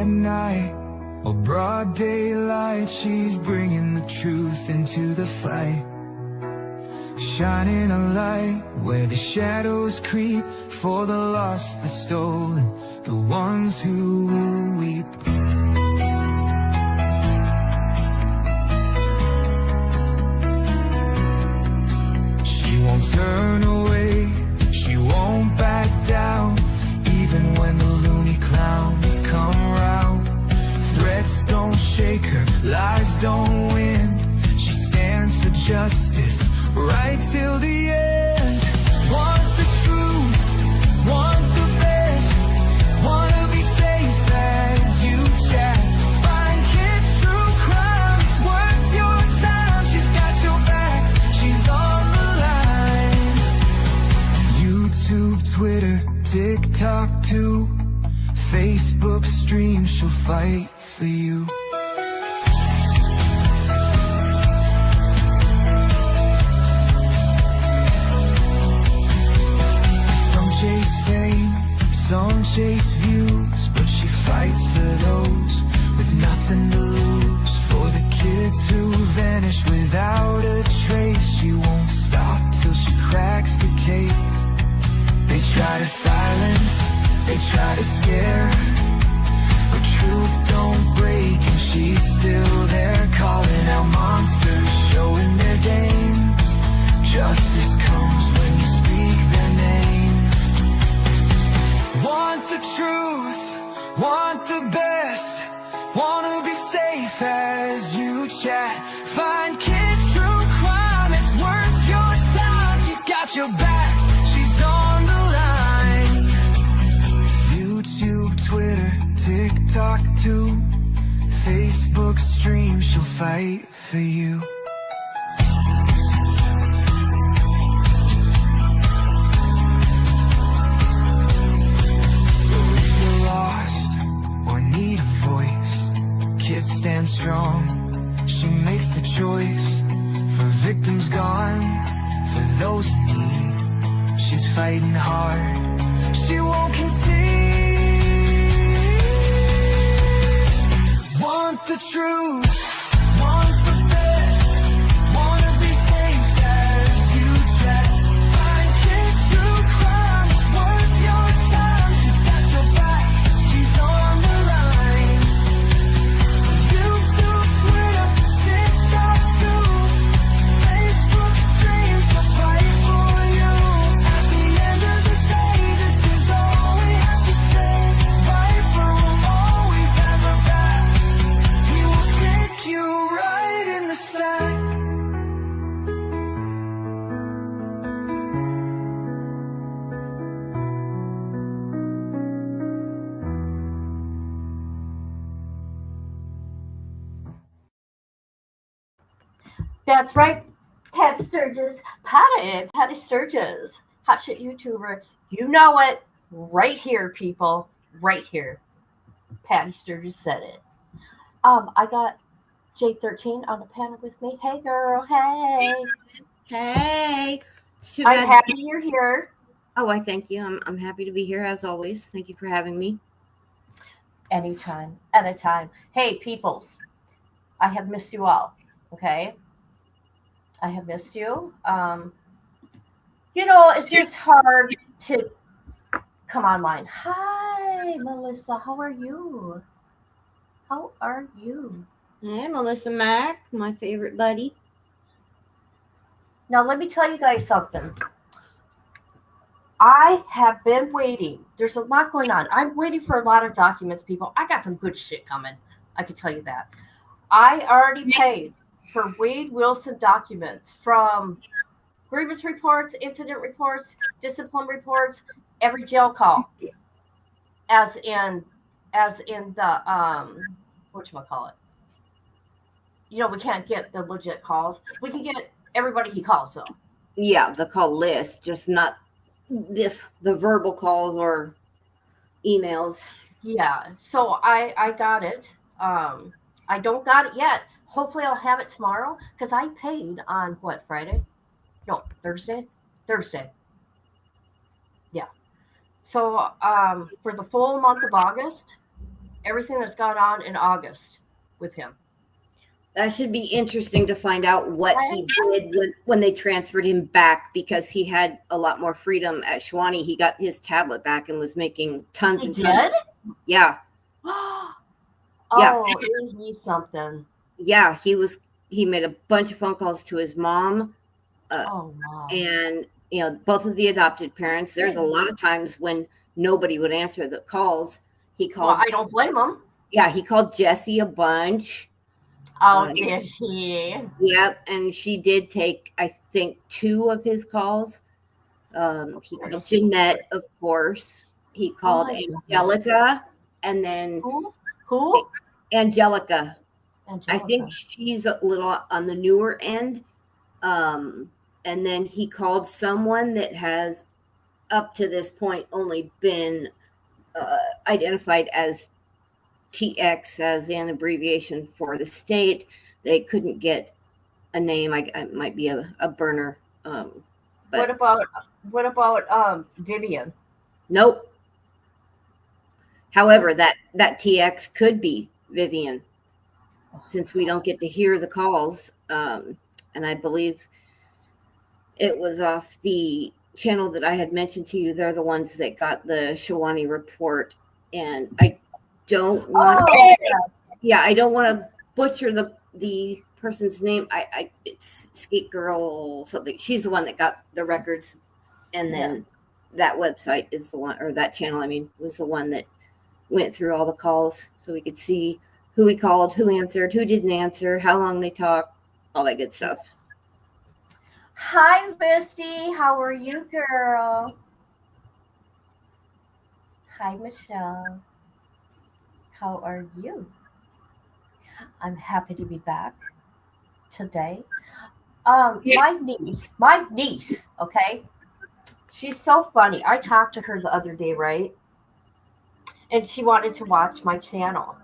midnight or broad daylight, she's bringing the truth into the fight. Shining a light where the shadows creep, for the lost, the stolen, the ones who will weep. She won't turn away, she won't back down, even when the loony clowns come round. Threats don't shake her, lies don't win. She stands for justice, right till the end. Want the truth, want the best, wanna be safe as you chat. Find kids true crime, it's worth your time. She's got your back, she's on the line. YouTube, Twitter, TikTok too, Facebook stream, she'll fight for you. Some chase views, but she fights for those with nothing to lose. For the kids who vanish without a trace, she won't stop till she cracks the case. They try to silence, they try to scare, but truth don't break and she's still there, calling out monsters, showing their game. Justice comes when you speak their name. Want the truth, want the best, wanna be safe as you chat. Find kids true crime, it's worth your time. She's got your back, she's on the line. YouTube, Twitter, TikTok too, Facebook stream, she'll fight for you. Need a voice, kids stand strong. She makes the choice for victims gone, for those in need. She's fighting hard, she won't concede. Want the truth, want the best, wanna be safe as you chat. Find kids true crime, it's worth your time. She's got your back, she's on the That's right, Patty Sturgis, Patty Sturgis, hot shit YouTuber. You know it, right here, people, right here. Patty Sturgis said it. I got J13 on the panel with me. Hey, girl, hey. Hey. It's too I'm bad. happy you're here. Oh, I thank you. I'm happy to be here as always. Thank you for having me. Anytime. Hey, peoples, I have missed you all. Okay. I have missed you. It's just hard to come online. Hi, Melissa. How are you? Hey, Melissa Mack, my favorite buddy. Now, let me tell you guys something. I have been waiting. There's a lot going on. I'm waiting for a lot of documents, people. I got some good shit coming. I can tell you that. I already paid for Wade Wilson documents from grievance reports, incident reports, discipline reports, every jail call, as in the whatchamacallit. We can't get the legit calls. We can get everybody he calls though. Yeah, the call list, just not the verbal calls or emails. Yeah, so I got it. I don't got it yet. Hopefully I'll have it tomorrow because I paid on what, Friday? No, Thursday. Yeah. So for the full month of August, everything that's gone on in August with him. That should be interesting to find out what he Right? did when they transferred him back, because he had a lot more freedom at Shawnee. He got his tablet back and was making tons He and tons. did? Yeah, yeah, Oh, isn't he something? yeah. He made a bunch of phone calls to his mom, Oh, wow. and both of the adopted parents. There's a lot of times when nobody would answer the calls. He Well, called. I don't blame him. Yeah, he called Jesse a bunch. Oh, did he? Yep, and she did take, I think, 2 of his calls. He called Jeanette, of course. He Oh, called my goodness. Angelica, and then Who? Angelica. I think Angelica. she's a little on the newer end. And then he called someone that has, up to this point, only been identified as TX, as an abbreviation for the state. They couldn't get a name. It might be a burner. What But about Vivian? nope. However, that TX could be Vivian, since we don't get to hear the calls. And I believe it was off the channel that I had mentioned to you. They're the ones that got the Shawnee report. And I don't want Oh, yeah. I don't want to butcher the person's name. It's Skate Girl something. She's the one that got the records, and then that website is the one, or that channel, I mean, was the one that went through all the calls, so we could see who we called, who answered, who didn't answer, how long they talked, all that good stuff. Hi, Misty. How are you, girl? Hi, Michelle. How are you? I'm happy to be back today. My niece, okay? She's so funny. I talked to her the other day, right? And she wanted to watch my channel,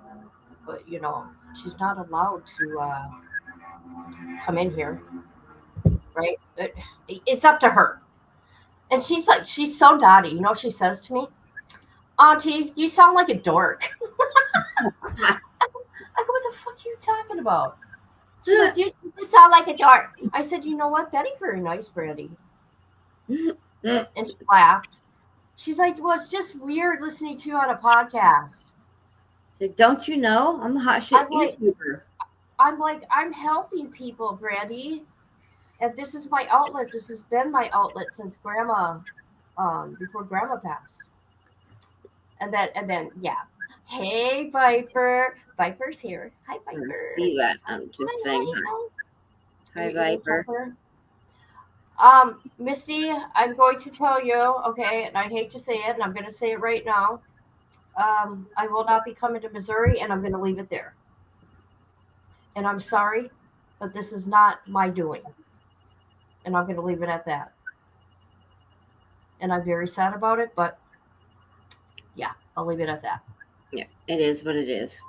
but she's not allowed to come in here, right? It's up to her. And she's so naughty. You know what she says to me? Auntie, you sound like a dork. I go, what the fuck are you talking about? She goes, you sound like a dork. I said, you know what? That ain't very nice, Brandy. And she laughed. She's like, well, it's just weird listening to you on a podcast. So don't you know I'm the hot shit YouTuber? I'm helping people, Brandy. And this is my outlet. This has been my outlet since Grandma, before Grandma passed. And then, yeah. Hey, Viper. Viper's here. Hi, I Viper. see that. I'm just saying hi. Hi, Viper. Misty, I'm going to tell you, okay, and I hate to say it, and I'm going to say it right now. I will not be coming to Missouri, and I'm going to leave it there. And I'm sorry, but this is not my doing. And I'm going to leave it at that. And I'm very sad about it, but yeah, I'll leave it at that. Yeah, it is what it is.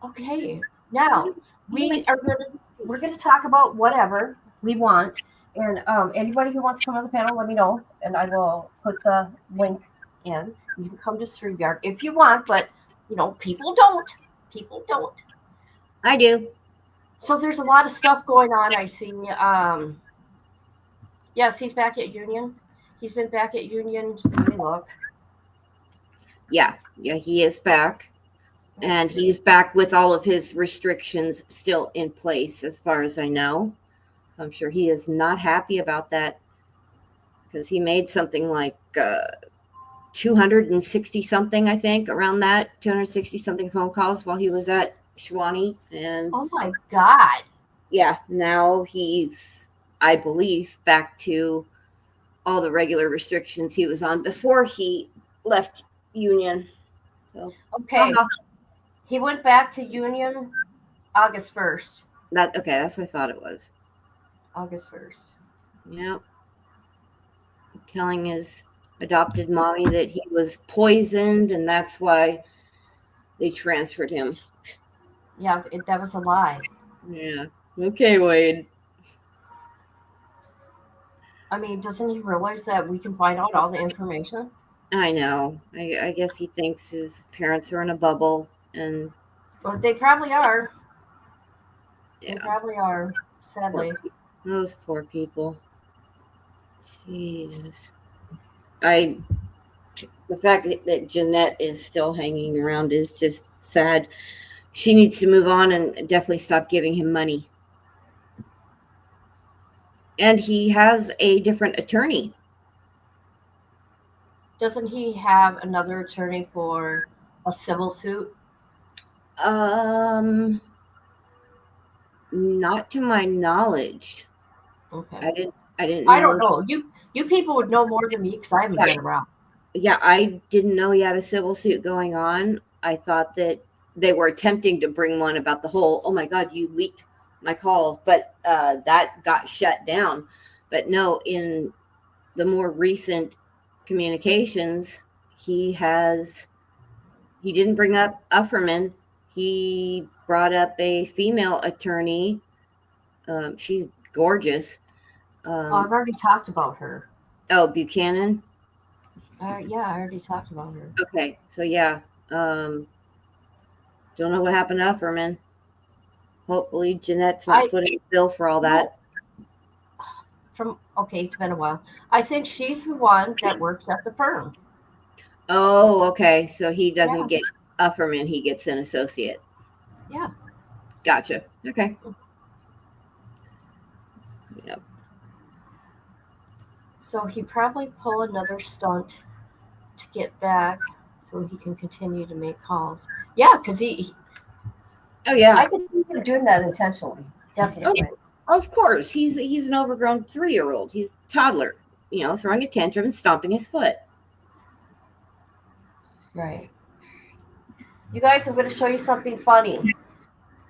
Okay, now we're going to talk about whatever we want. And anybody who wants to come on the panel, let me know, and I will put the link in. You can come to StreamYard if you want, but people don't. People don't. I do. So there's a lot of stuff going on. I see. Yes, he's back at Union. He's been back at Union. Let me look. Yeah, he is back. And he's back with all of his restrictions still in place, as far as I know. I'm sure he is not happy about that, because he made something like 260 something, I think, around that 260 something phone calls while he was at Shawnee. And oh my God. Yeah, now he's, I believe, back to all the regular restrictions he was on before he left Union. So okay. He went back to Union August 1st. That's what I thought it was. August 1st. Yep. Telling his adopted mommy that he was poisoned, and that's why they transferred him. Yeah, that was a lie. Yeah. Okay, Wade. I mean, doesn't he realize that we can find out all the information? I know. I guess he thinks his parents are in a bubble, and Well, they probably are. They yeah, probably are, poor, sadly. those poor people. Jesus. I The fact that Jeanette is still hanging around is just sad. She needs to move on and definitely stop giving him money. And he has a different attorney. Doesn't he have another attorney for a civil suit? Um, Not to my knowledge. Okay. I didn't I don't know. know. You people would know more than me because I haven't Yeah, been around. yeah, I didn't know he had a civil suit going on. I thought that they were attempting to bring one about the whole, oh my God, you leaked my calls, but that got shut down. But no, in the more recent communications, he has he didn't bring up Ufferman. He brought up a female attorney. She's gorgeous. Oh, I've Um, already talked about her. oh, Buchanan. Yeah, I already talked about her. Okay, so yeah, um, don't know what happened to Ufferman. Hopefully, Jeanette's not I footing the bill for all no that. from okay, it's been a while. I think she's the one that works at the firm. Oh, okay. So he doesn't Yeah, get Ufferman; he gets an associate. yeah. Gotcha. Okay. Yep. So he probably pull another stunt to get back, so he can continue to make calls. Yeah, because Oh yeah. I could see him doing that intentionally. Oh, Definitely. of course. He's an overgrown 3-year old. He's a toddler. Throwing a tantrum and stomping his foot. Right. You guys, I'm going to show you something funny.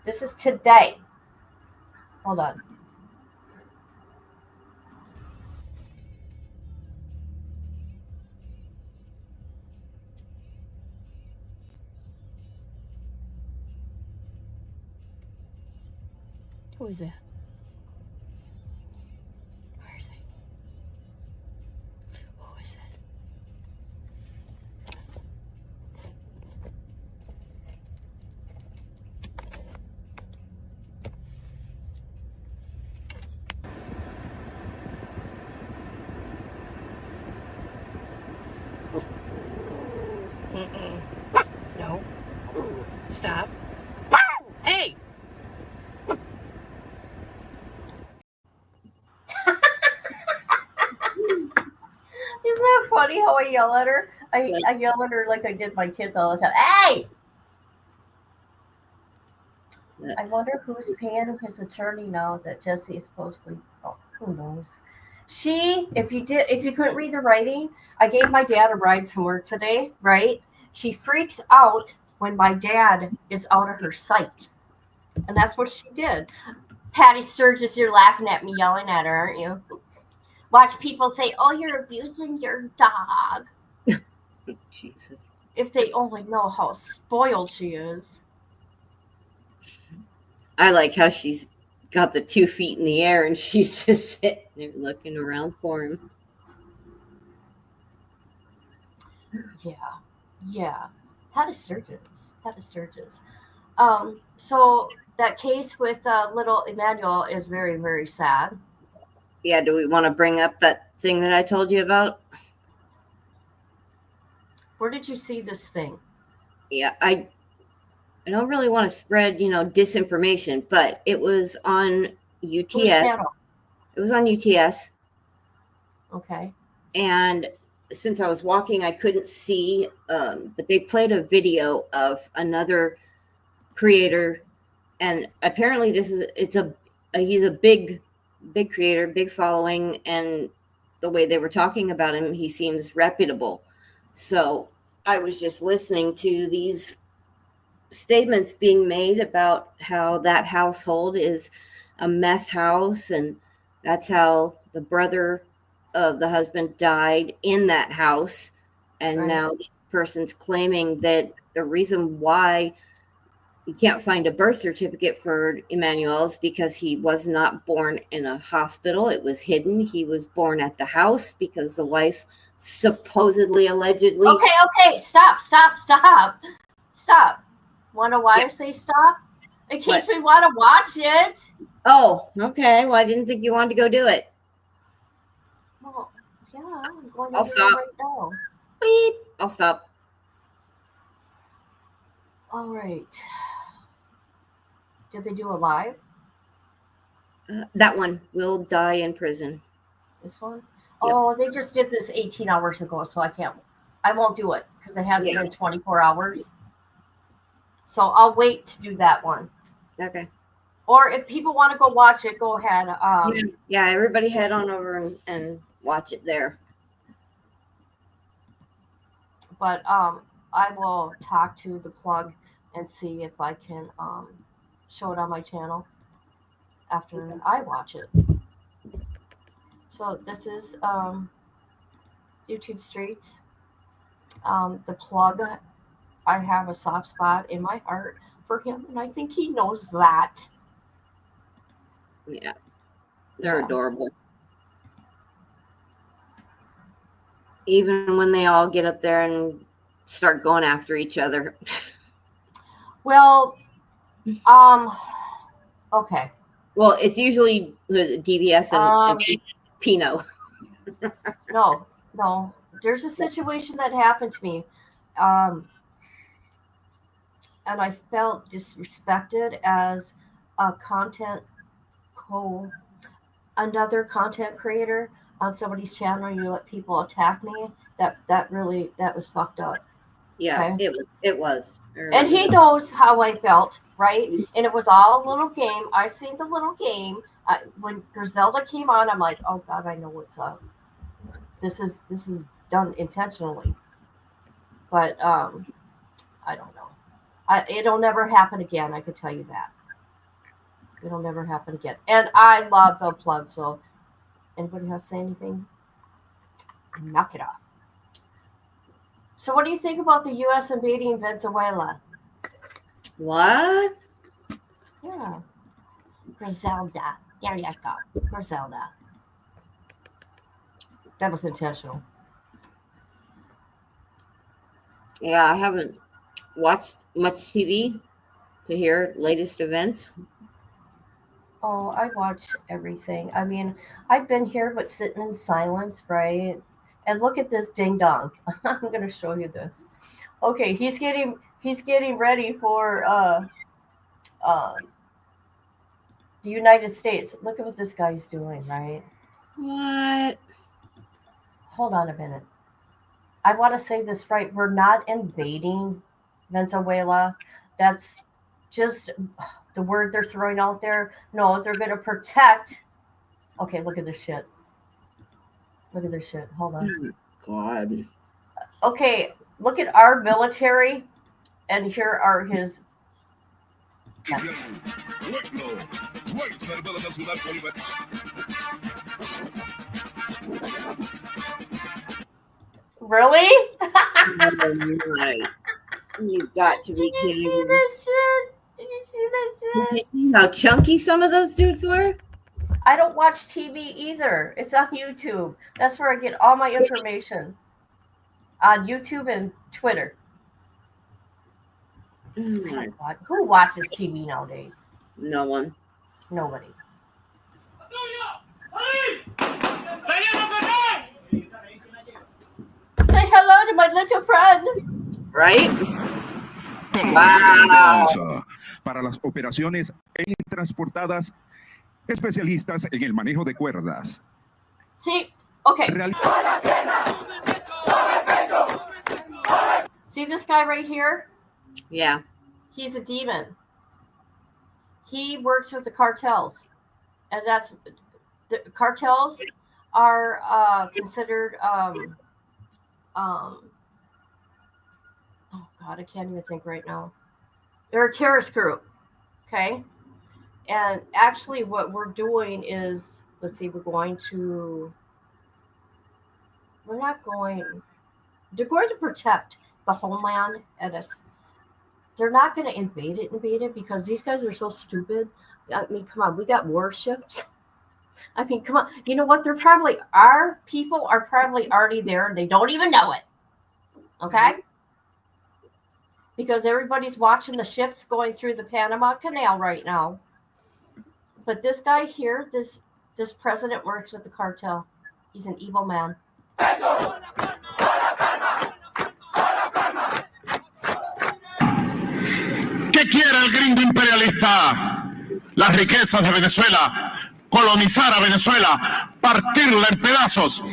This is today. Hold on. Who is that? Where is he? Who is that? Mm-mm. No. Stop. Hey! Isn't that funny how I yell at her? I yell at her like I did my kids all the time. Hey! I That's wonder who's paying his attorney now that Jesse is supposedly. Oh, who knows? If you couldn't read the writing, I gave my dad a ride somewhere today, right? She freaks out when my dad is out of her sight. And that's what she did. Patty Sturgis, you're laughing at me yelling at her, aren't you? Watch people say, oh, you're abusing your dog. Jesus. If they only know how spoiled she is. I like how she's got the 2 feet in the air and she's just sitting there looking around for him. Yeah. Yeah. Patty Sturgis. Patty Sturgis. So that case with little Emmanuel is very, very sad. Yeah, do we want to bring up that thing that I told you about? Where did you see this thing? Yeah, I don't really want to spread, disinformation, but it was on Whose UTS. channel? It was on UTS. Okay. And since I was walking, I couldn't see, but they played a video of another creator. And apparently he's a big creator, big following. And the way they were talking about him, he seems reputable. So I was just listening to these statements being made about how that household is a meth house, and that's how the brother of the husband died in that house. And Right. now this person's claiming that the reason why you can't find a birth certificate for Emmanuel's because he was not born in a hospital. It was hidden. He was born at the house because the wife supposedly, allegedly. Okay. Stop. Want to why I say stop? In case we want to watch it. Oh, okay. Well, I didn't think you wanted to go do it. Well, yeah, I'm going to I'll do stop. it right now. Beep. I'll stop. All right. Did they do a live? That one will die in prison. This one? Yep. Oh, they just did this 18 hours ago, so I won't do it because it hasn't been 24 hours. So I'll wait to do that one. Okay. Or if people want to go watch it, go ahead. Yeah, everybody head on over and watch it there. But I will talk to the plug and see if I can show it on my channel after I watch it. So this is YouTube Streets. The plug, I have a soft spot in my heart for him, and I think he knows that. Yeah, they're adorable. Even when they all get up there and start going after each other. Well, okay. Well, it's usually the DVS and Pino. No. There's a situation that happened to me, and I felt disrespected as another content creator on somebody's channel. You let people attack me. That was fucked up. Yeah, okay? It was. And he knows how I felt, right? And it was all a little game. I seen the little game. When Griselda came on, I'm like, oh God, I know what's up. This is done intentionally. But I don't know. It'll never happen again. I could tell you that. It'll never happen again. And I love the plug. So, anybody has to say anything? Knock it off. So, what do you think about the U.S. invading Venezuela? What? Yeah. Griselda. There you go. Griselda. That was intentional. Yeah, I haven't watched much TV to hear latest events. Oh, I watch everything. I mean, I've been here but sitting in silence, right? And look at this ding dong. I'm gonna show you this. Okay, he's getting ready for the United States. Look at what this guy's doing, right? What? Hold on a minute. I want to say this right. We're not invading Venezuela. That's just the word they're throwing out there. No, they're going to protect. Okay, look at this shit. Look at this shit. Hold on. God. Okay, look at our military, and here are his. Really? You got to be kidding me. Did you see that shit? Did you see that shit? Did you see how chunky some of those dudes were? I don't watch TV either. It's on YouTube. That's where I get all my information. On YouTube and Twitter. Who watches TV nowadays? No one. Nobody. Say hello to my little friend. Right? Wow. Para las operaciones transportadas, especialistas en el manejo de cuerdas. See, okay. See this guy right here? Yeah. He's a demon. He works with the cartels. And that's the cartels are considered oh God, I can't even think right now. They're a terrorist group. Okay. And actually what we're doing is, let's see, they're going to protect the homeland They're not going to invade it because these guys are so stupid. I mean, come on, we got warships. I mean, come on. You know what? Our people are probably already there and they don't even know it. Okay? Because everybody's watching the ships going through the Panama Canal right now. But this guy here, this president works with the cartel. He's an evil man. ¿Qué quiere el gringo imperialista? Las riquezas de Venezuela, colonizar a Venezuela, partirla en pedazos.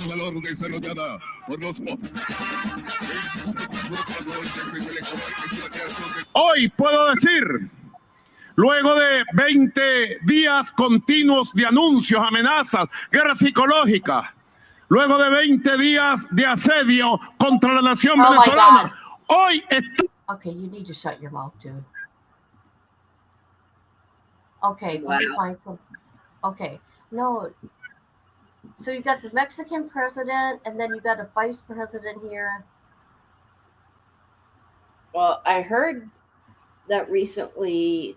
Valor desarrollada por los... Hoy puedo decir, luego de 20 días continuos de anuncios, amenazas, guerra psicológica, luego de 20 días de asedio contra la nación venezolana, hoy está... Okay, you need to shut your mouth, dude. Okay, Wow. let me find some. Okay, no. So you got the Mexican president, and then you got a vice president here. Well, I heard that recently.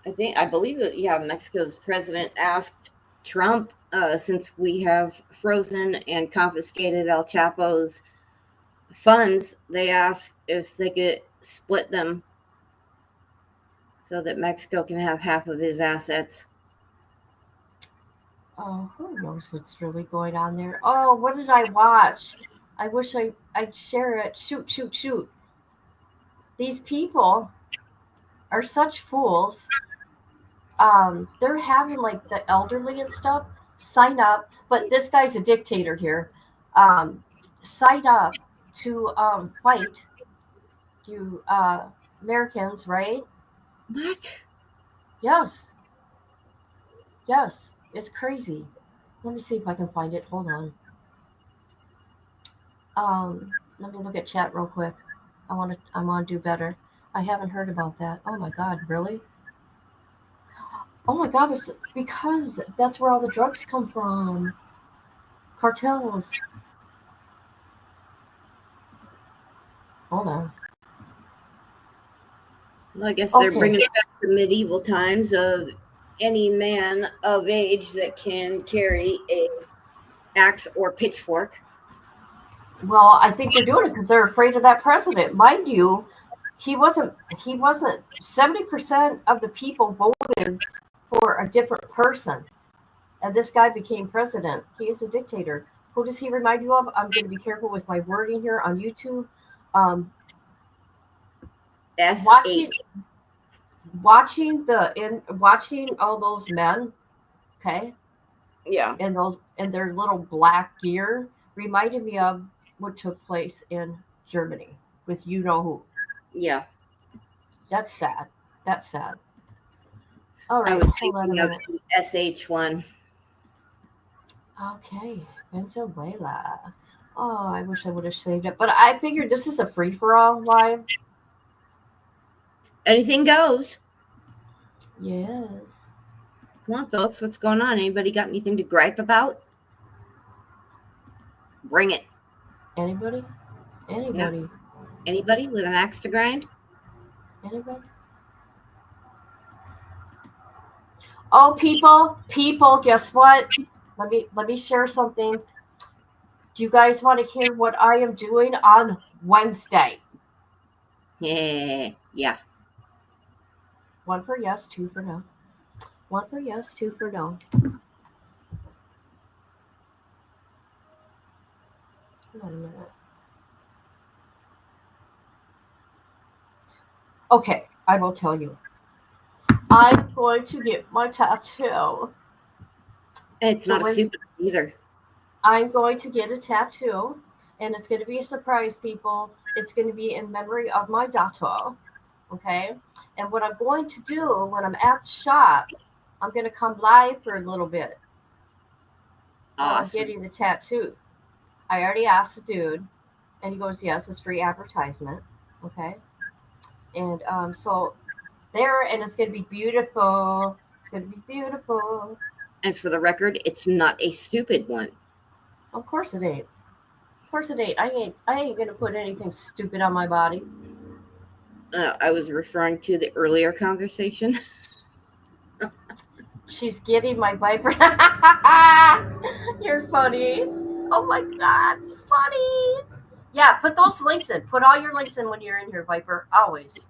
I believe that Mexico's president asked Trump, since we have frozen and confiscated El Chapo's funds, they asked if they could split them so that Mexico can have half of his assets. Oh, who knows what's really going on there? Oh, what did I watch? I wish I'd share it. Shoot. These people are such fools. They're having like the elderly and stuff sign up, but this guy's a dictator here. Sign up to fight you Americans, right? What? Yes, it's crazy. Let me see if I can find it. Hold on. Let me look at chat real quick. I want to do better. I haven't heard about that. Oh my God, really? Oh my God, because that's where all the drugs come from. Cartels. Hold on. Well, I guess they're Okay. bringing it back to medieval times of any man of age that can carry a axe or pitchfork. Well, I think they're doing it because they're afraid of that president. Mind you, he wasn't 70% of the people voted for a different person. And this guy became president. He is a dictator. Who does he remind you of? I'm going to be careful with my wording here on YouTube. S8. Watching all those men, okay, Yeah. and their little black gear reminded me of what took place in Germany with you know who. Yeah. That's sad. All right, I was hold on a thinking of minute. the SH1. Okay, Venezuela. Oh, I wish I would have saved it, but I figured this is a free for all live. Anything goes. Yes. Come on, folks. What's going on? Anybody got anything to gripe about? Bring it. Anybody? Anybody with an axe to grind? Anybody? Oh, people, guess what? Let me share something. Do you guys want to hear what I am doing on Wednesday? Yeah. 1 for yes, 2 for no. 1 for yes, 2 for no. Hold on a minute. Okay, I will tell you. I'm going to get my tattoo. It's not a stupid either. I'm going to get a tattoo, and it's going to be a surprise, people. It's going to be in memory of my daughter, okay? And what I'm going to do when I'm at the shop, I'm going to come live for a little bit. Awesome. I'm getting the tattoo. I already asked the dude, and he goes, yes, it's free advertisement, okay? And so there, and it's going to be beautiful. It's going to be beautiful. And for the record, it's not a stupid one. Of course it ain't. Of course it ain't. I ain't gonna put anything stupid on my body. I was referring to the earlier conversation. She's getting my Viper. You're funny. Oh my God, funny. Yeah, put those links in. Put all your links in when you're in here, Viper. Always.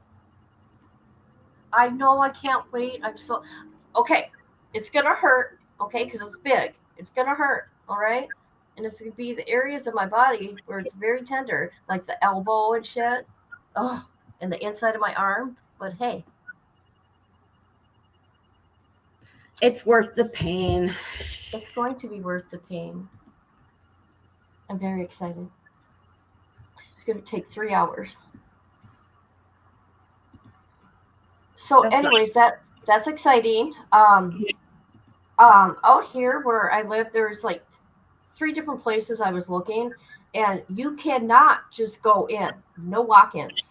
I know I can't wait. I'm so okay. It's gonna hurt, okay, because it's big. It's gonna hurt, all right? And it's gonna be the areas of my body where it's very tender, like the elbow and shit. Oh, and the inside of my arm. But hey, It's worth the pain. it's going to be worth the pain. I'm very excited. It's going to take 3 hours. So, That's anyways, that's exciting. Out here where I live, there's like 3 different places I was looking, and you cannot just go in. No walk-ins.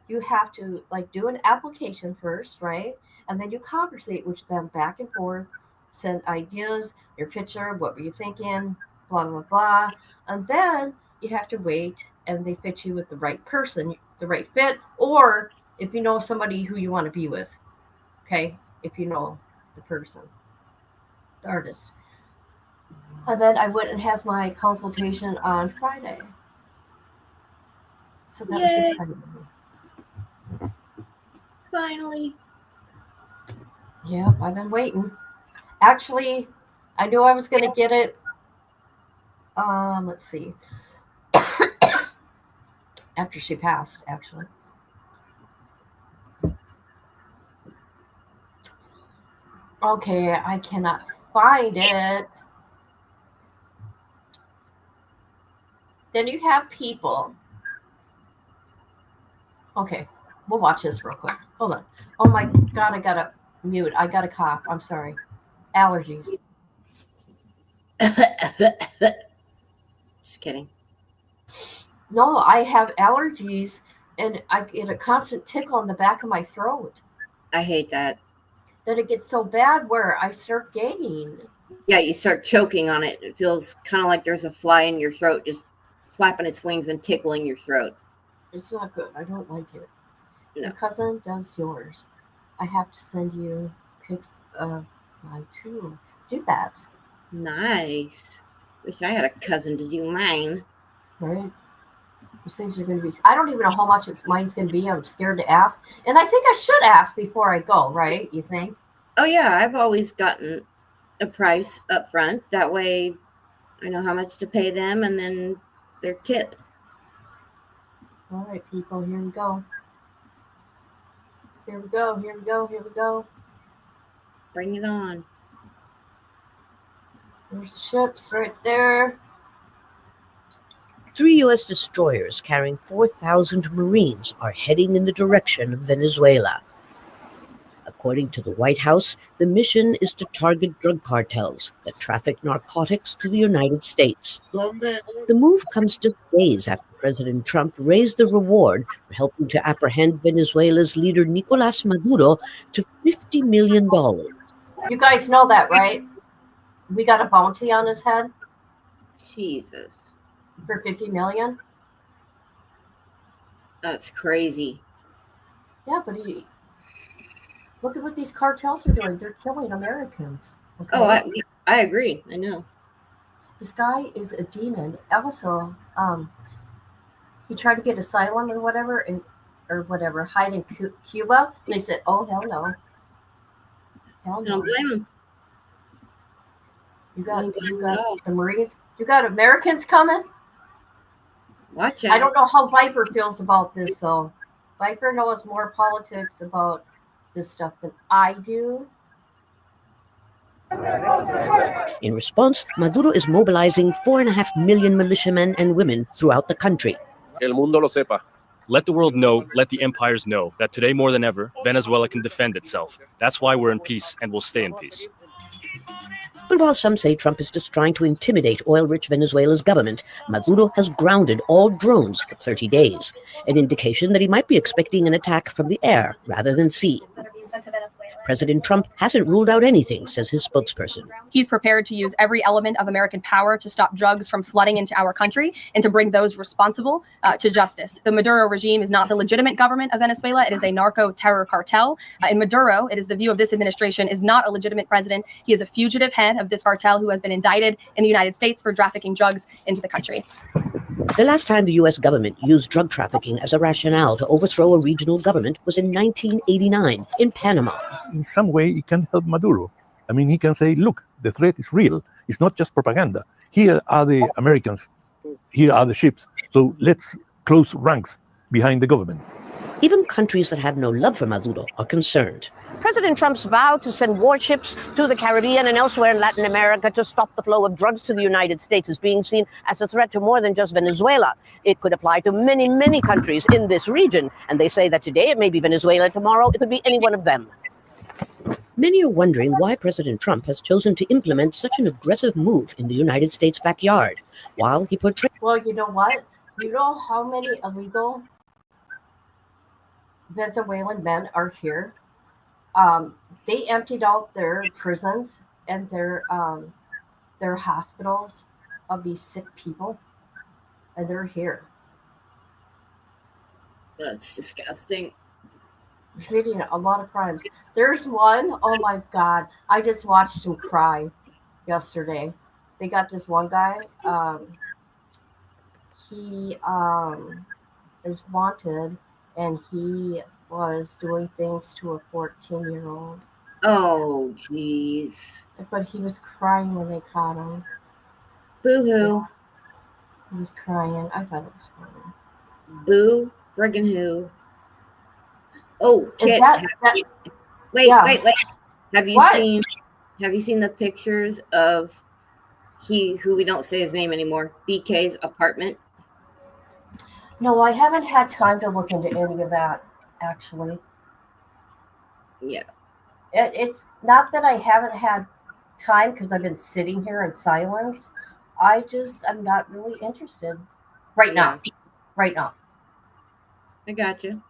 You have to like do an application first, right? And then you conversate with them back and forth, send ideas, your picture, what were you thinking, blah, blah, blah. And then you have to wait and they fit you with the right person, the right fit, or if you know somebody who you want to be with, okay? If you know the person, the artist. And then I went and had my consultation on Friday. So that was Yay. exciting. Finally. Yeah, I've been waiting. Actually, I knew I was going to get it. Let's see. After she passed, actually. Okay, I cannot find it. Then you have people. Okay, we'll watch this real quick. Hold on. Oh my God, I gotta mute. I got a cough. I'm sorry. Allergies. Just kidding. No, I have allergies and I get a constant tickle in the back of my throat. I hate that. Then it gets so bad where I start gagging. Yeah, you start choking on it. It feels kind of like there's a fly in your throat just flapping its wings and tickling your throat. It's not good. I don't like it. No. Your cousin does yours. I have to send you pics of mine too. Do that, Nice. Wish I had a cousin to do mine. right? These things are going to be. I don't even know how much mine's going to be. I'm scared to ask, and I think I should ask before I go. Right? You think? Oh yeah, I've always gotten a price up front. That way I know how much to pay them and then their tip. All right, people. Here we go. Here we go. Here we go. Here we go. Bring it on. There's the ships right there. 3 U.S. destroyers carrying 4,000 Marines are heading in the direction of Venezuela. According to the White House, the mission is to target drug cartels that traffic narcotics to the United States. The move comes just days after President Trump raised the reward for helping to apprehend Venezuela's leader Nicolás Maduro to $50 million. You guys know that, right? We got a bounty on his head Jesus. for $50 million. That's crazy. Yeah, but look at what these cartels are doing. They're killing Americans. Okay? Oh, I agree. I know. This guy is a demon. Also, he tried to get asylum or whatever, hide in Cuba. And they said, "Oh hell no, hell I don't no." blame him. You got No. the Marines. You got Americans coming. Watch out. I don't know how Viper feels about this, though. Viper knows more politics about this stuff than I do. In response, Maduro is mobilizing 4.5 million militiamen and women throughout the country. El mundo lo sepa. Let the world know, let the empires know that today more than ever, Venezuela can defend itself. That's why we're in peace and will stay in peace. But while some say Trump is just trying to intimidate oil-rich Venezuela's government, Maduro has grounded all drones for 30 days, an indication that he might be expecting an attack from the air rather than sea. President Trump hasn't ruled out anything, says his spokesperson. He's prepared to use every element of American power to stop drugs from flooding into our country and to bring those responsible to justice. The Maduro regime is not the legitimate government of Venezuela. It is a narco-terror cartel. In Maduro, it is the view of this administration, is not a legitimate president. He is a fugitive head of this cartel who has been indicted in the United States for trafficking drugs into the country. The last time the U.S. government used drug trafficking as a rationale to overthrow a regional government was in 1989 in Panama. In some way, it can help Maduro. I mean, he can say, look, the threat is real. It's not just propaganda. Here are the Americans. Here are the ships. So let's close ranks behind the government. Even countries that have no love for Maduro are concerned. President Trump's vow to send warships to the Caribbean and elsewhere in Latin America to stop the flow of drugs to the United States is being seen as a threat to more than just Venezuela. It could apply to many, many countries in this region. And they say that today it may be Venezuela, tomorrow it could be any one of them. Many are wondering why President Trump has chosen to implement such an aggressive move in the United States backyard, while he portrays... Well, you know what? You know how many illegal Venezuelan men are here? They emptied out their prisons and their hospitals of these sick people, and they're here. That's disgusting. Committing a lot of crimes. There's one, oh my God, I just watched him cry yesterday. They got this one guy, he is wanted, and he was doing things to a 14-year-old. Oh, jeez. But he was crying when they caught him. Boo-hoo. He was crying. I thought it was funny. Boo friggin' who. Oh, Kit. Wait. Have you seen the pictures of who we don't say his name anymore, BK's apartment? No, I haven't had time to look into any of that, actually. Yeah. It's not that I haven't had time because I've been sitting here in silence. I'm not really interested right now. Right now. I got you.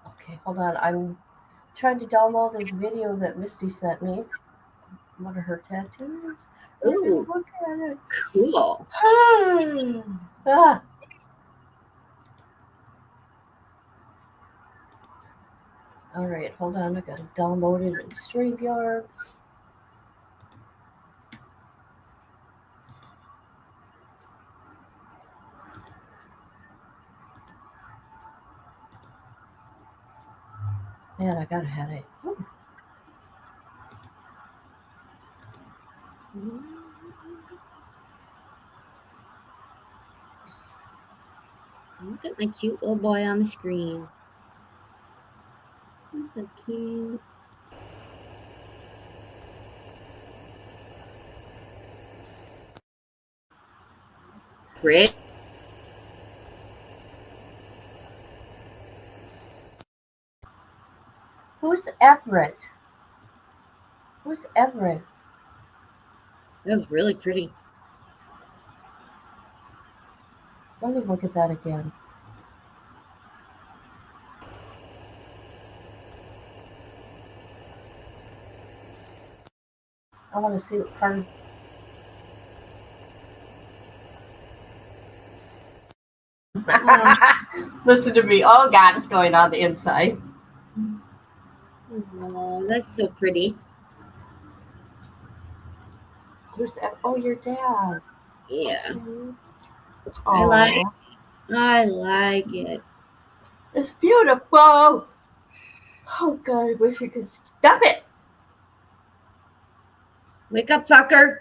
Okay, hold on. I'm trying to download this video that Misty sent me. One of her tattoos. Ooh, look at it. Cool. Ah. All right, hold on. I gotta download it in StreamYard. Man, I got a headache. Ooh. Look at my cute little boy on the screen. He's so cute. Great. Who's Everett? Who's Everett? That was really pretty. Let me look at that again. I want to see what part. Listen to me. Oh God, it's going on the inside. Oh, that's so pretty. Oh, your dad. Yeah. Oh, I like it. it's beautiful. Oh God, I wish you could stop it. Wake up, fucker.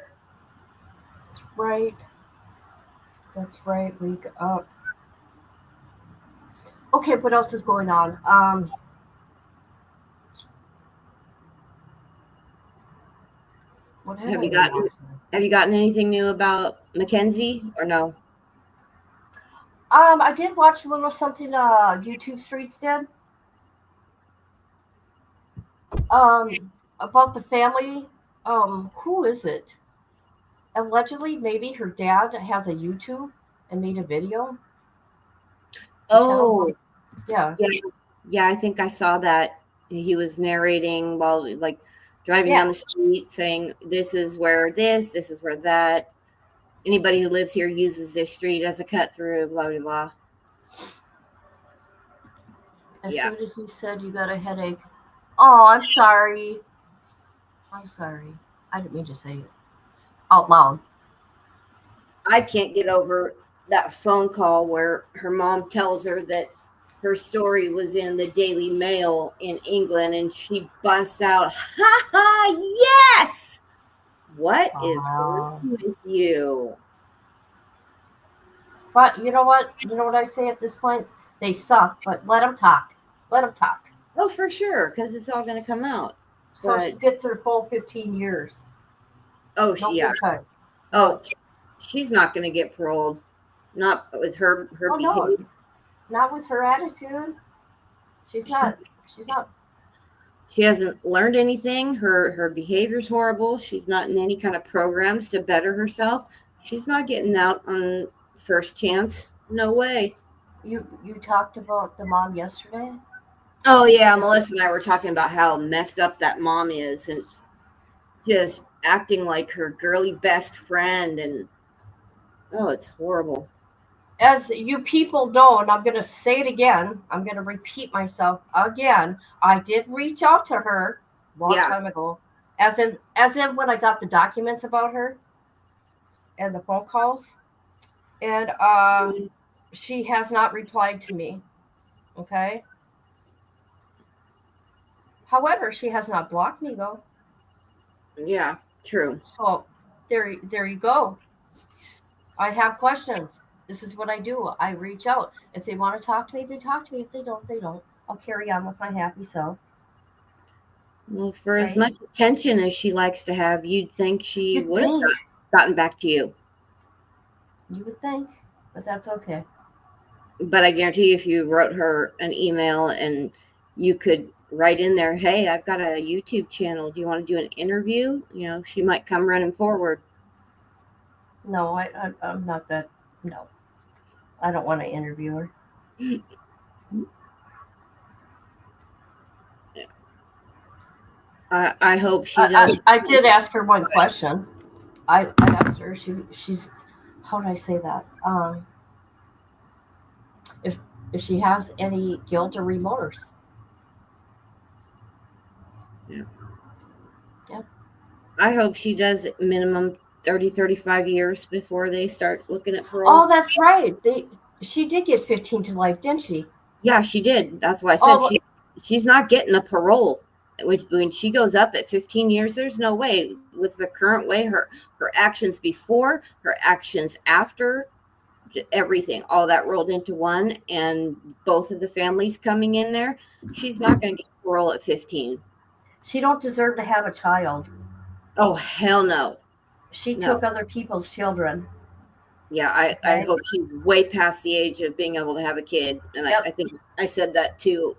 That's right. That's right. Wake up. Okay, what else is going on? What Have you gotten anything new about Mackenzie or no? I did watch a little something YouTube Streets did. About the family. Who is it? Allegedly, maybe her dad has a YouTube and made a video. Oh, yeah. Yeah, I think I saw that. He was narrating while like driving down the street saying, this is where this is where that. Anybody who lives here uses this street as a cut through, blah, blah, blah. As Yeah. soon as you said you got a headache, oh, I'm sorry. I'm sorry. I didn't mean to say it out loud. I can't get over that phone call where her mom tells her that her story was in the Daily Mail in England, and she busts out, "Ha ha! Yes! What is wrong with you?" But you know what? You know what I say at this point? They suck, but let them talk. Let them talk. Oh, for sure, because it's all going to come out. So But- she gets her full 15 years. Oh, No yeah. good time. Oh, she's not going to get paroled. Not with her Oh behavior. no, not with her attitude. She's not. She's not. She hasn't learned anything. Her behavior's horrible. She's not in any kind of programs to better herself. She's not getting out on first chance. No way. You talked about the mom yesterday. Oh yeah, Melissa and I were talking about how messed up that mom is, and just acting like her girly best friend, and oh, it's horrible. As you people know, and I'm going to say it again, I'm going to repeat myself again. I did reach out to her a long time ago, as in when I got the documents about her and the phone calls, and she has not replied to me. Okay. However, she has not blocked me though. Yeah, true. So there you go. I have questions. This is what I do. I reach out. If they want to talk to me, they talk to me. If they don't, they don't. I'll carry on with my happy self. Well, for as much attention as she likes to have, you'd think she would have gotten back to you. You would think, but that's okay. But I guarantee you, if you wrote her an email and you could write in there, "Hey, I've got a YouTube channel. Do you want to do an interview?" You know, she might come running forward. No, I'm not that. No, I don't want to interview her. I hope she does. I did ask her one question. I asked her. She's how do I say that? If she has any guilt or remorse. Yeah. Yep. I hope she does minimum 30, 35 years before they start looking at parole. Oh, that's right. She did get 15 to life, didn't she? Yeah, she did. That's why I said she's not getting a parole. When she goes up at 15 years, there's no way. With the current way, her actions before, her actions after, everything, all that rolled into one, and both of the families coming in there, she's not going to get parole at 15. She don't deserve to have a child. Oh, hell no. She took other people's children. Yeah, I hope she's way past the age of being able to have a kid. And I think I said that to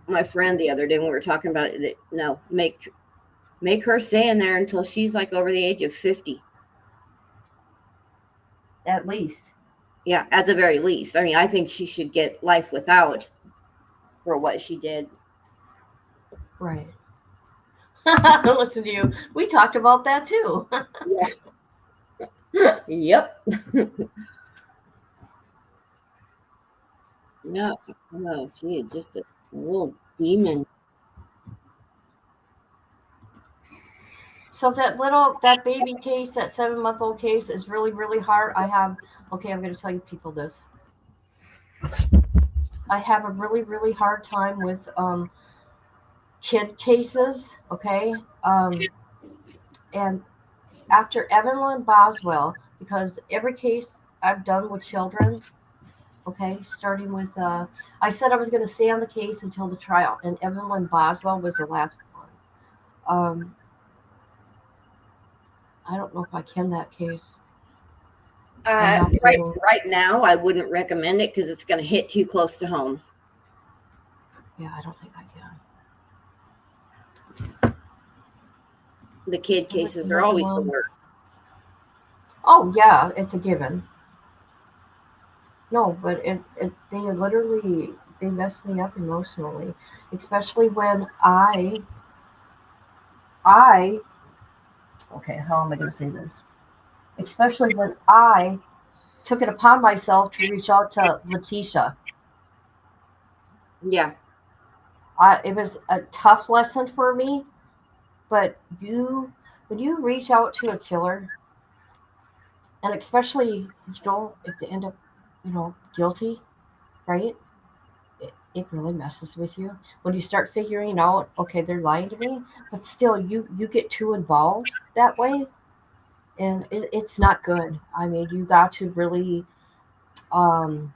my friend the other day when we were talking about it, that no, make her stay in there until she's like over the age of 50. At least. Yeah, at the very least. I mean, I think she should get life without for what she did. Right. Listen to you. We talked about that too. Yep. No, she is just a little demon. So that baby case, that 7-month-old case is really, really hard. I'm going to tell you people this. I have a really, really hard time with kid cases, okay? And after Evelyn Boswell, because every case I've done with children, okay, starting with, I said I was going to stay on the case until the trial, and Evelyn Boswell was the last one. I don't know if I can that case. Right now, I wouldn't recommend it because it's going to hit too close to home. Yeah, I don't think I can. The kid cases are always the worst. Oh yeah, it's a given. No, but they literally they mess me up emotionally, especially when okay, how am I going to say this? Especially when I took it upon myself to reach out to Letitia. Yeah. It was a tough lesson for me, but when you reach out to a killer, and especially, if they end up, guilty, right? It really messes with you when you start figuring out, okay, they're lying to me, but still, you get too involved that way, and it's not good. I mean, you got to really um,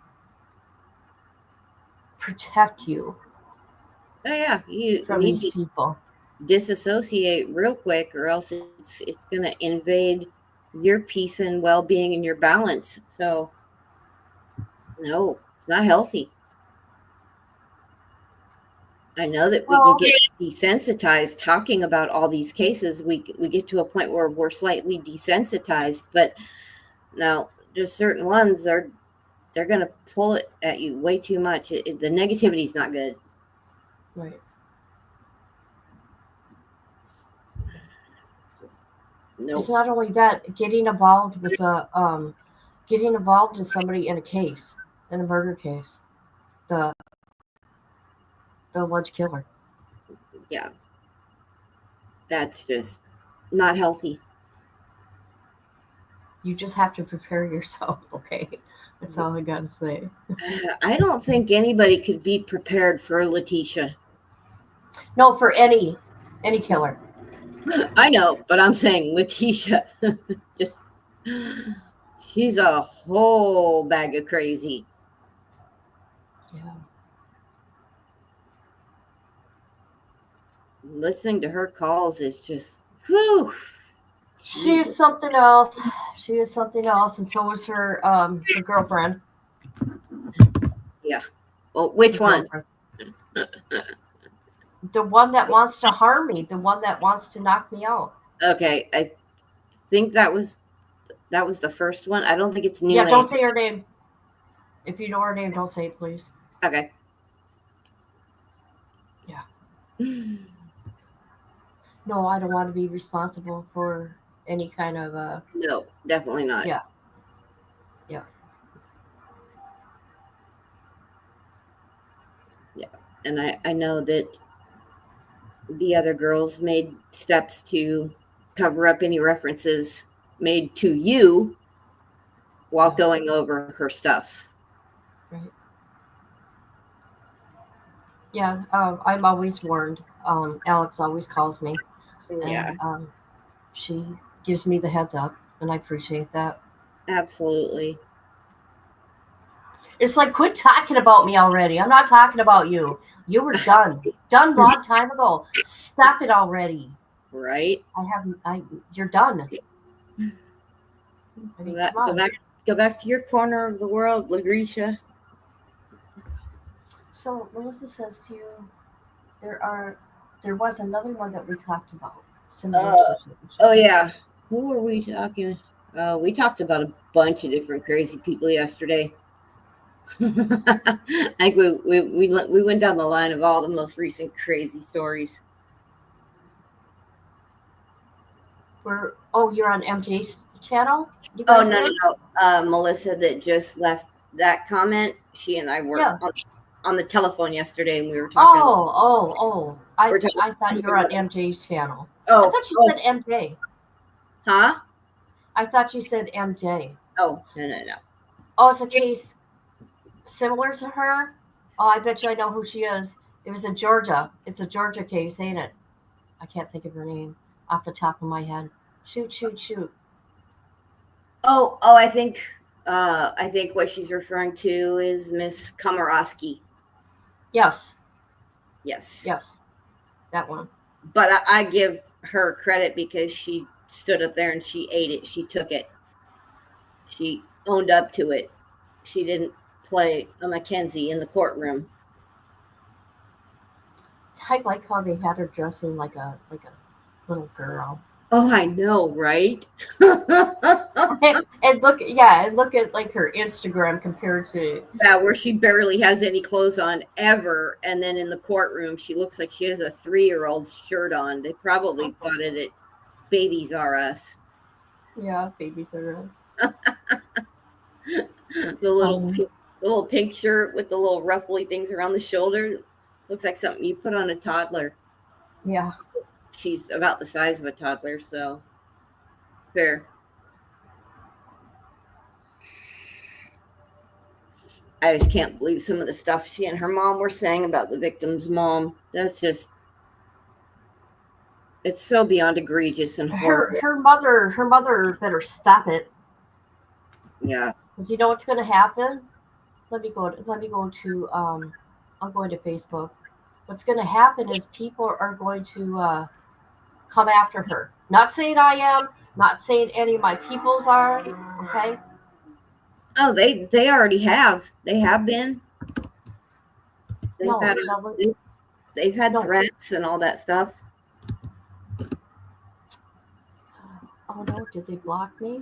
protect you Oh yeah, you from need these to people. disassociate real quick, or else it's going to invade your peace and well-being and your balance. So no, it's not healthy. I know that we can Well, get desensitized talking about all these cases. We get to a point where we're slightly desensitized, but now just certain ones they're going to pull it at you way too much. The negativity is not good. right. No. It's not only that, getting involved getting involved in somebody in a case, in a murder case, the alleged killer. Yeah, that's just not healthy. You just have to prepare yourself, okay? That's all I gotta say. I don't think anybody could be prepared for Letitia. No, for any killer. I know, but I'm saying Letitia, just she's a whole bag of crazy. Yeah. Listening to her calls is just, whew. She is something else. She is something else, and so is her girlfriend. Yeah. Well, which Her one? girlfriend. The one that wants to harm me, the one that wants to knock me out. Okay, I think that was the first one. I don't think it's new. Yeah, don't say her name. If you know her name, don't say it, please. Okay. Yeah. No, I don't want to be responsible for any kind of No, definitely not. Yeah. Yeah. Yeah. And I know that the other girls made steps to cover up any references made to you while going over her stuff. Right. Yeah, I'm always warned. Alex always calls me. Yeah. And she gives me the heads up, and I appreciate that. Absolutely. It's like, quit talking about me already. I'm not talking about you. You were done. Done long time ago. Stop it already. Right? You're done. I mean, Go back to your corner of the world, Lucretia. So Melissa says to you, there was another one that we talked about. Similar situation. Oh yeah. Who were we talking? We talked about a bunch of different crazy people yesterday. I think we went down the line of all the most recent crazy stories. You're on MJ's channel? Oh no. Melissa that just left that comment. She and I were on the telephone yesterday, and we were talking. I thought you were on MJ's channel. Oh, I thought you said MJ. Huh? I thought you said MJ. Oh, no. Oh, it's a case similar to her? Oh, I bet you I know who she is. It was in Georgia. It's a Georgia case, ain't it? I can't think of her name off the top of my head. Shoot. Oh, I think what she's referring to is Miss Komorowski. Yes. Yes. That one. But I give her credit because she stood up there and she ate it. She took it. She owned up to it. She didn't play a Mackenzie in the courtroom. I like how they had her dressing like a little girl. Oh, I know, right? and and look at like her Instagram compared to Yeah, where she barely has any clothes on ever, and then in the courtroom she looks like she has a 3-year-old's shirt on. They probably bought it at Babies R Us. Babies R Us. The little pink shirt with the little ruffly things around the shoulder looks like something you put on a toddler. Yeah. She's about the size of a toddler, so fair. I just can't believe some of the stuff she and her mom were saying about the victim's mom. That's just, it's so beyond egregious and horrible. Her mother better stop it. Yeah. Because you know what's going to happen? Let me go to I'm going to Facebook. What's going to happen is people are going to come after her. Not saying I am, not saying any of my peoples are, okay? Oh, they already have. They have been. They've had threats and all that stuff. Oh no, did they block me?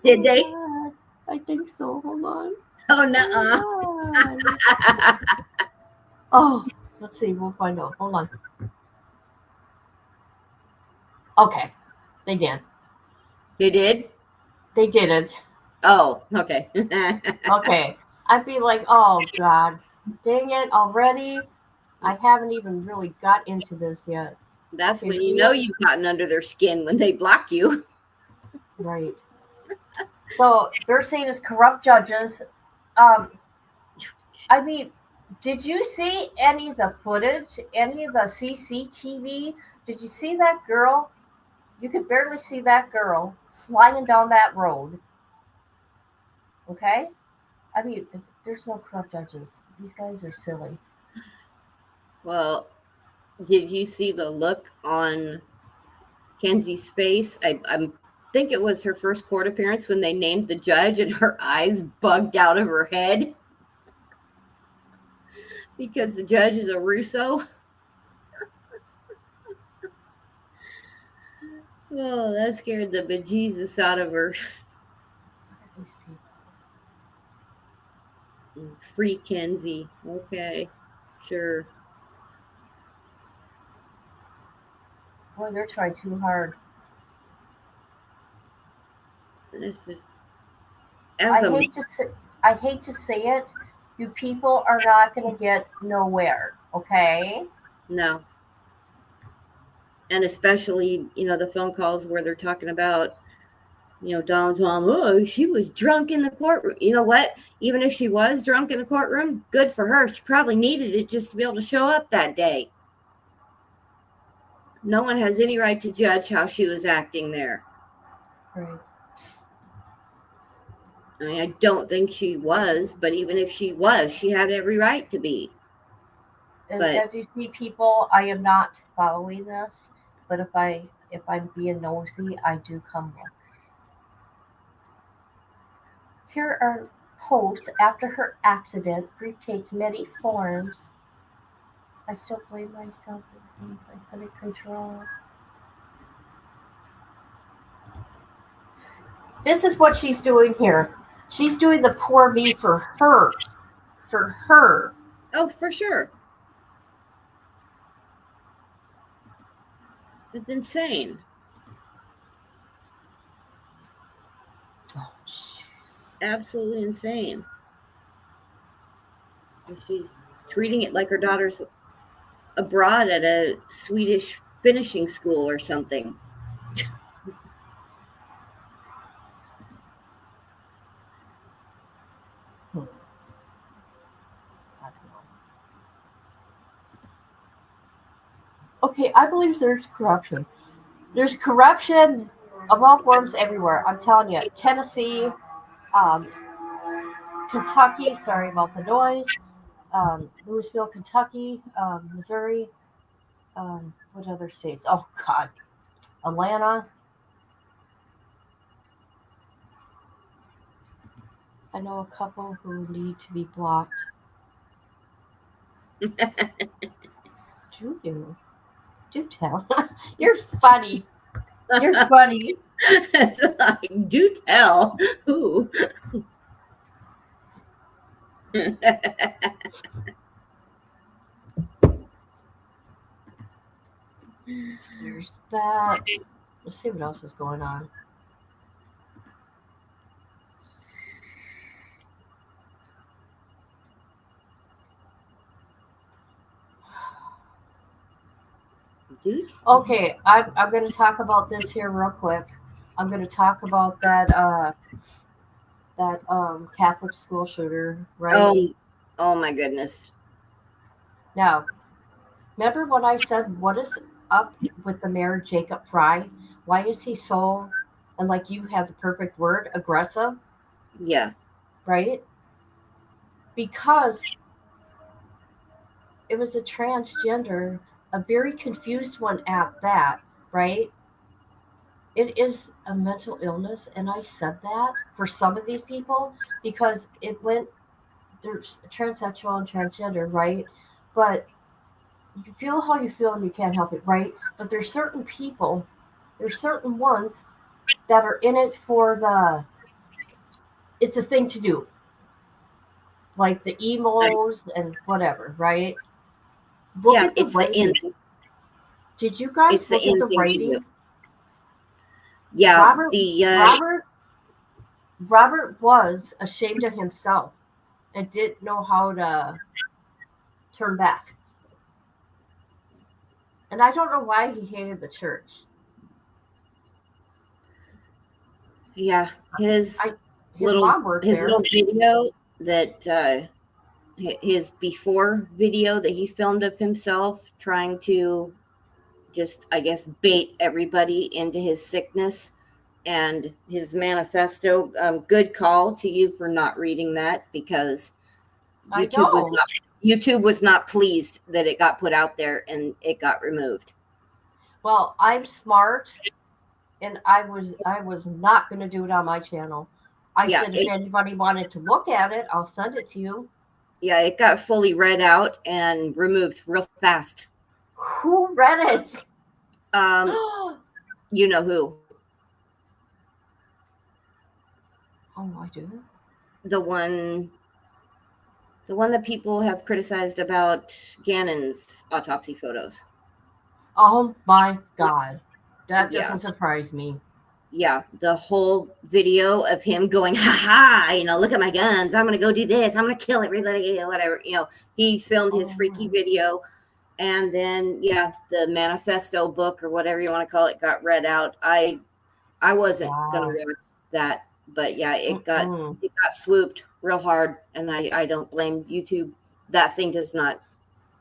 Did they? God, I think so. Hold on. Oh no. Oh, let's see. We'll find out. Hold on. Okay, they did. They did? They didn't. Oh, okay. Okay. I'd be like, oh God, dang it already. I haven't even really got into this yet. That's when you know you've gotten under their skin, when they block you. Right. So they're saying it's corrupt judges. I mean, did you see any of the footage, any of the CCTV? Did you see that girl? You could barely see that girl sliding down that road. Okay? I mean, there's no corrupt judges. These guys are silly. Well, did you see the look on Kenzie's face? I think it was her first court appearance when they named the judge, and her eyes bugged out of her head because the judge is a Russo. Oh, that scared the bejesus out of her. These people. Free Kenzie. Okay, sure. Boy, they're trying too hard. It's just, I hate to say it. You people are not going to get nowhere. Okay? No. And especially, the phone calls where they're talking about, Donald's mom, oh, she was drunk in the courtroom. You know what? Even if she was drunk in the courtroom, good for her. She probably needed it just to be able to show up that day. No one has any right to judge how she was acting there. Right. I mean, I don't think she was, but even if she was, she had every right to be. But as you see, people, I am not following this, but if I'm being nosy, I do come look. Here are posts after her accident. Grief takes many forms. I still blame myself for things I couldn't control. This is what she's doing here. She's doing the poor me for her. For her. Oh, for sure. It's insane. Oh, jeez. Absolutely insane. She's treating it like her daughter's abroad at a Swedish finishing school or something. Okay, I believe there's corruption. There's corruption of all forms everywhere. I'm telling you, Tennessee, Kentucky, sorry about the noise, Louisville, Kentucky, Missouri, what other states? Oh, God. Atlanta. I know a couple who need to be blocked. Do you? Do tell. You're funny. You're funny. It's like, do tell. Who? There's that. Let's see what else is going on. Do tell. Okay, I'm going to talk about this here real quick. I'm going to talk about that Catholic school shooter, right? Oh my goodness. Now, remember what I said? What is up with the mayor Jacob Fry? Why is he so, and like you have the perfect word, aggressive, Yeah. right? Because it was a transgender, a very confused one at that, right? It is a mental illness, and I said that for some of these people because it went, there's transsexual and transgender, right? But you feel how you feel and you can't help it, right? But there's certain people, there's certain ones that are in it for it's a thing to do, like the emos and whatever, right? Look Yeah, at the it's the in. ratings. Did you guys It's the look at in the thing to do. ratings? Yeah, Robert Robert was ashamed of himself and didn't know how to turn back. And I don't know why he hated the church. yeah, his His mom worked his there. little video that his before video that he filmed of himself trying to just, I guess, bait everybody into his sickness and his manifesto. Good call to you for not reading that, because I YouTube was not pleased that it got put out there and it got removed. Well, I'm smart, and I was not going to do it on my channel. I said if anybody wanted to look at it, I'll send it to you. Yeah, it got fully read out and removed real fast. Who read it? You know who? Oh, I do. The one that people have criticized about Gannon's autopsy photos. Oh my God, that doesn't surprise me. Yeah, the whole video of him going, ha ha, look at my guns. I'm going to go do this. I'm going to kill everybody, whatever. He filmed his freaky video. And then, the manifesto book or whatever you want to call it got read out. I wasn't going to watch that. But it got swooped real hard. And I don't blame YouTube. That thing does not,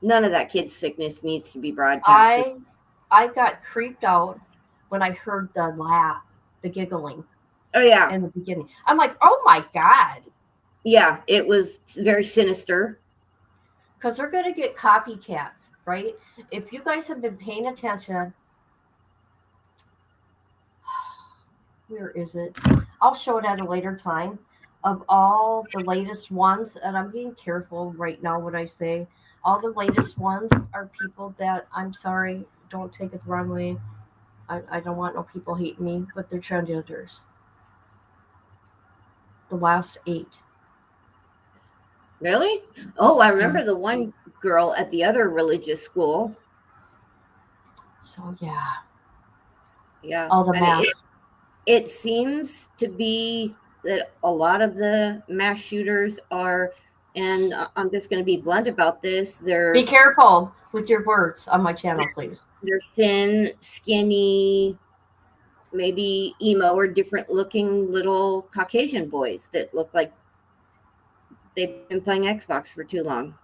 none of that kid's sickness needs to be broadcasted. I got creeped out when I heard the laugh. The giggling. Oh, yeah. In the beginning. I'm like, oh my God. Yeah, it was very sinister. Because they're going to get copycats, right? If you guys have been paying attention, where is it? I'll show it at a later time. Of all the latest ones, and I'm being careful right now what I say, all the latest ones are people that, I'm sorry, don't take it the wrong way. I don't want no people hating me, but they're transgenders. The last 8. Really? Oh, I remember the one girl at the other religious school. So, yeah. Yeah. All the masks. It seems to be that a lot of the mass shooters are, and I'm just going to be blunt about this, Be careful with your words on my channel, please. They're thin, skinny, maybe emo or different looking little Caucasian boys that look like they've been playing Xbox for too long.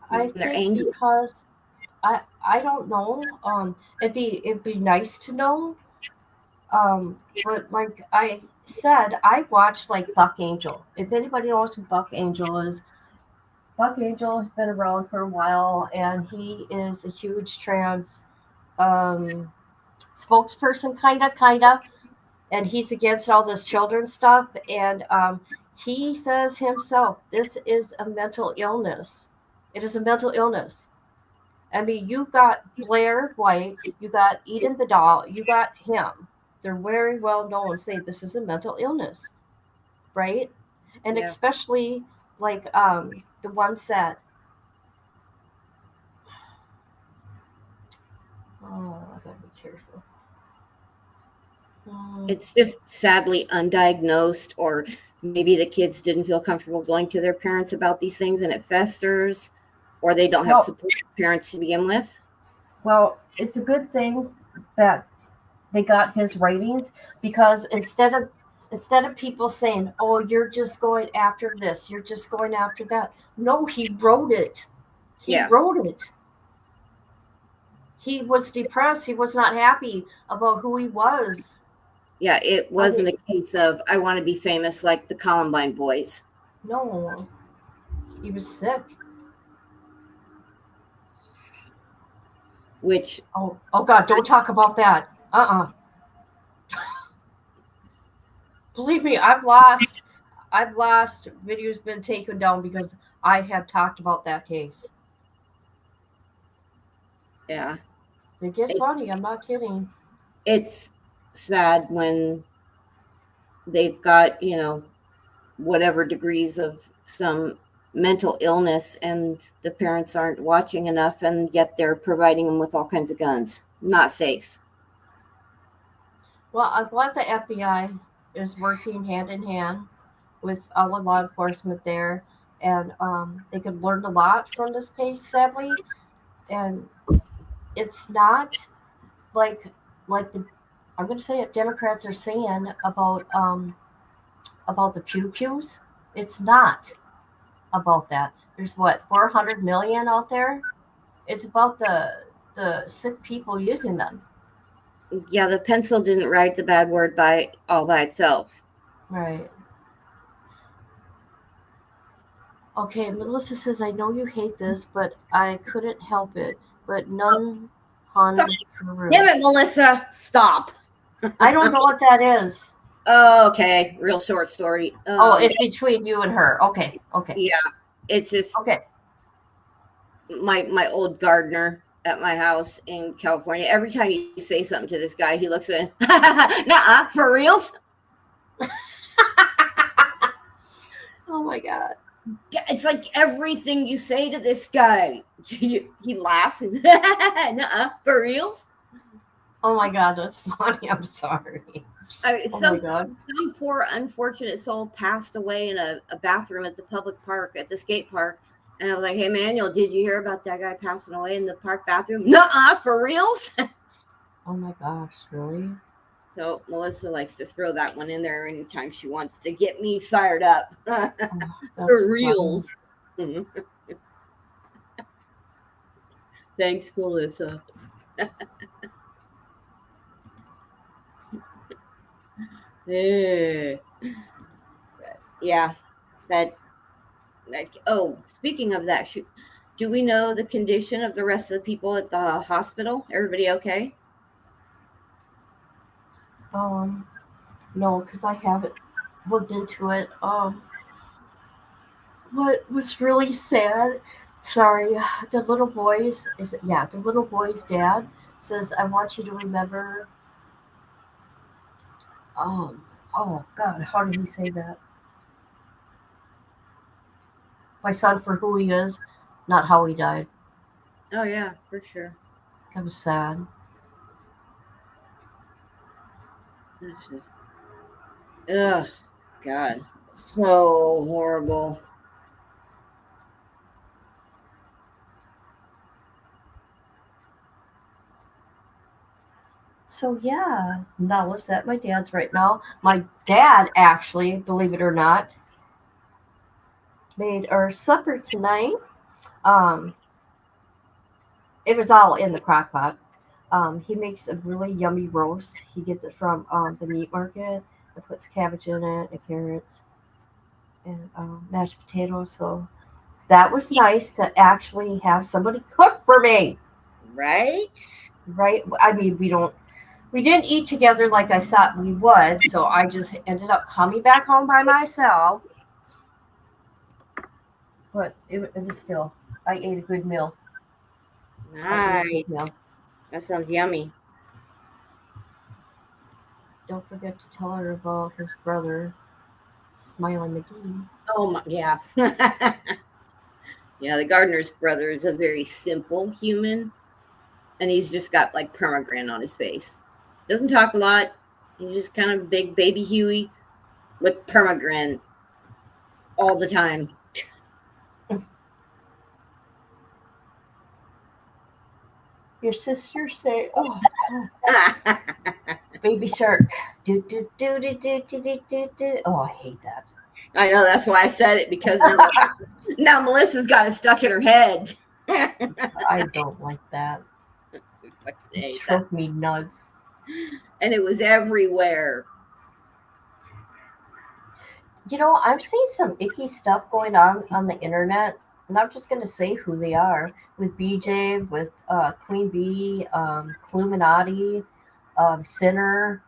I think because I don't know. It'd be nice to know. But like I said, I watched like Buck Angel. If anybody knows who Buck Angel is, Buck Angel has been around for a while, and he is a huge trans spokesperson, kinda, and he's against all this children stuff. And he says himself, this is a mental illness. It is a mental illness. I mean, you got Blair White, you got Eden the doll, you got him. They're very well known. Say this is a mental illness, right? And Yeah. especially like the ones that I gotta be careful. It's just sadly undiagnosed, or maybe the kids didn't feel comfortable going to their parents about these things and it festers, or they don't have Well- supportive parents to begin with. Well, it's a good thing that they got his ratings because instead of people saying, "Oh, you're just going after this, you're just going after that," no, he wrote it. He Yeah. wrote it. He was depressed. He was not happy about who he was. Yeah, it wasn't a case of I want to be famous like the Columbine boys. No, he was sick. Which Oh God, don't talk about that. Believe me, I've lost videos been taken down because I have talked about that case. yeah, They get funny. I'm not kidding. it's sad when they've got, whatever degrees of some mental illness and the parents aren't watching enough, and yet they're providing them with all kinds of guns. Not safe. Well, I'm glad the FBI is working hand in hand with all the law enforcement there, and they could learn a lot from this case, sadly. And it's not like the I'm going to say it. Democrats are saying about the pew pews. It's not about that. There's what 400 million out there. It's about the sick people using them. Yeah, the pencil didn't write the bad word all by itself. Right. Okay, Melissa says, I know you hate this, but I couldn't help it. But none on Peru. Damn it, Melissa! Stop. I don't know what that is. Oh, okay, real short story. It's between you and her. Okay. Yeah, it's just Okay. my old gardener at my house in California. Every time you say something to this guy, he looks at it. Nuh-uh, for reals? Oh my God. It's like everything you say to this guy, he laughs and nuh-uh, for reals? Oh my God, that's funny. I'm sorry. My God. Some poor unfortunate soul passed away in a bathroom at the public park at the skate park. And I was like, hey, Manuel, did you hear about that guy passing away in the park bathroom? Nuh-uh, for reals? Oh my gosh, really? So Melissa likes to throw that one in there anytime she wants to get me fired up. For reals. Thanks, Melissa. Yeah, speaking of that, do we know the condition of the rest of the people at the hospital? Everybody okay? No, because I haven't looked into it. What was really sad, sorry, the little boy's dad says, I want you to remember, oh God, how did he say that? My son for who he is, not how he died. Oh yeah, for sure. That was sad. That's just, ugh, God, so horrible. So yeah, Nella's at my dad's right now. My dad actually, believe it or not, made our supper tonight. It was all in the crock pot. He makes a really yummy roast. He gets it from the meat market. It puts cabbage in it and carrots and mashed potatoes. So that was nice to actually have somebody cook for me. Right? Right? I mean, we didn't eat together like I thought we would. So I just ended up coming back home by myself. But it was still, I ate a good meal. Nice. Yeah. That sounds yummy. Don't forget to tell her about his brother, Smiley McGee. Oh my, yeah. Yeah, the gardener's brother is a very simple human, and he's just got like permagran on his face. Doesn't talk a lot. He's just kind of big baby Huey with permagran all the time. Your sister say, "Oh, baby shark." Do do do do do do do do do. Oh, I hate that. I know, that's why I said it, because now Melissa's got it stuck in her head. I don't like that. Fucking It hate that. drove me nuts. And it was everywhere. You know, I've seen some icky stuff going on the internet, and I'm just gonna say who they are with BJ, with Queen Bee, Cluminati, Sinner.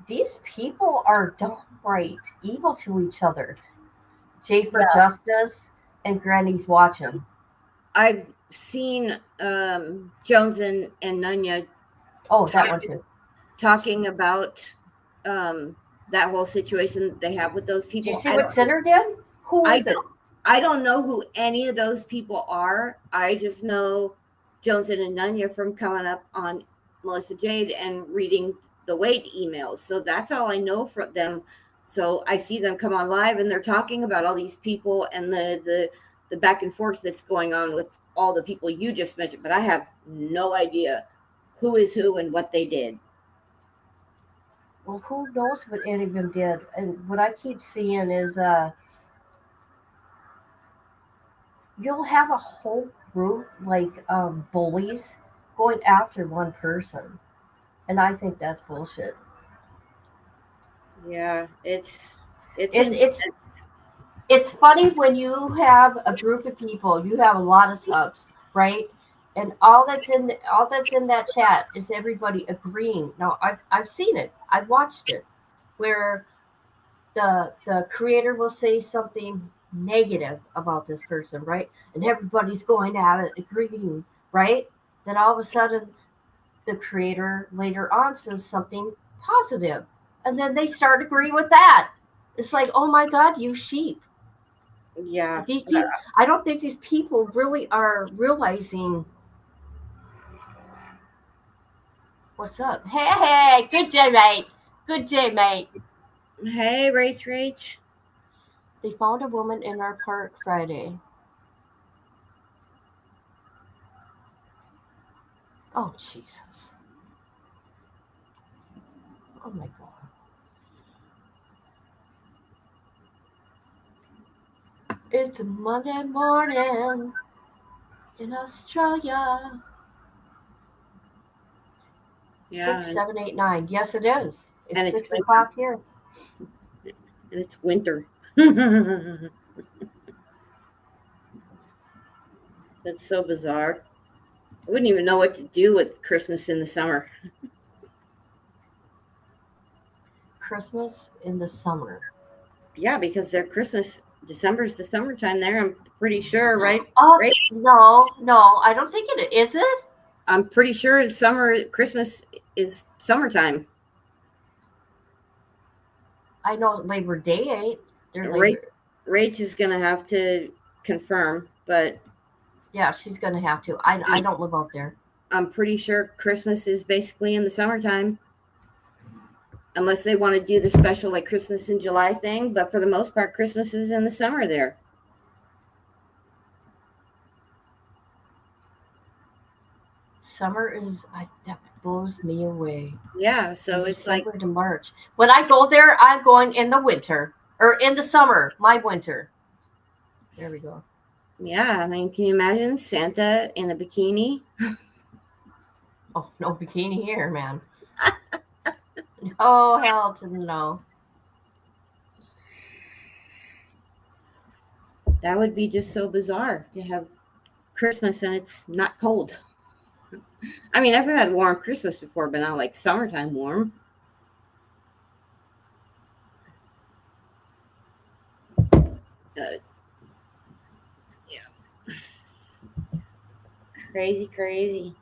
These people are downright evil to each other. Jay for Justice and Granny's watching. I've seen Jones and Nunya Oh, that one too. talking about that whole situation that they have with those people. Did you see what Sinner did? Who was it? I don't know who any of those people are. I just know Jones and Nunya from coming up on Melissa Jade and reading the Wade emails. So that's all I know from them. So I see them come on live and they're talking about all these people and the back and forth that's going on with all the people you just mentioned. But I have no idea who is who and what they did. Well, who knows what any of them did? And what I keep seeing is you'll have a whole group like bullies going after one person, and I think that's bullshit. Yeah, it's It's funny when you have a group of people, you have a lot of subs, right? And all that's in that chat is everybody agreeing. Now I've seen it, I've watched it, where the creator will say something negative about this person, right? And everybody's going at it, agreeing, right? Then all of a sudden, the creator later on says something positive, and then they start agreeing with that. It's like, oh my God, you sheep. yeah. These people, I don't think these people really are realizing what's up. Hey, good day, mate. Good day, mate. Hey, Rach. They found a woman in our park Friday. Oh, Jesus. Oh, my God. It's a Monday morning in Australia. Yeah, 6, 7, 8, 9. Yes, it is. It's and 6 o'clock here. And it's winter. That's so bizarre. I wouldn't even know what to do with Christmas in the summer. Christmas in the summer. Yeah, because their Christmas, December is the summertime there. I'm pretty sure, right? Oh, Right? no, I don't think it is. It? I'm pretty sure Christmas is summertime. I know Labor Day ain't. They're Rach is going to have to confirm, but yeah, she's gonna have to. I don't live out there. I'm pretty sure Christmas is basically in the summertime. Unless they want to do the special like Christmas in July thing, but for the most part, Christmas is in the summer there. Summer that blows me away. Yeah, so From it's December like to March. When I go there, I'm going in the winter or in the summer. My winter. There we go. yeah, I mean, can you imagine Santa in a bikini? Oh, no bikini here, man. Oh, hell to the no. That would be just so bizarre to have Christmas and it's not cold. I mean, I've had warm Christmas before, but not like summertime warm. Yeah. Crazy.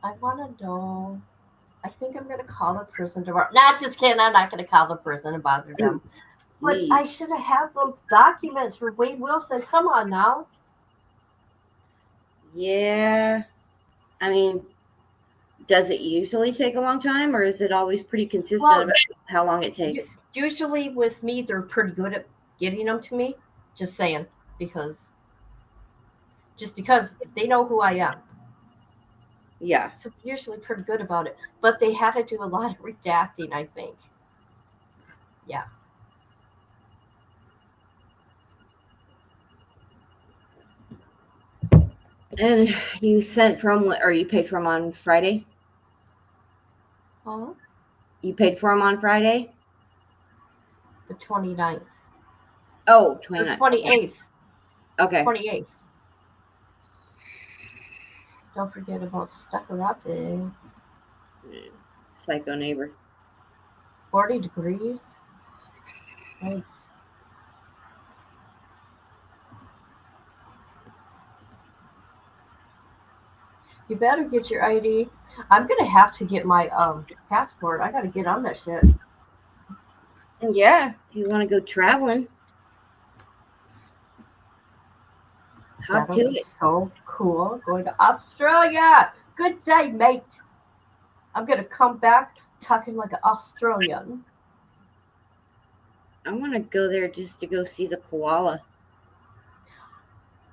I want to know. I think I'm going to call the prison tomorrow. Nah, just kidding. I'm not going to call the prison and bother them. But Please. I should have had those documents for Wade Wilson. Come on now. Yeah. I mean, does it usually take a long time, or is it always pretty consistent Well, about how long it takes? Usually with me, they're pretty good at getting them to me. Just saying, because they know who I am. Yeah. So they're usually pretty good about it. But they had to do a lot of redacting, I think. Yeah. And you sent from, or you paid for them on Friday? Huh? You paid for them on Friday? The 29th. Oh, The 29th. 28th. Okay. 28th. Don't forget about Staccarazzi. Psycho neighbor. 40 degrees. Thanks. You better get your ID. I'm gonna have to get my passport. I gotta get on that shit. Yeah, if you want to go traveling, hop That'll to be it. so cool. Going to Australia. Good day, mate. I'm gonna come back talking like an Australian. I want to go there just to go see the koala.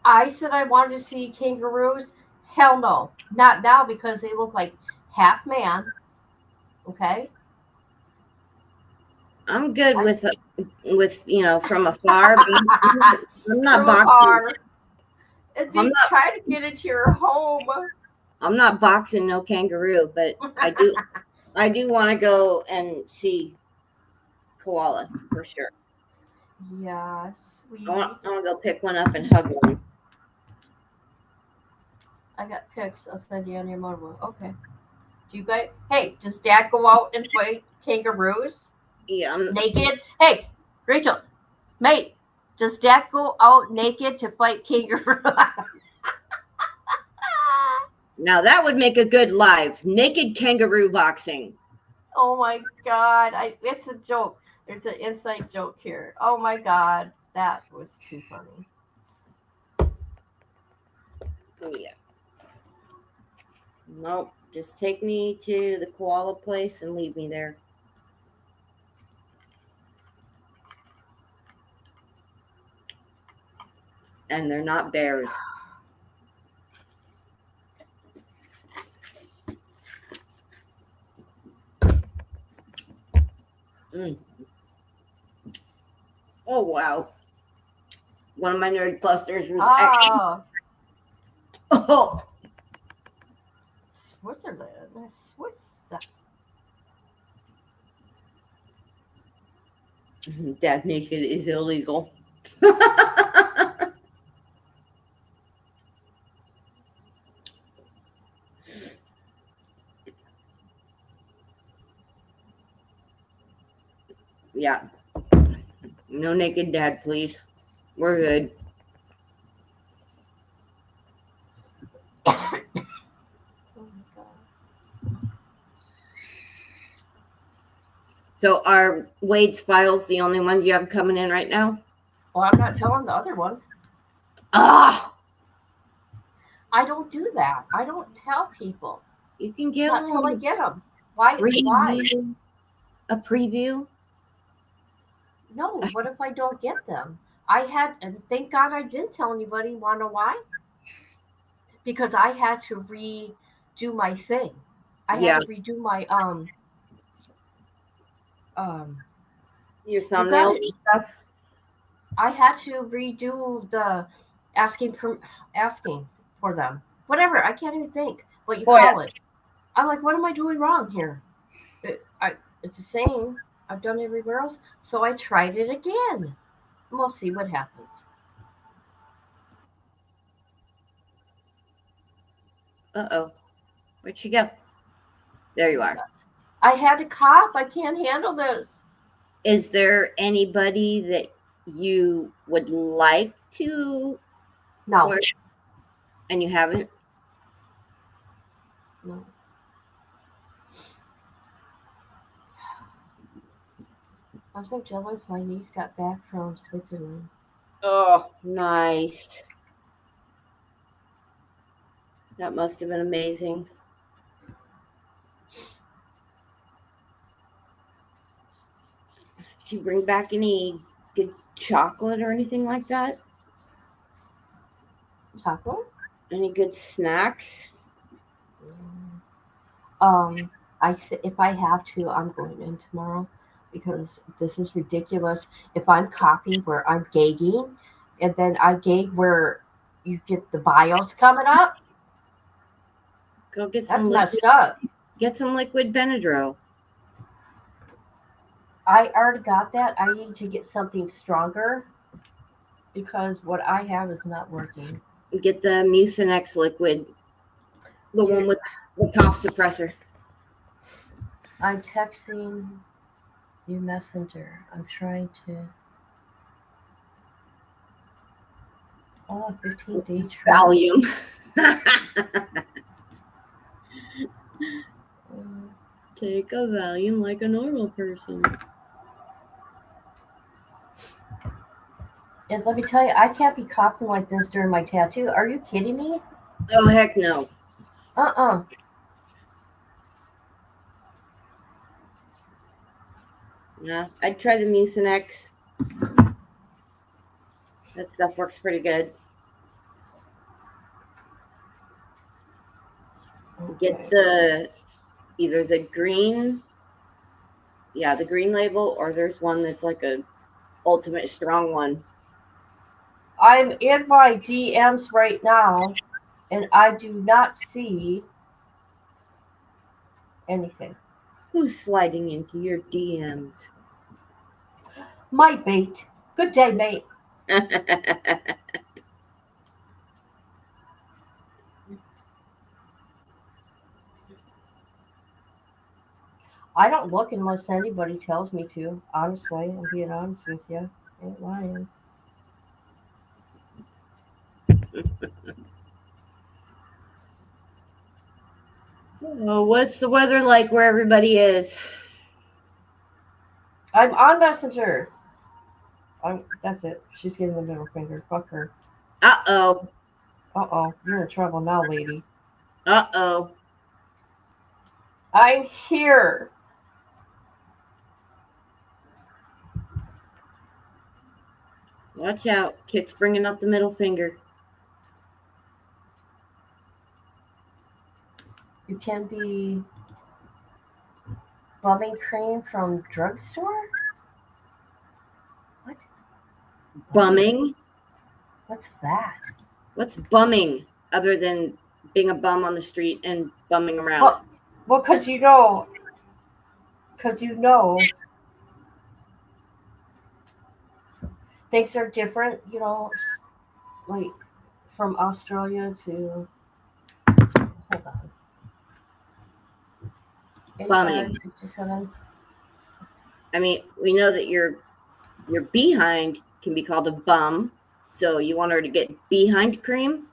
I said I wanted to see kangaroos. Hell no. Not now because they look like half man. Okay? I'm good with from afar. But I'm not From boxing. afar. And they I'm not- try to get into your home. I'm not boxing no kangaroo, but I do want to go and see koala for sure. Yeah, sweet. I want to go pick one up and hug one. I got pics. I'll send you on your mobile. Okay. Do you guys? Hey, does Dad go out and fight kangaroos Yeah, naked? Hey, Rachel, mate, does Dad go out naked to fight kangaroos? now that would make a good live naked kangaroo boxing. Oh my God! It's a joke. There's an inside joke here. Oh my God, that was too funny. Yeah. Nope. Just take me to the koala place and leave me there. And they're not bears. Oh, wow. One of my nerd clusters was actually... Oh. Switzerland. Swiss. Dad naked is illegal. Yeah. No naked dad, please. We're good. So are Wade's files the only ones you have coming in right now? Well, I'm not telling the other ones. Ah! I don't do that. I don't tell people. You can get Not till I one. get them. Why? Why? A preview? No, what if I don't get them? And thank God I didn't tell anybody. Want to know why? Because I had to redo my thing. I had to redo my your thumbnails and stuff. I had to redo the asking for them. Whatever. I can't even think what you call it. I'm like, what am I doing wrong here? It's the same. I've done it everywhere else. So I tried it again. And we'll see what happens. Uh-oh. Where'd she go? There you are. I had to cop. I can't handle this. Is there anybody that you would like to No, wear, and you haven't? no. I'm so jealous. My niece got back from Switzerland. Oh, nice. That must have been amazing. Did you bring back any good chocolate or anything like that? Chocolate? Any good snacks? If I have to, I'm going in tomorrow because this is ridiculous. If I'm copying where I'm gagging, and then I gag where you get the bios coming up, Go get that's some messed up. Get some liquid Benadryl. I already got that. I need to get something stronger because what I have is not working. Get the Mucinex liquid, the one with the cough suppressor. I'm texting you Messenger. I'm trying to. Oh, 15-day trial. Valium. Take a Valium like a normal person. And let me tell you, I can't be coughing like this during my tattoo. Are you kidding me? Oh, heck no. Uh-uh. Yeah, I'd try the Mucinex. That stuff works pretty good. Get either the green, the green label, or there's one that's like a ultimate strong one. I'm in my DMs right now, and I do not see anything. Who's sliding into your DMs? My bait. Good day, mate. I don't look unless anybody tells me to. Honestly, I'm being honest with you. I ain't lying. Oh, what's the weather like where everybody is? I'm on Messenger. That's it. She's getting the middle finger. Fuck her. Uh-oh. Uh-oh. You're in trouble now, lady. Uh-oh. I'm here. Watch out. Kit's bringing up the middle finger. You can be bumming cream from drugstore? What? Bumming? What's that? What's bumming other than being a bum on the street and bumming around? Well, because you know, things are different, like from Australia to, hold on. Bumming. 67. I mean, we know that your behind can be called a bum. So you want her to get behind cream?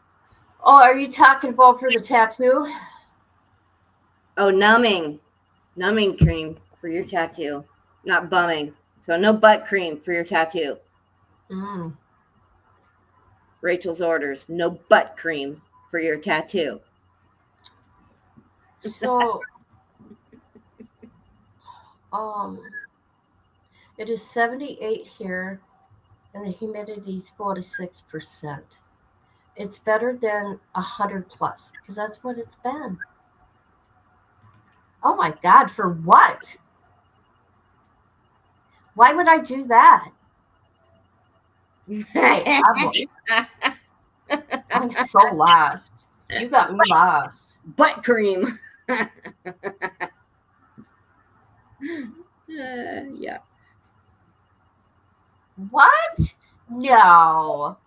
Oh, are you talking about for the tattoo? Oh, numbing cream for your tattoo, not bumming. So no butt cream for your tattoo. Rachel's orders, no butt cream for your tattoo. So, it is 78 here, and the humidity is 46%. It's better than 100 plus, because that's what it's been. Oh my God, for what? Why would I do that? Hey, I'm so lost. You got me lost. Butt cream. Yeah. What? No.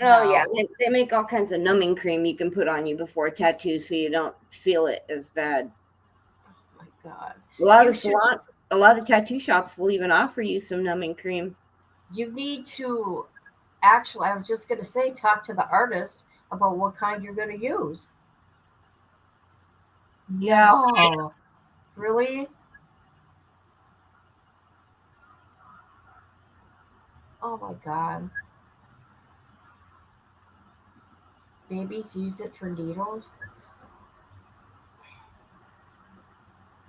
Oh, yeah. They make all kinds of numbing cream you can put on you before a tattoo so you don't feel it as bad. Oh my God. A lot of the tattoo shops will even offer you some numbing cream. You need to actually, I was just going to say, talk to the artist about what kind you're going to use. Yeah. No. Really? Oh my God. Babies use it for needles?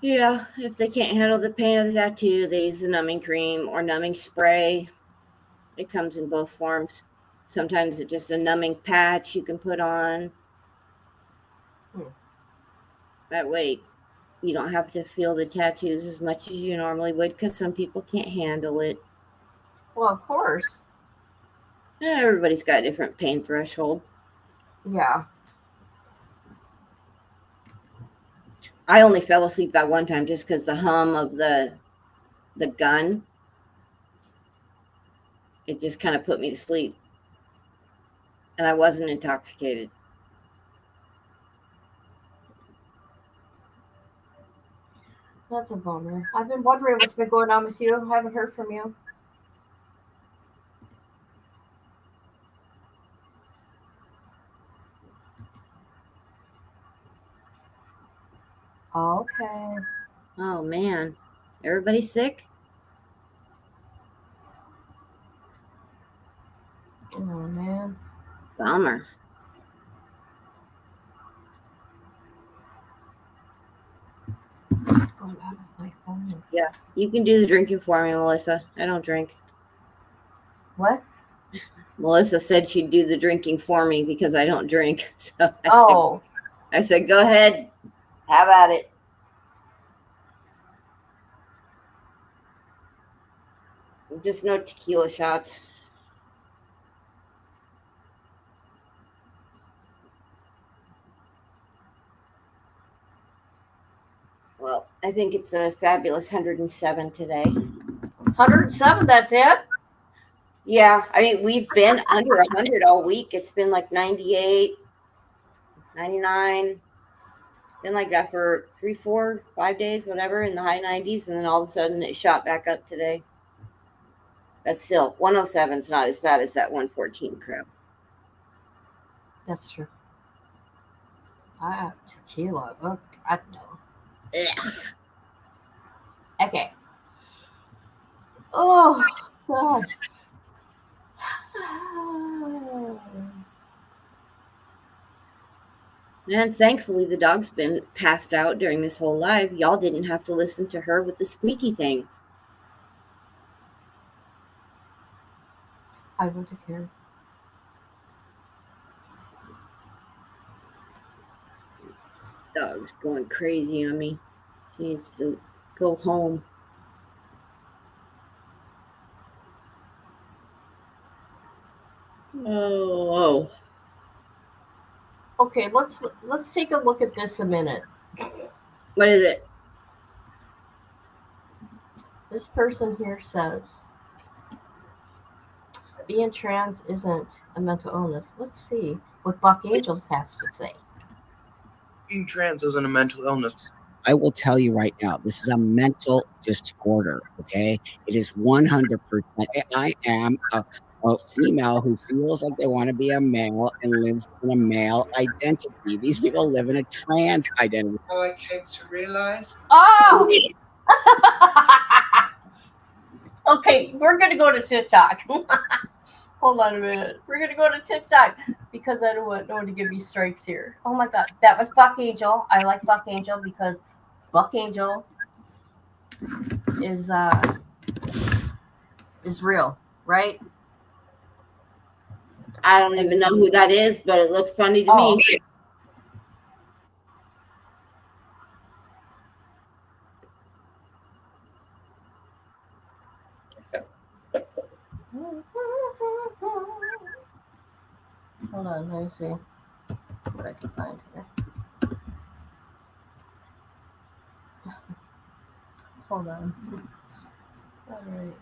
Yeah, if they can't handle the pain of the tattoo, they use the numbing cream or numbing spray. It comes in both forms. Sometimes it's just a numbing patch you can put on. That way, you don't have to feel the tattoos as much as you normally would because some people can't handle it. Well, of course. Everybody's got a different pain threshold. Yeah. I only fell asleep that one time just because the hum of the gun, it just kind of put me to sleep. And I wasn't intoxicated. That's a bummer. I've been wondering what's been going on with you. I haven't heard from you. Okay. Oh man, everybody sick? Oh man. Bummer. What's going on with my phone? Yeah, you can do the drinking for me, Melissa. I don't drink. What? Melissa said she'd do the drinking for me because I don't drink. So I said, go ahead, have at it. Just no tequila shots. Well, I think it's a fabulous 107 today. 107, that's it? Yeah, I mean, we've been under 100 all week. It's been like 98, 99. Been like that for 3, 4, 5 days, whatever, in the high 90s. And then all of a sudden it shot back up today. But still, 107 is not as bad as that 114 crap. That's true. Tequila. Oh, God, no. Ugh. Okay. Oh, God. And thankfully, the dog's been passed out during this whole live. Y'all didn't have to listen to her with the squeaky thing. I wouldn't have cared. Dog's going crazy on me. He needs to go home. Oh. Okay, let's take a look at this a minute. What is it? This person here says being trans isn't a mental illness. Let's see what Buck Angels has to say. Being trans isn't a mental illness. I will tell you right now, this is a mental disorder, okay? It is 100%. I am a female who feels like they want to be a male and lives in a male identity. These people live in a trans identity. How I came to realize. Oh! Okay, we're going to go to TikTok. Hold on a minute. We're going to go to TikTok because I don't want no one to give me strikes here. Oh my God. That was Buck Angel. I like Buck Angel because Buck Angel is real, right? I don't even know who that is, but it looked funny to me. Hold on, let me see what I can find here. Hold on. All right.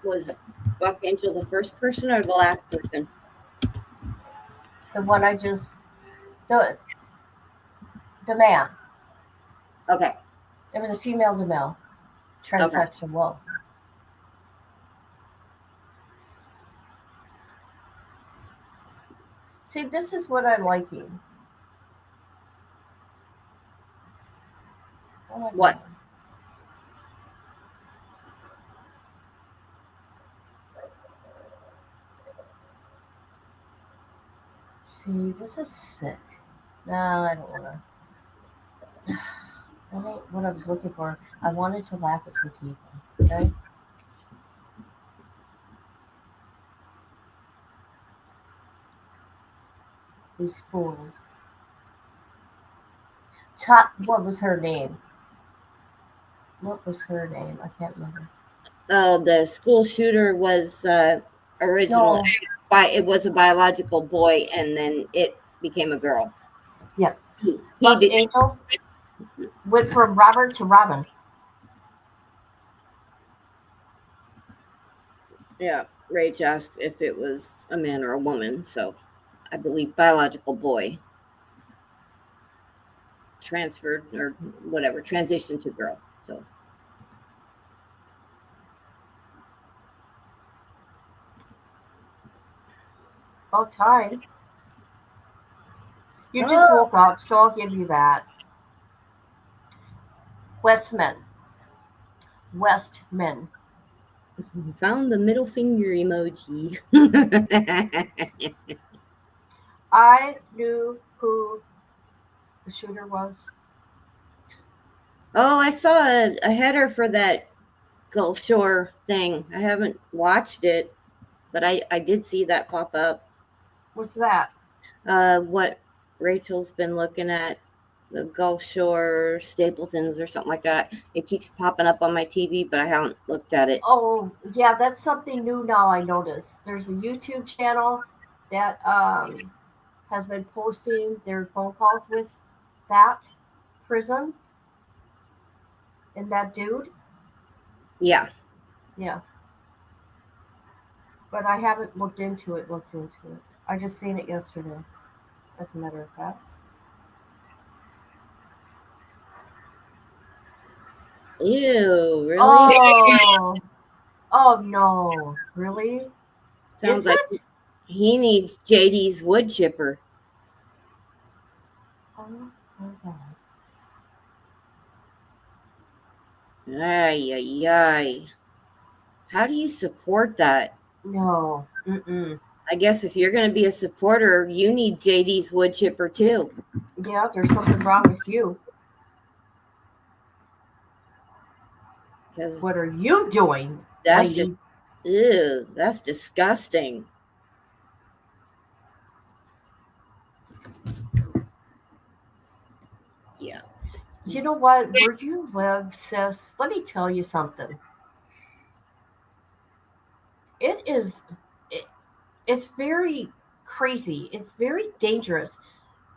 Was Buck Angel the first person or the last person? The one I just the man. Okay. It was a female to male. Transsexual. See, this is what I'm liking. What? See, this is sick. No, I don't want to. That ain't what I was looking for. I wanted to laugh at some people. Okay. These fools. What was her name? What was her name? I can't remember. Oh, the school shooter was original. No. It was a biological boy, and then it became a girl. Yep. He did. Angel went from Robert to Robin. Yeah. Rach asked if it was a man or a woman, so I believe biological boy transferred or whatever, transitioned to girl. So. About time. You just woke up, so I'll give you that. Westman. Found the middle finger emoji. I knew who the shooter was. Oh, I saw a header for that Gulf Shore thing. I haven't watched it, but I did see that pop up. What's that? What Rachel's been looking at, the Gulf Shore Stapletons or something like that. It keeps popping up on my TV, but I haven't looked at it. Oh, yeah, that's something new now I noticed. There's a YouTube channel that has been posting their phone calls with that prison and that dude. Yeah. Yeah. But I haven't looked into it. I just seen it yesterday, as a matter of fact. Ew, really? Oh no, really? Sounds like he needs JD's wood chipper. Oh my God. Ay, ay, ay. How do you support that? No. Mm-mm. I guess if you're going to be a supporter, you need JD's wood chipper too. Yeah, there's something wrong with you. What are you doing, that's lady? Ew, that's disgusting. Yeah. You know what? Where you live, sis, let me tell you something. It's very crazy. It's very dangerous.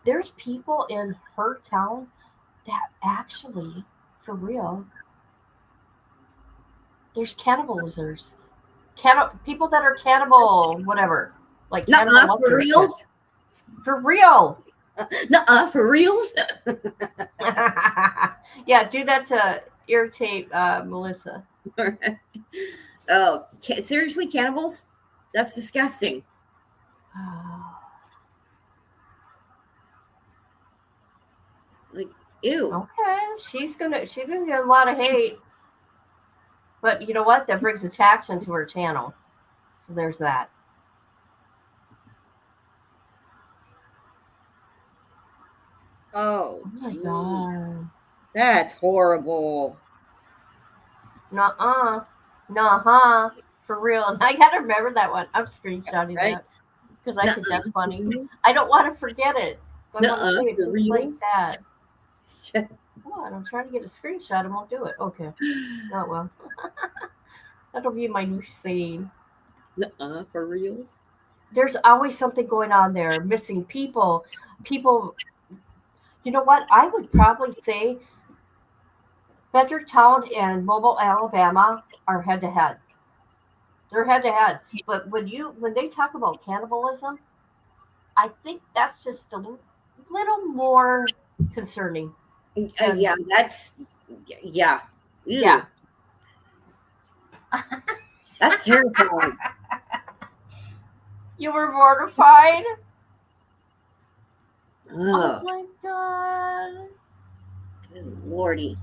There's people in her town that actually, for real, there's cannibalizers. People that are cannibal, whatever. Like cannibal for reals? For real. Nuh-uh, for reals? Yeah, do that to irritate Melissa. Oh, seriously, cannibals? That's disgusting. Like, ew. Okay, she's gonna get a lot of hate. But you know what? That brings attraction to her channel. So there's that. Oh my God. That's horrible. Nuh-uh. Nuh-huh. For real. I gotta remember that one. I'm screenshotting that. Because I think that's funny. I don't want to forget it. So I want to say it just like that. Come on, I'm trying to get a screenshot and won't do it. Okay. Oh, well. That'll be my new saying. Nuh-uh, for reals? There's always something going on there. Missing people. People. You know what? I would probably say Fredericktown and Mobile, Alabama are head to head. They're head to head. But when they talk about cannibalism, I think that's just a little more concerning. than- Yeah, that's yeah. Ew. Yeah. That's terrifying. You were mortified? Oh Oh, my god. good lordy.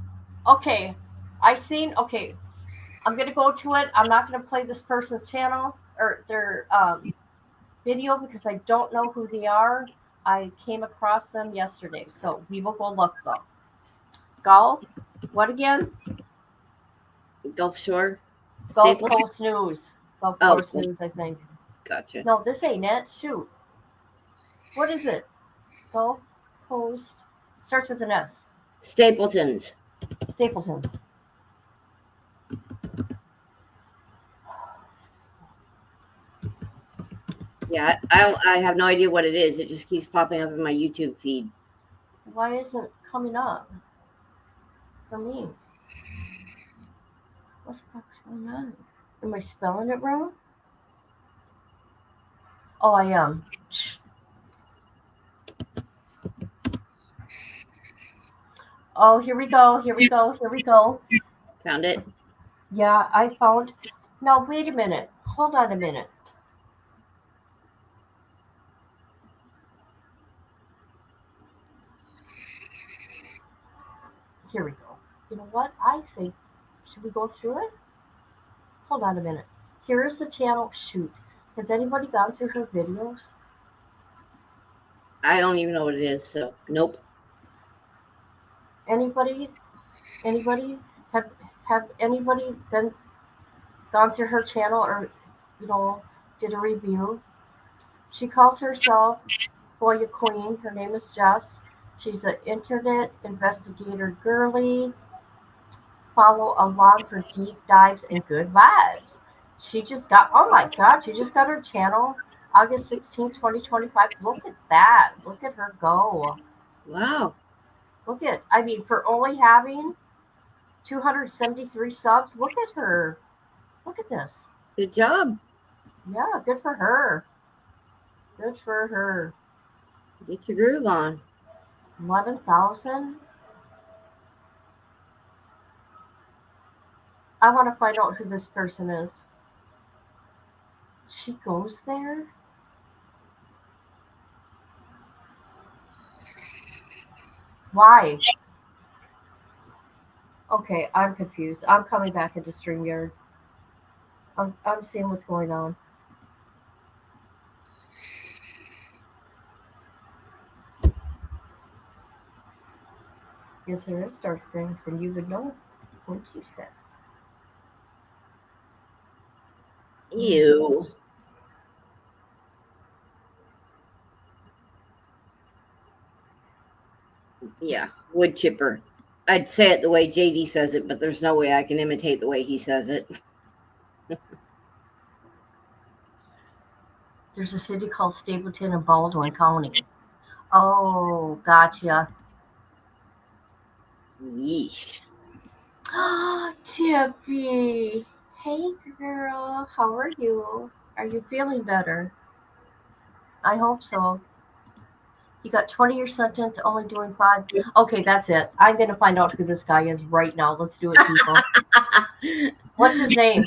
Okay. Okay. I'm gonna go to it. I'm not gonna play this person's channel or their video because I don't know who they are. I came across them yesterday, so we will go look though. Golf? What again? Gulf Shore. Gulf Stapleton? Coast News. Gulf Oh, Coast News, I think. gotcha. No, this ain't it. Shoot. What is it? Gulf Coast. Starts with an S. Stapletons. Stapletons. Yeah, I have no idea what it is. It just keeps popping up in my YouTube feed. Why isn't it coming up for me? What the fuck's going on? Am I spelling it wrong? Oh, I am. Oh, here we go. Here we go. Here we go. Found it. Yeah, I found. Now, wait a minute. Hold on a minute. Here we go. You know what? I think. Should we go through it? Hold on a minute. Here is the channel. Shoot. Has anybody gone through her videos? I don't even know what it is, so nope. Anybody? Anybody? Have anybody gone through her channel or, did a review? She calls herself Boya Queen. Her name is Jess. She's an internet investigator girly. Follow along for deep dives and good vibes. She just got, oh my God, she just got her channel August 16, 2025. Look at that. Look at her go. Wow. I mean, for only having 273 subs, look at her. Look at this. Good job. Yeah, good for her. Good for her. Get your groove on. 11,000? I want to find out who this person is. She goes there? Why? Okay, I'm confused. I'm coming back into StreamYard. I'm seeing what's going on. Yes, there is dark things, and you would know, wouldn't you, sis? Ew. Yeah, wood chipper. I'd say it the way JD says it, but there's no way I can imitate the way he says it. There's a city called Stapleton in Baldwin County. Oh, gotcha. Yeesh. Tippy. Hey, girl. How are you? Are you feeling better? I hope so. You got 20-year sentence, only doing 5. Okay, that's it. I'm going to find out who this guy is right now. Let's do it, people. What's his name?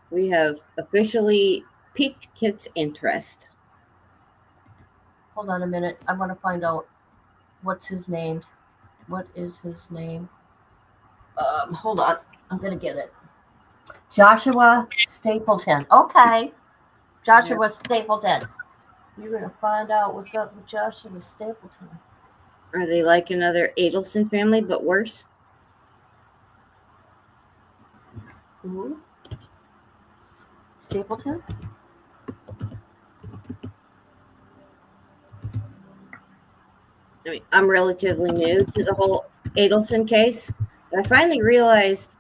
We have officially piqued Kit's interest. Hold on a minute. I want to find out what's his name. What is his name? Hold on. I'm going to get it. Joshua Stapleton. Okay. Joshua Stapleton. You're going to find out what's up with Joshua Stapleton. Are they like another Adelson family, but worse? Who? Stapleton? I mean, I'm relatively new to the whole Adelson case, but I finally realized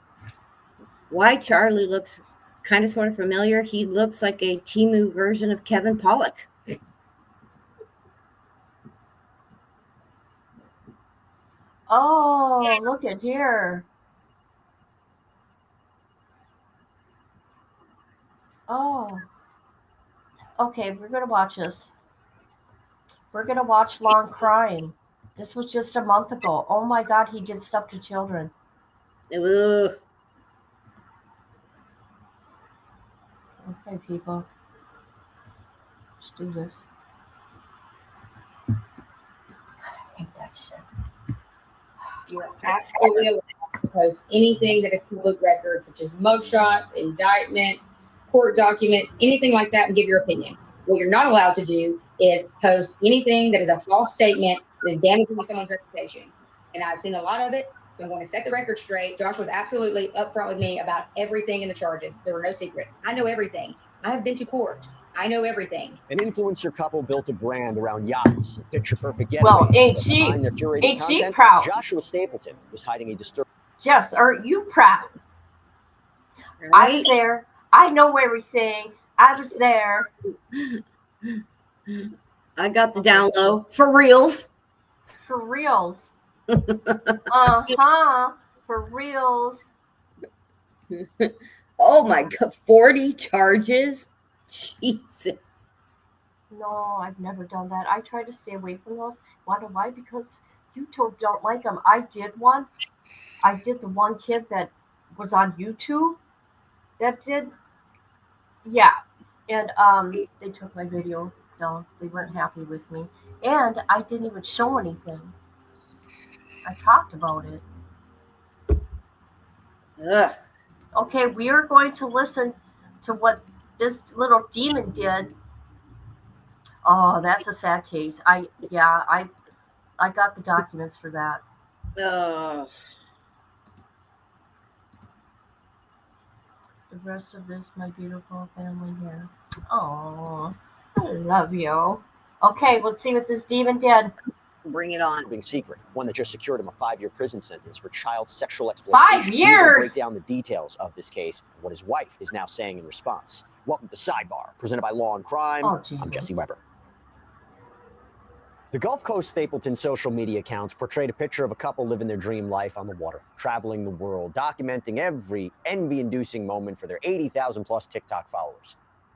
why Charlie looks kind of sort of familiar. He looks like a Temu version of Kevin Pollak. Oh, look at here. Oh, okay. We're gonna watch this. We're gonna watch Long Crime. This was just a month ago. Oh my God, he did stuff to children. Ugh. Okay, people, let's do this. I hate that shit. You're absolutely allowed to post anything that is public record, such as mugshots, indictments, court documents, anything like that, and give your opinion. What you're not allowed to do is post anything that is a false statement that is damaging to someone's reputation. And I've seen a lot of it, so I'm going to set the record straight. Josh was absolutely upfront with me about everything in the charges. There were no secrets. I know everything. I have been to court. I know everything. An influencer couple built a brand around yachts, picture-perfect getaways. Well, ain't but she behind their curated content, proud? Joshua Stapleton was hiding a disturbing. Jess, aren't you proud? Right? I was there. I know everything. I was there. I got the down low for reals. For reals. Uh-huh. For reals. Oh my God, 40 charges? Jesus. No, I've never done that. I try to stay away from those. Wonder why? Because YouTube don't like them. I did one. I did the one kid that was on YouTube that did. Yeah. And they took my video down. They weren't happy with me. And I didn't even show anything. I talked about it. Ugh. Okay, we are going to listen to what this little demon did. Oh, that's a sad case. I got the documents for that. Ugh. The rest of this, my beautiful family here. Oh, I love you. Okay, let's see what this demon did. Bring it on. Secret, one that just secured him a 5-year prison sentence for child sexual exploitation. 5 We will years? break down the details of this case and what his wife is now saying in response. Welcome to Sidebar, presented by Law and Crime. Oh, I'm Jesus. Jesse Weber. The Gulf Coast Stapleton social media accounts portrayed a picture of a couple living their dream life on the water, traveling the world, documenting every envy-inducing moment for their 80,000-plus TikTok followers.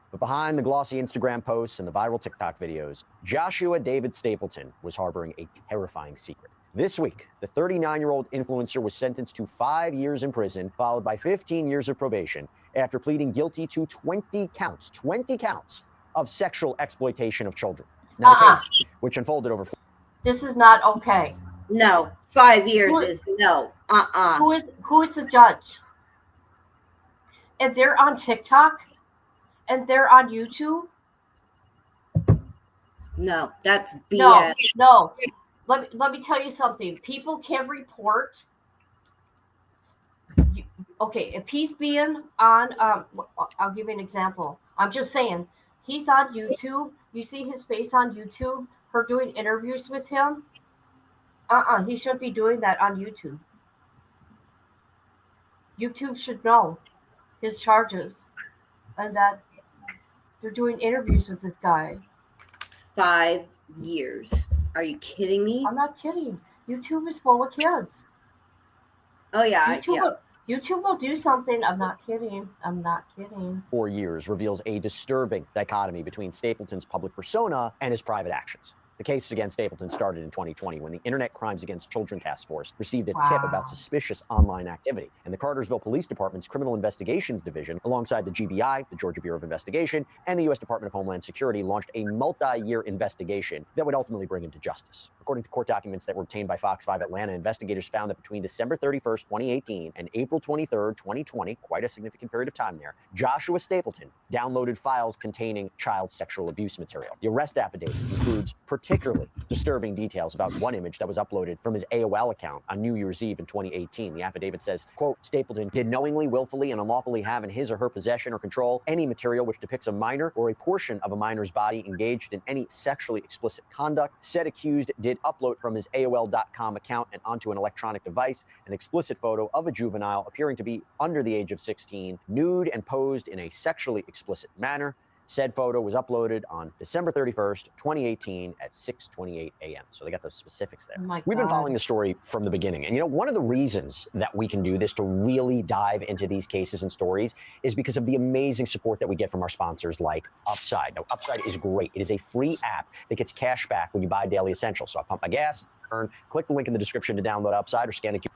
But behind the glossy Instagram posts and the viral TikTok videos, Joshua David Stapleton was harboring a terrifying secret. This week, the 39-year-old influencer was sentenced to 5 years in prison, followed by 15 years of probation, after pleading guilty to 20 counts of sexual exploitation of children. Now, the case, which unfolded over... This is not okay. No. 5 years is no. Who is the judge? And they're on TikTok? And they're on YouTube? No, that's BS. No. Let me tell you something. People can report. Okay, if he's being on, I'll give you an example. I'm just saying, he's on YouTube. You see his face on YouTube. Her doing interviews with him. He shouldn't be doing that on YouTube. YouTube should know his charges and that they're doing interviews with this guy. 5 years. Are you kidding me? I'm not kidding. YouTube is full of kids. Oh, yeah. YouTube will do something. I'm not kidding. 4 years reveals a disturbing dichotomy between Stapleton's public persona and his private actions. The case against Stapleton started in 2020 when the Internet Crimes Against Children Task Force received a tip about suspicious online activity. And the Cartersville Police Department's Criminal Investigations Division, alongside the GBI, the Georgia Bureau of Investigation, and the U.S. Department of Homeland Security, launched a multi-year investigation that would ultimately bring him to justice. According to court documents that were obtained by Fox 5 Atlanta, investigators found that between December 31st, 2018 and April 23rd, 2020, quite a significant period of time there, Joshua Stapleton downloaded files containing child sexual abuse material. The arrest affidavit includes particularly disturbing details about one image that was uploaded from his AOL account on New Year's Eve in 2018. The affidavit says, quote, Stapleton did knowingly, willfully, and unlawfully have in his or her possession or control any material which depicts a minor or a portion of a minor's body engaged in any sexually explicit conduct. Said accused did upload from his AOL.com account and onto an electronic device an explicit photo of a juvenile appearing to be under the age of 16, nude and posed in a sexually explicit manner. Said photo was uploaded on December 31st, 2018 at 6:28 a.m. So they got the specifics there. Oh We've been following the story from the beginning. And one of the reasons that we can do this to really dive into these cases and stories is because of the amazing support that we get from our sponsors like Upside. Now, Upside is great. It is a free app that gets cash back when you buy daily essentials. So I pump my gas, click the link in the description to download Upside or scan the QR.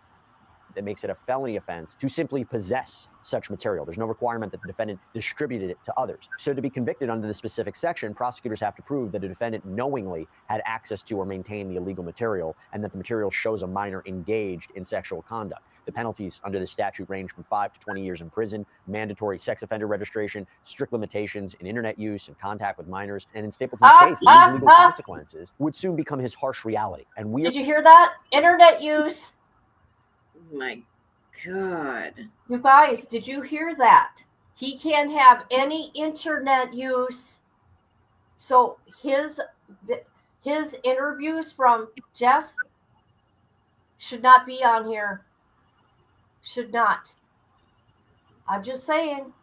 That makes it a felony offense to simply possess such material. There's no requirement that the defendant distributed it to others. So to be convicted under the specific section, prosecutors have to prove that a defendant knowingly had access to or maintained the illegal material and that the material shows a minor engaged in sexual conduct. The penalties under this statute range from 5 to 20 years in prison, mandatory sex offender registration, strict limitations in internet use and contact with minors. And in Stapleton's case, these legal consequences would soon become his harsh reality. And Did you hear that? Internet use. My God. You guys, did you hear that? He can't have any internet use. So his interviews from Jess should not be on here. Should not. I'm just saying.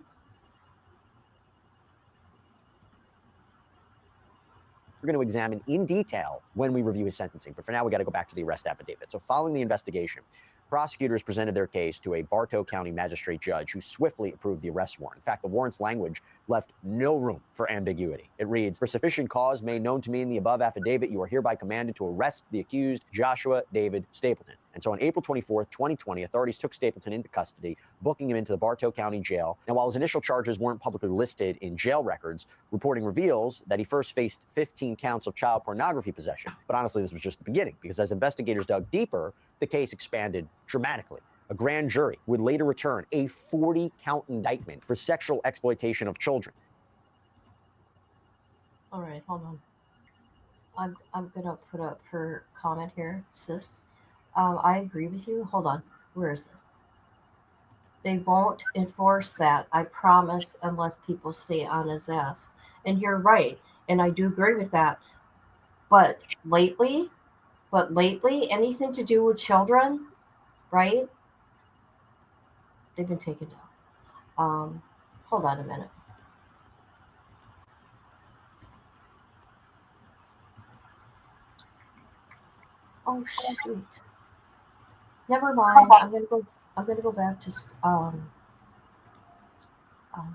We're going to examine in detail when we review his sentencing. But for now, we got to go back to the arrest affidavit. So following the investigation, prosecutors presented their case to a Bartow County magistrate judge who swiftly approved the arrest warrant. In fact, the warrant's language left no room for ambiguity. It reads, "For sufficient cause made known to me in the above affidavit, you are hereby commanded to arrest the accused Joshua David Stapleton." And so on April 24th, 2020, authorities took Stapleton into custody, booking him into the Bartow County Jail. Now, while his initial charges weren't publicly listed in jail records, reporting reveals that he first faced 15 counts of child pornography possession. But honestly, this was just the beginning, because as investigators dug deeper, the case expanded dramatically. A grand jury would later return a 40-count indictment for sexual exploitation of children. All right, hold on. I'm gonna put up her comment here, sis. I agree with you. Hold on. Where is it? They won't enforce that, I promise, unless people stay on his ass. And you're right, and I do agree with that. But lately, anything to do with children, right? They've been taken down. Hold on a minute. Oh shoot. Never mind. I'm gonna go back to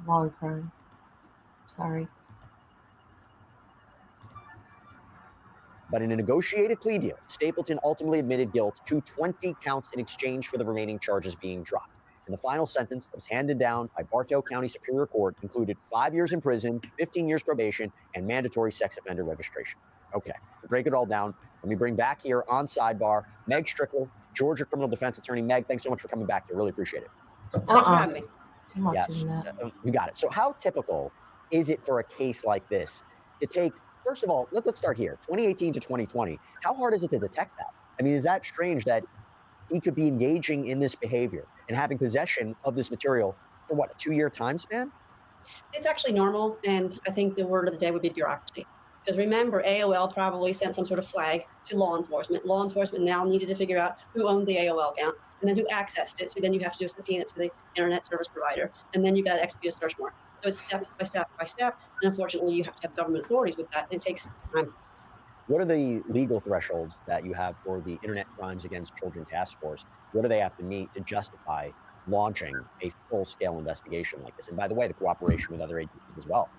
long term. Sorry. But in a negotiated plea deal, Stapleton ultimately admitted guilt to 20 counts in exchange for the remaining charges being dropped. And the final sentence that was handed down by Bartow County Superior Court included 5 years in prison, 15 years probation, and mandatory sex offender registration. Okay, to break it all down, let me bring back here on sidebar Meg Strickler, Georgia criminal defense attorney. Meg, thanks so much for coming back here. Really appreciate it. Thanks for having me. Yes, you got it. So how typical is it for a case like this to take, first of all, let's start here, 2018 to 2020. How hard is it to detect that? I mean, is that strange that he could be engaging in this behavior and having possession of this material for what, a 2-year time span? It's actually normal, and I think the word of the day would be bureaucracy. Because remember, AOL probably sent some sort of flag to law enforcement. Law enforcement now needed to figure out who owned the AOL account and then who accessed it. So then you have to do a subpoena to the internet service provider, and then you got to execute a search warrant. So it's step by step by step. And unfortunately, you have to have government authorities with that, and it takes time. What are the legal thresholds that you have for the Internet Crimes Against Children Task Force? What do they have to meet to justify launching a full-scale investigation like this? And by the way, the cooperation with other agencies as well.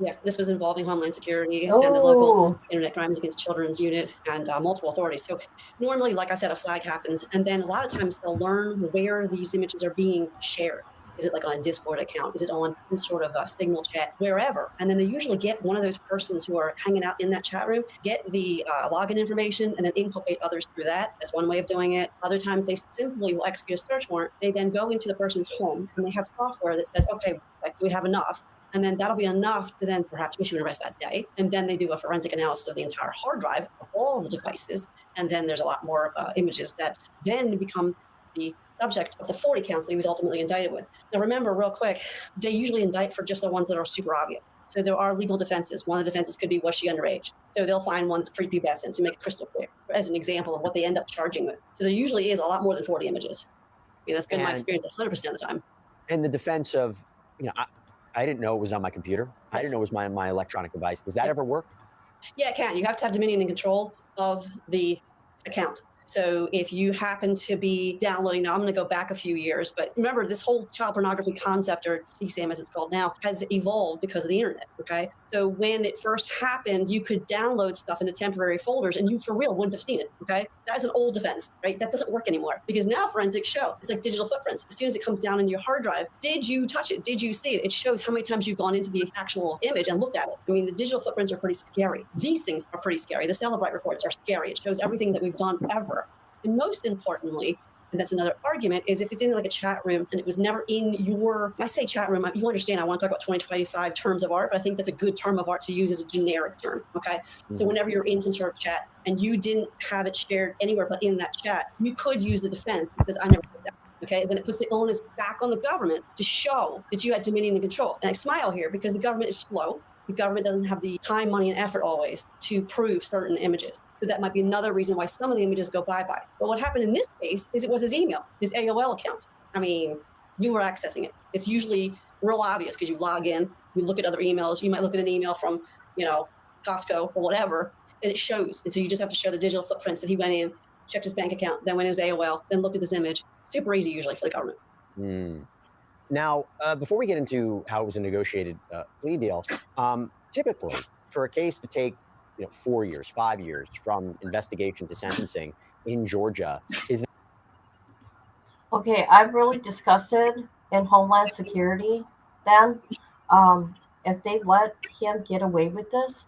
Yeah, this was involving Homeland Security and the local Internet Crimes Against Children's unit and multiple authorities. So normally, like I said, a flag happens, and then a lot of times they'll learn where these images are being shared. Is it like on a Discord account? Is it on some sort of a Signal chat, wherever? And then they usually get one of those persons who are hanging out in that chat room, get the login information, and then inculcate others through that. That's one way of doing it. Other times they simply will execute a search warrant. They then go into the person's home, and they have software that says, okay, like, we have enough. And then that'll be enough to then perhaps issue an arrest that day. And then they do a forensic analysis of the entire hard drive of all the devices. And then there's a lot more images that then become the subject of the 40 counts that he was ultimately indicted with. Now, remember, real quick, they usually indict for just the ones that are super obvious. So there are legal defenses. One of the defenses could be, was she underage? So they'll find one that's prepubescent to make it crystal clear as an example of what they end up charging with. So there usually is a lot more than 40 images. I mean, that's been my experience 100% of the time. And the defense of, I didn't know it was on my computer. I didn't know it was my electronic device. Does that ever work? Yeah, it can. You have to have dominion and control of the account. So if you happen to be downloading, now I'm going to go back a few years, but remember this whole child pornography concept, or CSAM as it's called now, has evolved because of the internet, okay? So when it first happened, you could download stuff into temporary folders and you for real wouldn't have seen it, okay? That's an old defense, right? That doesn't work anymore because now forensics show, it's like digital footprints. As soon as it comes down into your hard drive, did you touch it? Did you see it? It shows how many times you've gone into the actual image and looked at it. I mean, the digital footprints are pretty scary. These things are pretty scary. The Celebrite reports are scary. It shows everything that we've done ever. And most importantly, and that's another argument, is if it's in like a chat room and it was never in your, I say chat room, you understand I want to talk about 2025 terms of art, but I think that's a good term of art to use as a generic term, okay? So whenever you're in some sort of chat and you didn't have it shared anywhere but in that chat, you could use the defense that says, I never did that. Okay, then it puts the onus back on the government to show that you had dominion and control. And I smile here because the government is slow. The government doesn't have the time, money, and effort always to prove certain images. So that might be another reason why some of the images go bye-bye. But what happened in this case is it was his email, his AOL account. I mean, you were accessing it. It's usually real obvious because you log in, you look at other emails. You might look at an email from, Costco or whatever, and it shows. And so you just have to show the digital footprints that he went in, checked his bank account, then went in his AOL, then looked at this image. Super easy usually for the government. Now, before we get into how it was a negotiated plea deal, typically for a case to take 4 years, 5 years from investigation to sentencing in Georgia, is Okay, I'm really disgusted in Homeland Security then. If they let him get away with this,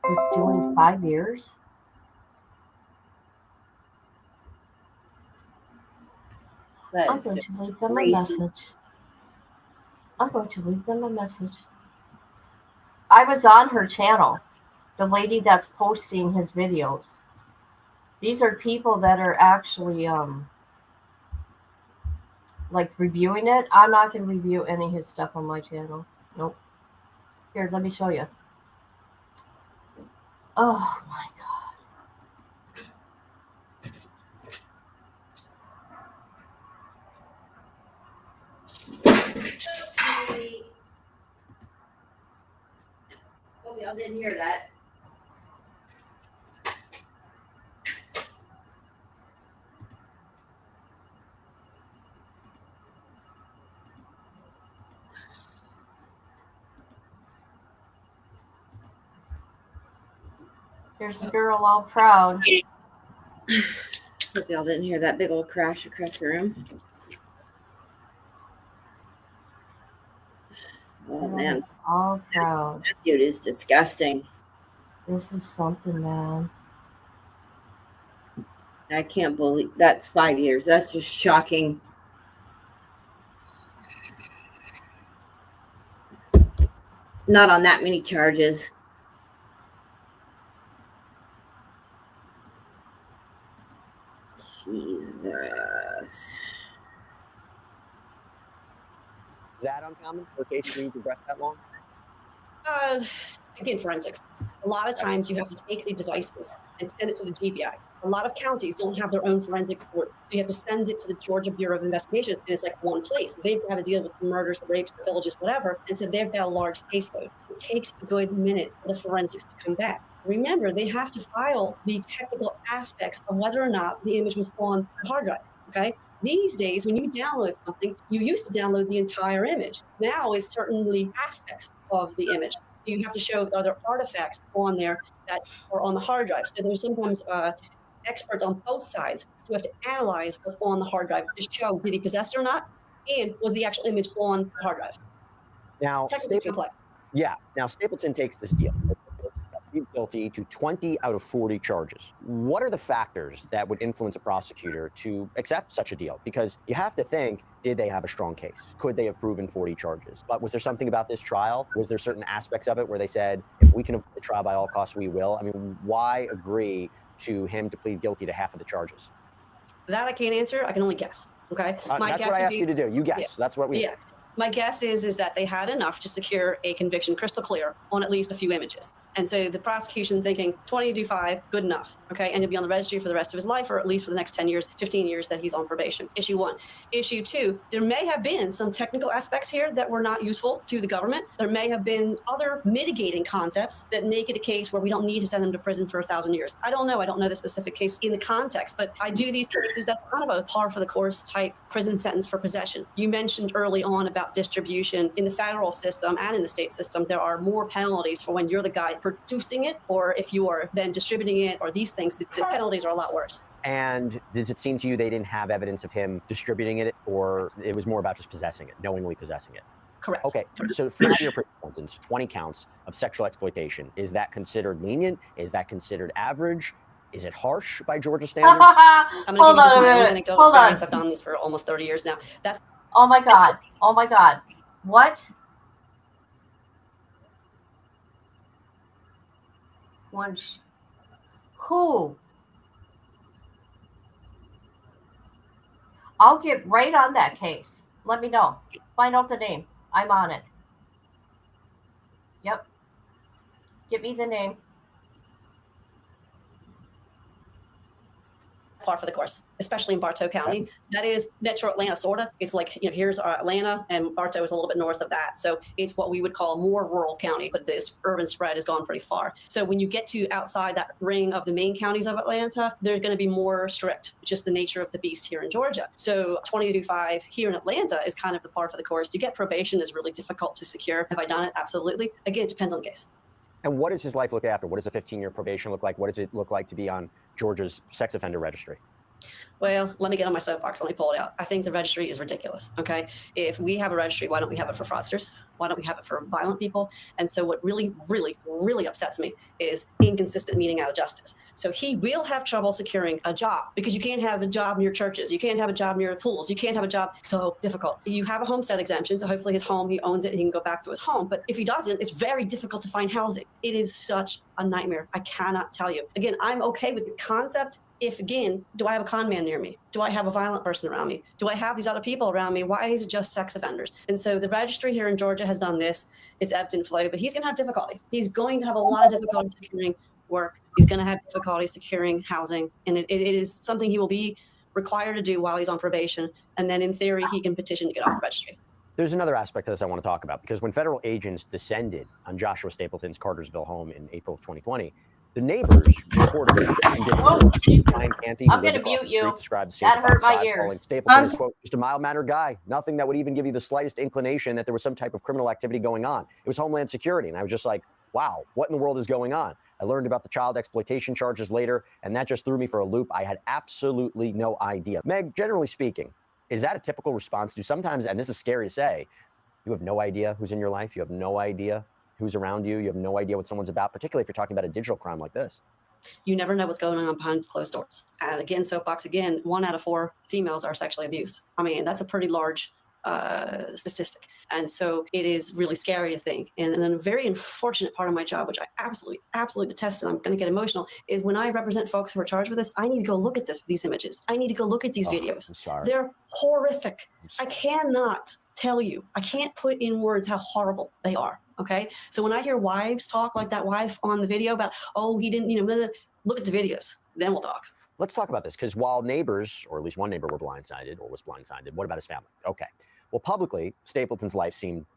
with doing 5 years. I'm going to leave them a message. I'm going to leave them a message. I was on her channel, the lady that's posting his videos. These are people that are actually like reviewing it. I'm not going to review any of his stuff on my channel. Nope. Here, let me show you. Oh my God. Oh, y'all didn't hear that. Here's the girl all proud. Hope y'all didn't hear that big old crash across the room. Oh man, all proud. That dude is disgusting. This is something, man. I can't believe that 5 years. That's just shocking. Not on that many charges. Jesus. Is that uncommon for a case being progressed that long? Again, forensics. A lot of times you have to take the devices and send it to the GBI. A lot of counties don't have their own forensic court, so you have to send it to the Georgia Bureau of Investigation, and it's like one place. They've got to deal with the murders, the rapes, the pillages, whatever, and so they've got a large caseload. It takes a good minute for the forensics to come back. Remember, they have to file the technical aspects of whether or not the image was on the hard drive, okay? These days, when you download something, you used to download the entire image. Now it's certainly aspects of the image. You have to show other artifacts on there that are on the hard drive. So there's sometimes experts on both sides who have to analyze what's on the hard drive to show did he possess it or not, and was the actual image on the hard drive. Now, Technically complex. Yeah. Now, Stapleton takes this deal. He's guilty to 20 out of 40 charges. What are the factors that would influence a prosecutor to accept such a deal? Because you have to think, did they have a strong case? Could they have proven 40 charges? But was there something about this trial? Was there certain aspects of it where they said, if we can avoid the trial by all costs, we will? I mean, why agree to him to plead guilty to half of the charges? That I can't answer. I can only guess. Okay. That's what I asked you to do. You guess. Yeah. That's what we. Yeah. My guess is that they had enough to secure a conviction crystal clear on at least a few images. And so the prosecution thinking 20 to do 5, good enough, okay? And he'll be on the registry for the rest of his life, or at least for the next 10 years, 15 years that he's on probation. Issue 1. Issue 2, there may have been some technical aspects here that were not useful to the government. There may have been other mitigating concepts that make it a case where we don't need to send him to prison for 1,000 years. I don't know. I don't know the specific case in the context, but I do these cases. That's kind of a par for the course type prison sentence for possession. You mentioned early on about distribution. In the federal system and in the state system, there are more penalties for when you're the guy producing it, or if you are then distributing it, or these things, the penalties are a lot worse. And does it seem to you they didn't have evidence of him distributing it, or it was more about just possessing it, knowingly possessing it? Correct. Okay, so 5-year prison sentence, 20 counts of sexual exploitation. Is that considered lenient? Is that considered average? Is it harsh by Georgia standards? I'm going to give you just my own anecdotal experience. I've done this for almost 30 years now. That's. Oh my God. Oh my God. What? Who? I'll get right on that case. Let me know. Find out the name. I'm on it. Yep. Give me the name. Par for the course, especially in Bartow County. That is Metro Atlanta, sort of. It's like, here's Atlanta, and Bartow is a little bit north of that. So it's what we would call more rural county, but this urban spread has gone pretty far. So when you get to outside that ring of the main counties of Atlanta, they're going to be more strict, just the nature of the beast here in Georgia. So 20 to do 5 here in Atlanta is kind of the par for the course. To get probation is really difficult to secure. Have I done it? Absolutely. Again, it depends on the case. And what does his life look after? What does a 15-year probation look like? What does it look like to be on Georgia's sex offender registry? Well, let me get on my soapbox. Let me pull it out. I think the registry is ridiculous. Okay. If we have a registry, why don't we have it for fraudsters? Why don't we have it for violent people? And so what really, really, really upsets me is inconsistent meting out of justice. So he will have trouble securing a job because you can't have a job near churches. You can't have a job near pools. You can't have a job. So difficult. You have a homestead exemption. So hopefully his home, he owns it and he can go back to his home. But if he doesn't, it's very difficult to find housing. It is such a nightmare. I cannot tell you. Again, I'm okay with the concept. If, again, do I have a con man near me? Do I have a violent person around me? Do I have these other people around me? Why is it just sex offenders? And so the registry here in Georgia has done this. It's ebbed and flowed, but he's going to have difficulty. He's going to have a lot of difficulty securing work. He's going to have difficulty securing housing. And it is something he will be required to do while he's on probation. And then in theory, he can petition to get off the registry. There's another aspect of this I want to talk about, because when federal agents descended on Joshua Stapleton's Cartersville home in April of 2020, the neighbors reported Brian Canty, I'm going to mute you. That hurt my ears. Stapleton is, quote, just a mild-mannered guy. Nothing that would even give you the slightest inclination that there was some type of criminal activity going on. It was Homeland Security. And I was just like, wow, what in the world is going on? I learned about the child exploitation charges later, and that just threw me for a loop. I had absolutely no idea. Meg, generally speaking, is that a typical response to sometimes, and this is scary to say, you have no idea who's in your life. You have no idea who's around you. You have no idea what someone's about, particularly if you're talking about a digital crime like this. You never know what's going on behind closed doors. And again, soapbox again, 1 out of 4 females are sexually abused. I mean, that's a pretty large statistic. And so it is really scary to think. And then a very unfortunate part of my job, which I absolutely detest, and I'm going to get emotional, is when I represent folks who are charged with this, I need to go look at these images. I need to go look at these videos. I'm sorry. They're horrific. I cannot tell you. I can't put in words how horrible they are. Okay. So when I hear wives talk like that wife on the video about, oh, he didn't, look at the videos, then we'll talk. Let's talk about this, because while neighbors, or at least one neighbor, was blindsided, what about his family? Okay. Well, publicly, Stapleton's life seemed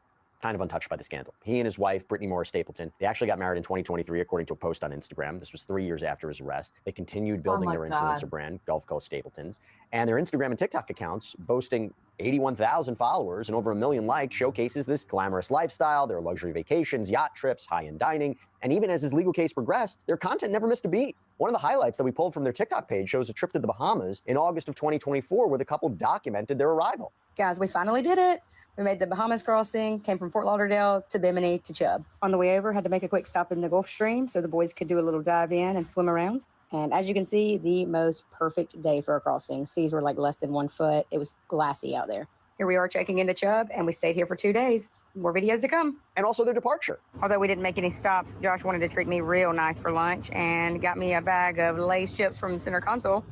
kind of untouched by the scandal. He and his wife, Brittany Morris Stapleton, they actually got married in 2023, according to a post on Instagram. This was 3 years after his arrest. They continued building their influencer brand, Gulf Coast Stapletons, and their Instagram and TikTok accounts, boasting 81,000 followers and over 1 million likes, showcases this glamorous lifestyle, their luxury vacations, yacht trips, high-end dining. And even as his legal case progressed, their content never missed a beat. One of the highlights that we pulled from their TikTok page shows a trip to the Bahamas in August of 2024, where the couple documented their arrival. Guys, we finally did it. We made the Bahamas crossing, came from Fort Lauderdale to Bimini to Chubb. On the way over, had to make a quick stop in the Gulf Stream so the boys could do a little dive in and swim around. And as you can see, the most perfect day for a crossing. Seas were like less than 1 foot. It was glassy out there. Here we are checking into Chubb, and we stayed here for 2 days. More videos to come. And also their departure. Although we didn't make any stops, Josh wanted to treat me real nice for lunch and got me a bag of Lay's chips from the center console.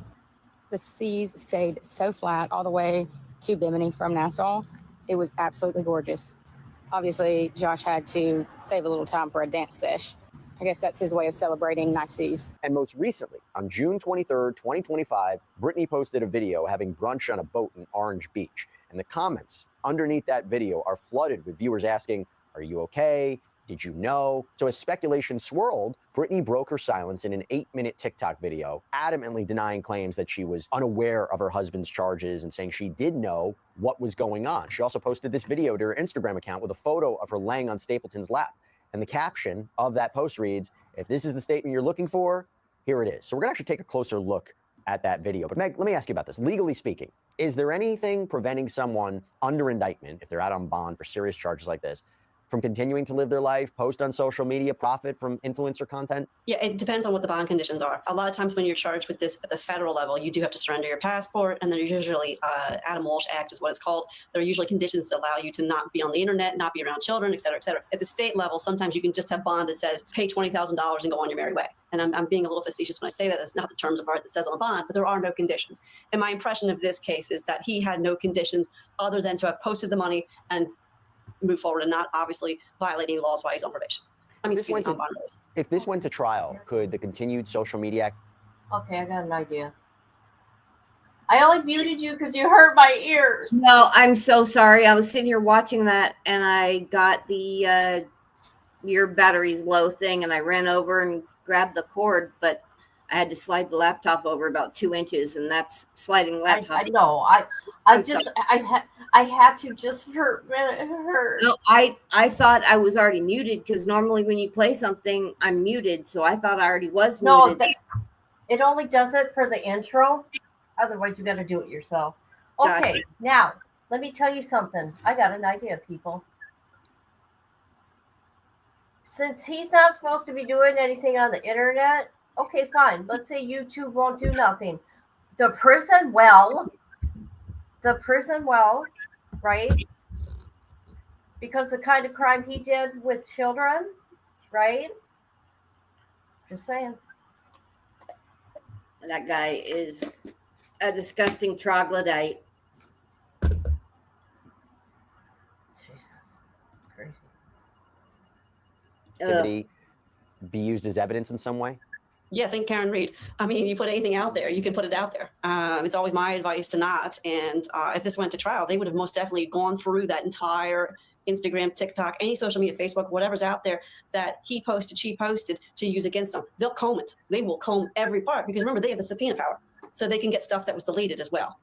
The seas stayed so flat all the way to Bimini from Nassau. It was absolutely gorgeous. Obviously, Josh had to save a little time for a dance sesh. I guess that's his way of celebrating Nice's. And most recently, on June 23rd, 2025, Brittany posted a video having brunch on a boat in Orange Beach. And the comments underneath that video are flooded with viewers asking, "Are you okay? Did you know?" So as speculation swirled, Brittany broke her silence in an 8-minute TikTok video, adamantly denying claims that she was unaware of her husband's charges and saying she did know what was going on. She also posted this video to her Instagram account with a photo of her laying on Stapleton's lap. And the caption of that post reads, "If this is the statement you're looking for, here it is." So we're gonna actually take a closer look at that video. But Meg, let me ask you about this. Legally speaking, is there anything preventing someone under indictment, if they're out on bond for serious charges like this, from continuing to live their life, post on social media, profit from influencer content? Yeah, it depends on what the bond conditions are. A lot of times when you're charged with this at the federal level, you do have to surrender your passport, and there's usually Adam Walsh Act is what it's called. There are usually conditions to allow you to not be on the internet, not be around children, et cetera, et cetera. At the state level, sometimes you can just have bond that says pay $20,000 and go on your merry way. And I'm being a little facetious when I say that. That's not the terms of art that says on the bond, but there are no conditions. And my impression of this case is that he had no conditions other than to have posted the money and move forward and not obviously violating laws while he's on probation. I mean, excuse me, on bond release. If this went to trial, could the continued social media Okay, I got an idea. I only muted you because you hurt my ears. No, I'm so sorry. I was sitting here watching that, and I got the your battery's low thing, and I ran over and grabbed the cord, but I had to slide the laptop over about 2 inches, and that's sliding laptop. I know. I had to just for a minute. It hurt. No, I thought I was already muted because normally when you play something, I'm muted. So I thought I already was muted. It only does it for the intro. Otherwise, you got to do it yourself. Okay, Gotcha. now let me tell you something. I got an idea, people. Since he's not supposed to be doing anything on the internet, okay, fine. Let's say YouTube won't do nothing. The prison well, right? Because the kind of crime he did with children, right? Just saying. That guy is a disgusting troglodyte. Jesus, it's crazy. activity be used as evidence in some way? Yeah, think Karen Reed. I mean, you put anything out there, you can put it out there. It's always my advice to not. And if this went to trial, they would have most definitely gone through that entire Instagram, TikTok, any social media, Facebook, whatever's out there that he posted, she posted to use against them. They'll comb it. They will comb every part because remember, they have the subpoena power. So they can get stuff that was deleted as well.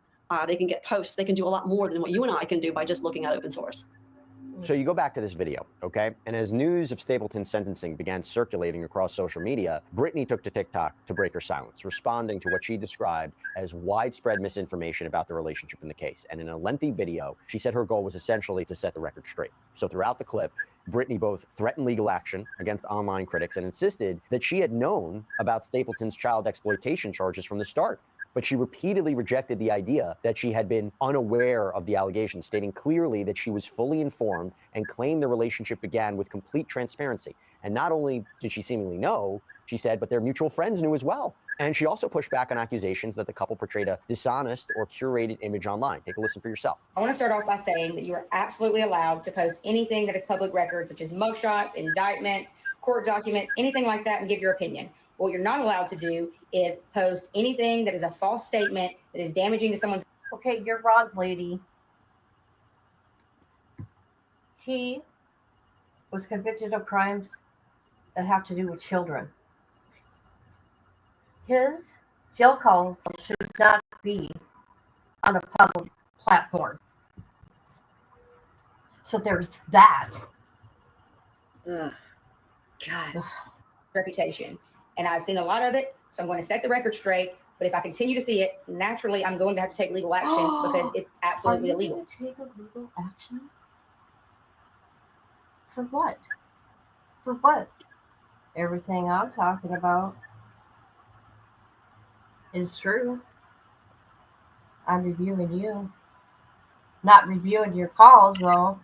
They can get posts. They can do a lot more than what you and I can do by just looking at open source. So you go back to this video, okay? And as news of Stapleton's sentencing began circulating across social media, Brittany took to TikTok to break her silence, responding to what she described as widespread misinformation about the relationship in the case. And in a lengthy video, she said her goal was essentially to set the record straight. So throughout the clip, Brittany both threatened legal action against online critics and insisted that she had known about Stapleton's child exploitation charges from the start. But she repeatedly rejected the idea that she had been unaware of the allegations, stating clearly that she was fully informed and claimed the relationship began with complete transparency. And not only did she seemingly know, she said, but their mutual friends knew as well. And she also pushed back on accusations that the couple portrayed a dishonest or curated image online. Take a listen for yourself. I want to start off by saying that you are absolutely allowed to post anything that is public record, such as mugshots, indictments, court documents, anything like that, and give your opinion. What you're not allowed to do is post anything that is a false statement that is damaging to someone's. Okay, you're wrong, lady. He was convicted of crimes that have to do with children. His jail calls should not be on a public platform. So there's that. Ugh. God. Reputation. And I've seen a lot of it, so I'm going to set the record straight. But if I continue to see it, naturally, I'm going to have to take legal action because it's absolutely Are you illegal. going to take a legal action? For what? For what? Everything I'm talking about is true. I'm reviewing you. Not reviewing your calls, though.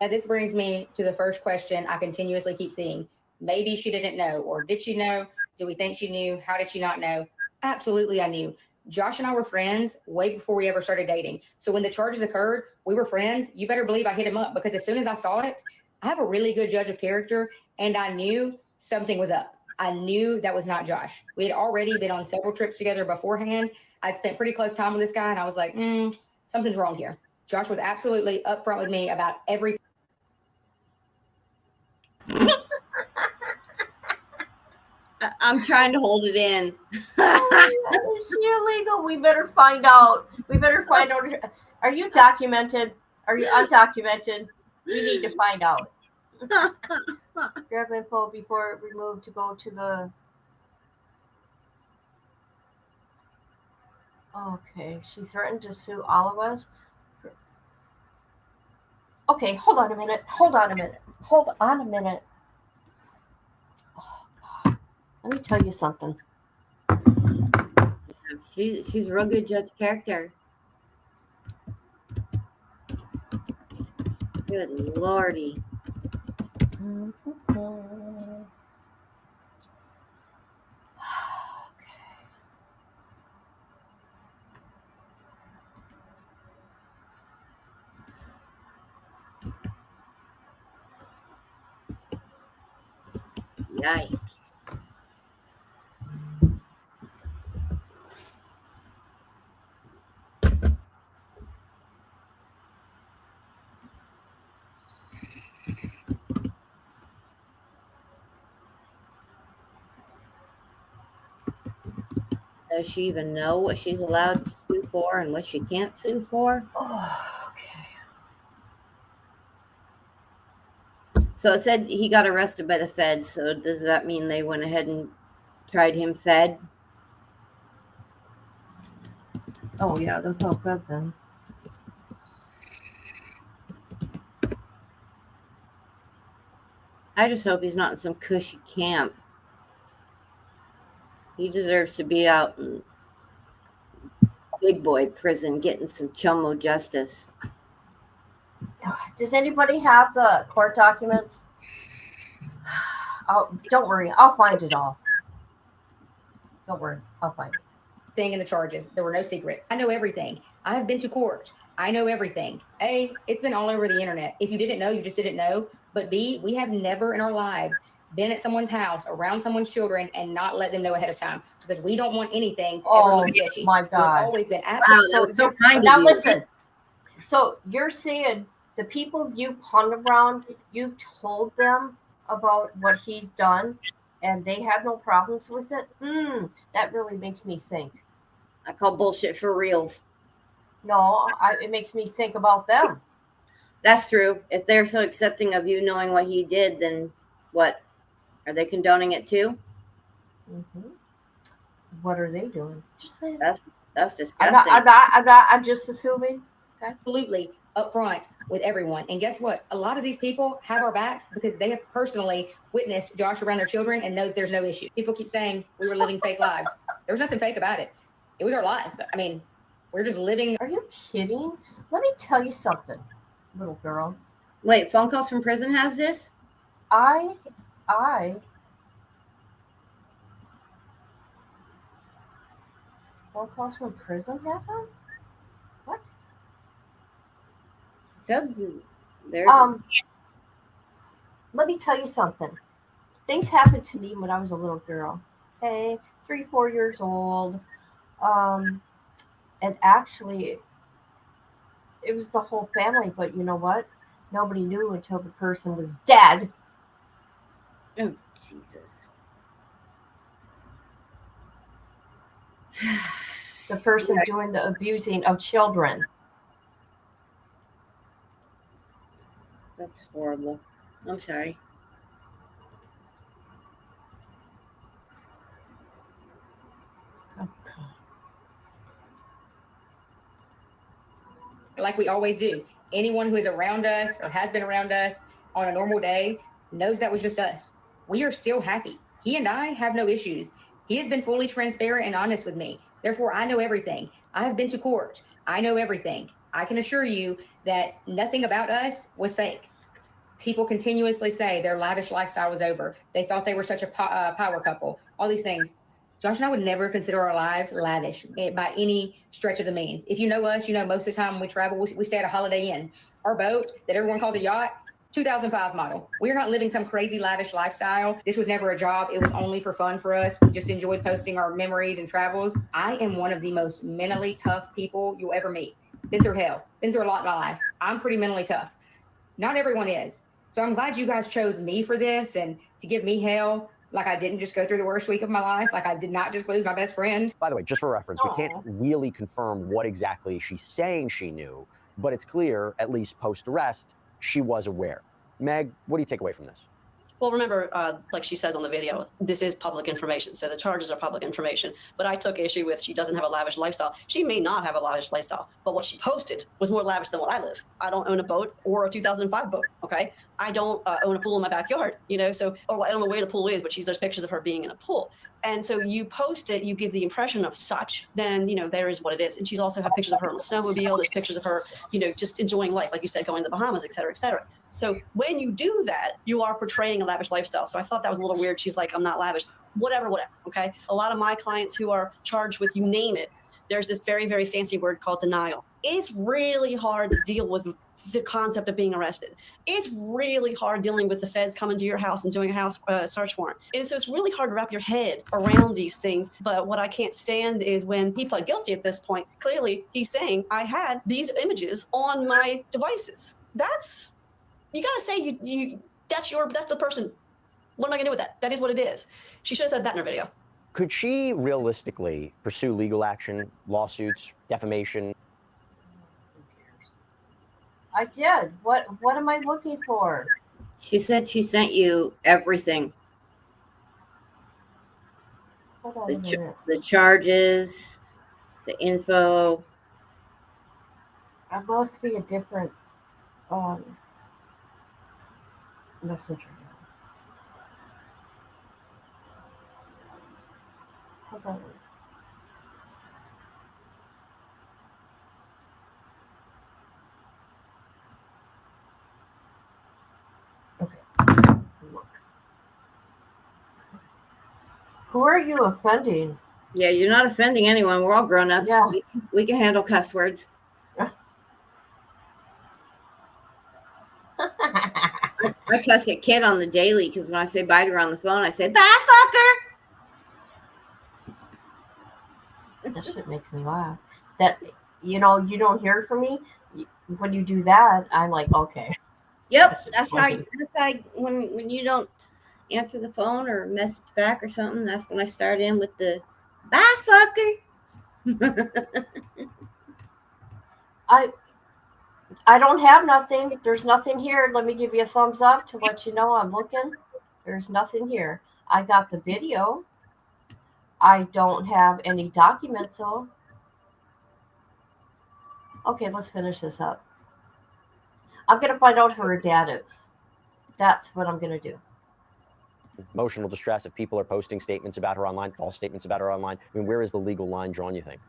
Now, this brings me to the first question I continuously keep seeing. Maybe she didn't know, or did she know? Do we think she knew? How did she not know? Absolutely, I knew. Josh and I were friends way before we ever started dating. So when the charges occurred, we were friends. You better believe I hit him up because as soon as I saw it, I have a really good judge of character, and I knew something was up. I knew that was not Josh. We had already been on several trips together beforehand. I'd spent pretty close time with this guy, and I was like, something's wrong here. Josh was absolutely upfront with me about everything. I'm trying to hold it in. Oh, is she illegal? We better find out. Are you documented? Are you undocumented? We need to find out. Grab info before removed to go to the. Okay, she threatened to sue all of us. Okay, hold on a minute. Oh, God. Let me tell you something. She's a real good judge of character. Good lordy. Yikes. Does she even know what she's allowed to sue for and what she can't sue for? Oh, okay. So it said he got arrested by the feds. So does that mean they went ahead and tried him fed? Oh, yeah, that's all good then. I just hope he's not in some cushy camp. He deserves to be out in big boy prison getting some chomo justice. Does anybody have the court documents? Oh, don't worry. I'll find it all. Don't worry. I'll find it. Thing in the charges. There were no secrets. I know everything. I have been to court. I know everything. A, it's been all over the internet. If you didn't know, you just didn't know. But B, we have never in our lives been at someone's house around someone's children and not let them know ahead of time because we don't want anything to ever look sketchy. My God. So it's always been Wow, that was so kind of now you. listen. So you're saying the people you hung around, you told them about what he's done and they have no problems with it? That really makes me think. I call bullshit for reals. No, it makes me think about them. That's true. If they're so accepting of you knowing what he did, then what? Are they condoning it too? Mm-hmm. What are they doing? Just saying. That's disgusting. I'm just assuming. Okay. Absolutely upfront with everyone. And guess what? A lot of these people have our backs because they have personally witnessed Josh around their children and know there's no issue. People keep saying we were living fake lives. There was nothing fake about it. It was our life. I mean, we're just living. Are you kidding? Let me tell you something, little girl. Wait, phone calls from prison has this? I phone calls from prison has them? What? Let me tell you something. Things happened to me when I was a little girl. Okay, 3-4 years old. And actually, it was the whole family. But you know what? Nobody knew until the person was dead. Oh, Jesus. The person doing the abusing of children. That's horrible. I'm sorry. Like we always do. Anyone who is around us or has been around us on a normal day knows that was just us. We are still happy. He and I have no issues. He has been fully transparent and honest with me. Therefore, I know everything. I have been to court. I know everything. I can assure you that nothing about us was fake. People continuously say their lavish lifestyle was over. They thought they were such a power couple. All these things. Josh and I would never consider our lives lavish by any stretch of the means. If you know us, you know most of the time when we travel, we stay at a Holiday Inn. Our boat that everyone calls a yacht, 2005 model. We're not living some crazy lavish lifestyle. This was never a job. It was only for fun for us. We just enjoyed posting our memories and travels. I am one of the most mentally tough people you'll ever meet. Been through hell. Been through a lot in my life. I'm pretty mentally tough. Not everyone is. So I'm glad you guys chose me for this and to give me hell. Like I didn't just go through the worst week of my life. Like I did not just lose my best friend. By the way, just for reference, we can't really confirm what exactly she's saying she knew, but it's clear, at least post-arrest, she was aware. Meg, what do you take away from this? Well, remember, like she says on the video, this is public information, so the charges are public information. But I took issue with she doesn't have a lavish lifestyle. She may not have a lavish lifestyle, but what she posted was more lavish than what I live. I don't own a boat or a 2005 boat, okay? I don't own a pool in my backyard, you know, so, or I don't know where the pool is, but there's pictures of her being in a pool. And so you post it, you give the impression of such, then, you know, there is what it is. And she's also had pictures of her on a snowmobile. There's pictures of her, you know, just enjoying life, like you said, going to the Bahamas, et cetera, et cetera. So when you do that, you are portraying a lavish lifestyle. So I thought that was a little weird. She's like, I'm not lavish, whatever, okay? A lot of my clients who are charged with, you name it, there's this very, very fancy word called denial. It's really hard to deal with the concept of being arrested. It's really hard dealing with the feds coming to your house and doing a house search warrant. And so it's really hard to wrap your head around these things. But what I can't stand is when he pled guilty at this point, clearly he's saying, I had these images on my devices. That's, you gotta say, that's the person. What am I gonna do with that? That is what it is. She should have said that in her video. Could she realistically pursue legal action, lawsuits, defamation? I did. What am I looking for? She said she sent you everything. Hold on a minute. The charges, the info. It must be a different messenger. Hold on. Who are you offending? Yeah, you're not offending anyone. We're all grown-ups. Yeah. We can handle cuss words. I cuss at Kid on the daily because when I say bye to her on the phone, I say, bye, fucker. That shit makes me laugh. That, you know, you don't hear it from me. When you do that, I'm like, okay. Yep, that's how when you don't answer the phone or message back or something, that's when I start in with the bye, fucker. I don't have nothing. There's nothing here. Let me give you a thumbs up to let you know I'm looking. There's nothing here. I got the video. I don't have any documents though. Okay, let's finish this up. I'm going to find out who her dad is. That's what I'm going to do. Emotional distress if people are posting statements about her online, false statements about her online. I mean, where is the legal line drawn, you think?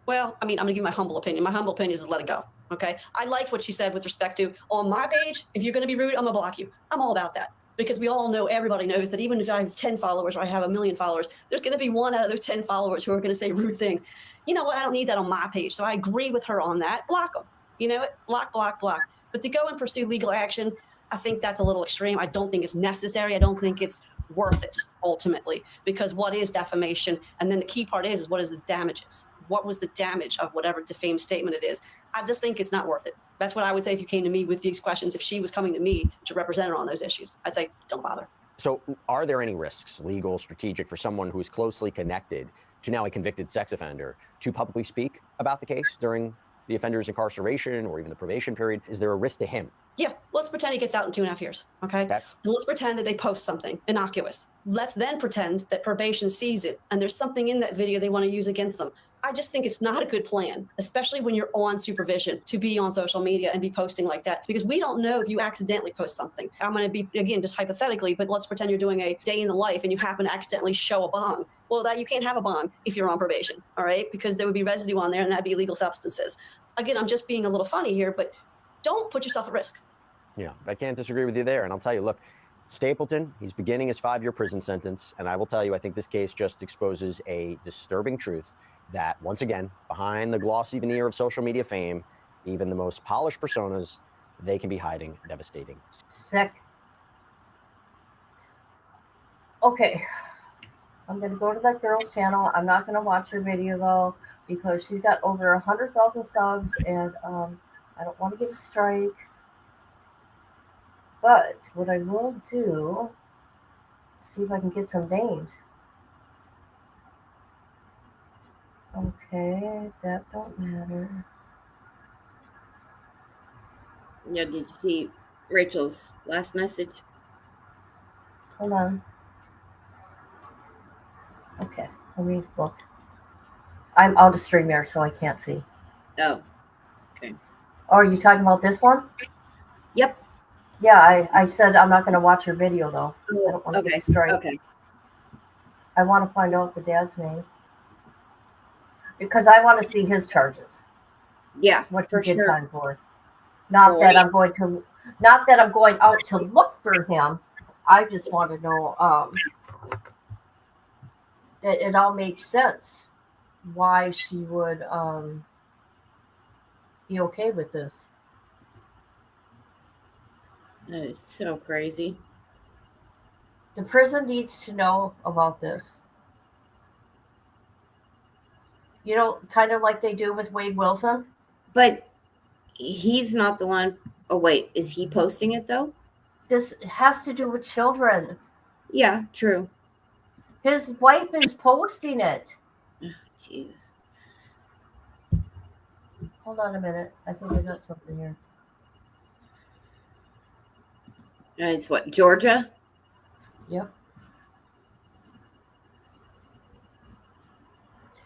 Well, I mean, I'm going to give my humble opinion. My humble opinion is let it go, okay? I like what she said with respect to, on my page, if you're going to be rude, I'm going to block you. I'm all about that. Because we all know, everybody knows that even if I have 10 followers or I have 1 million followers, there's going to be one out of those 10 followers who are going to say rude things. You know what? I don't need that on my page. So I agree with her on that. Block them. You know what? Block, block, block. But to go and pursue legal action, I think that's a little extreme. I don't think it's necessary. I don't think it's worth it, ultimately. Because what is defamation? And then the key part is what is the damages? What was the damage of whatever defamed statement it is? I just think it's not worth it. That's what I would say if you came to me with these questions. If she was coming to me to represent her on those issues, I'd say, don't bother. So are there any risks, legal, strategic, for someone who's closely connected to now a convicted sex offender to publicly speak about the case during the offender's incarceration or even the probation period? Is there a risk to him? Yeah, let's pretend he gets out in 2.5 years, okay? And let's pretend that they post something innocuous. Let's then pretend that probation sees it and there's something in that video they want to use against them. I just think it's not a good plan, especially when you're on supervision, to be on social media and be posting like that, because we don't know if you accidentally post something. I'm going to be, again, just hypothetically, but let's pretend you're doing a day in the life and you happen to accidentally show a bong. Well, that you can't have a bong if you're on probation, all right? Because there would be residue on there and that'd be illegal substances. Again, I'm just being a little funny here, but don't put yourself at risk. Yeah, I can't disagree with you there. And I'll tell you, look, Stapleton, he's beginning his 5-year prison sentence. And I will tell you, I think this case just exposes a disturbing truth that, once again, behind the glossy veneer of social media fame, even the most polished personas they can be hiding devastating. Sick. Okay. I'm going to go to that girl's channel. I'm not going to watch her video, though, because she's got over 100,000 subs, and I don't want to get a strike. But what I will do, see if I can get some names. Okay, that don't matter. Yeah, did you see Rachel's last message? Hold on. Okay, let me look. I'm out of StreamYard, so I can't see. Oh, okay. Oh, are you talking about this one? Yep. Yeah, I said I'm not going to watch her video, though. I don't want to Okay. get a strike. Okay. I want to find out the dad's name. Because I want to see his charges. Yeah, What for he did sure. time for. Not that I'm going out to look for him. I just want to know that it all makes sense why she would be okay with this. That is so crazy. The prison needs to know about this. You know, kind of like they do with Wade Wilson. But he's not the one. Oh, wait. Is he posting it, though? This has to do with children. Yeah, true. His wife is posting it. Jesus. Hold on a minute. I think I got something here. And it's what, Georgia? Yep.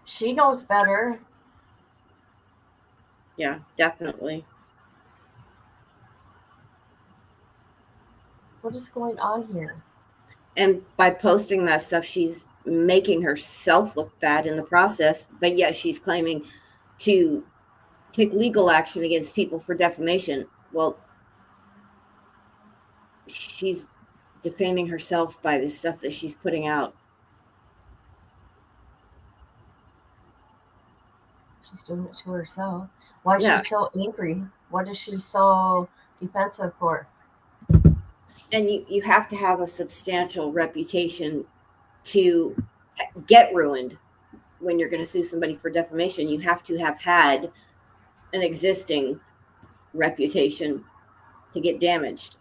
She knows better. Yeah, definitely. What is going on here? And by posting that stuff, she's making herself look bad in the process. But yet she's claiming to take legal action against people for defamation. Well, she's defaming herself by the stuff that she's putting out. She's doing it to herself. Why is Yeah. she so angry? What is she so defensive for? And you have to have a substantial reputation to get ruined when you're going to sue somebody for defamation. You have to have had an existing reputation to get damaged.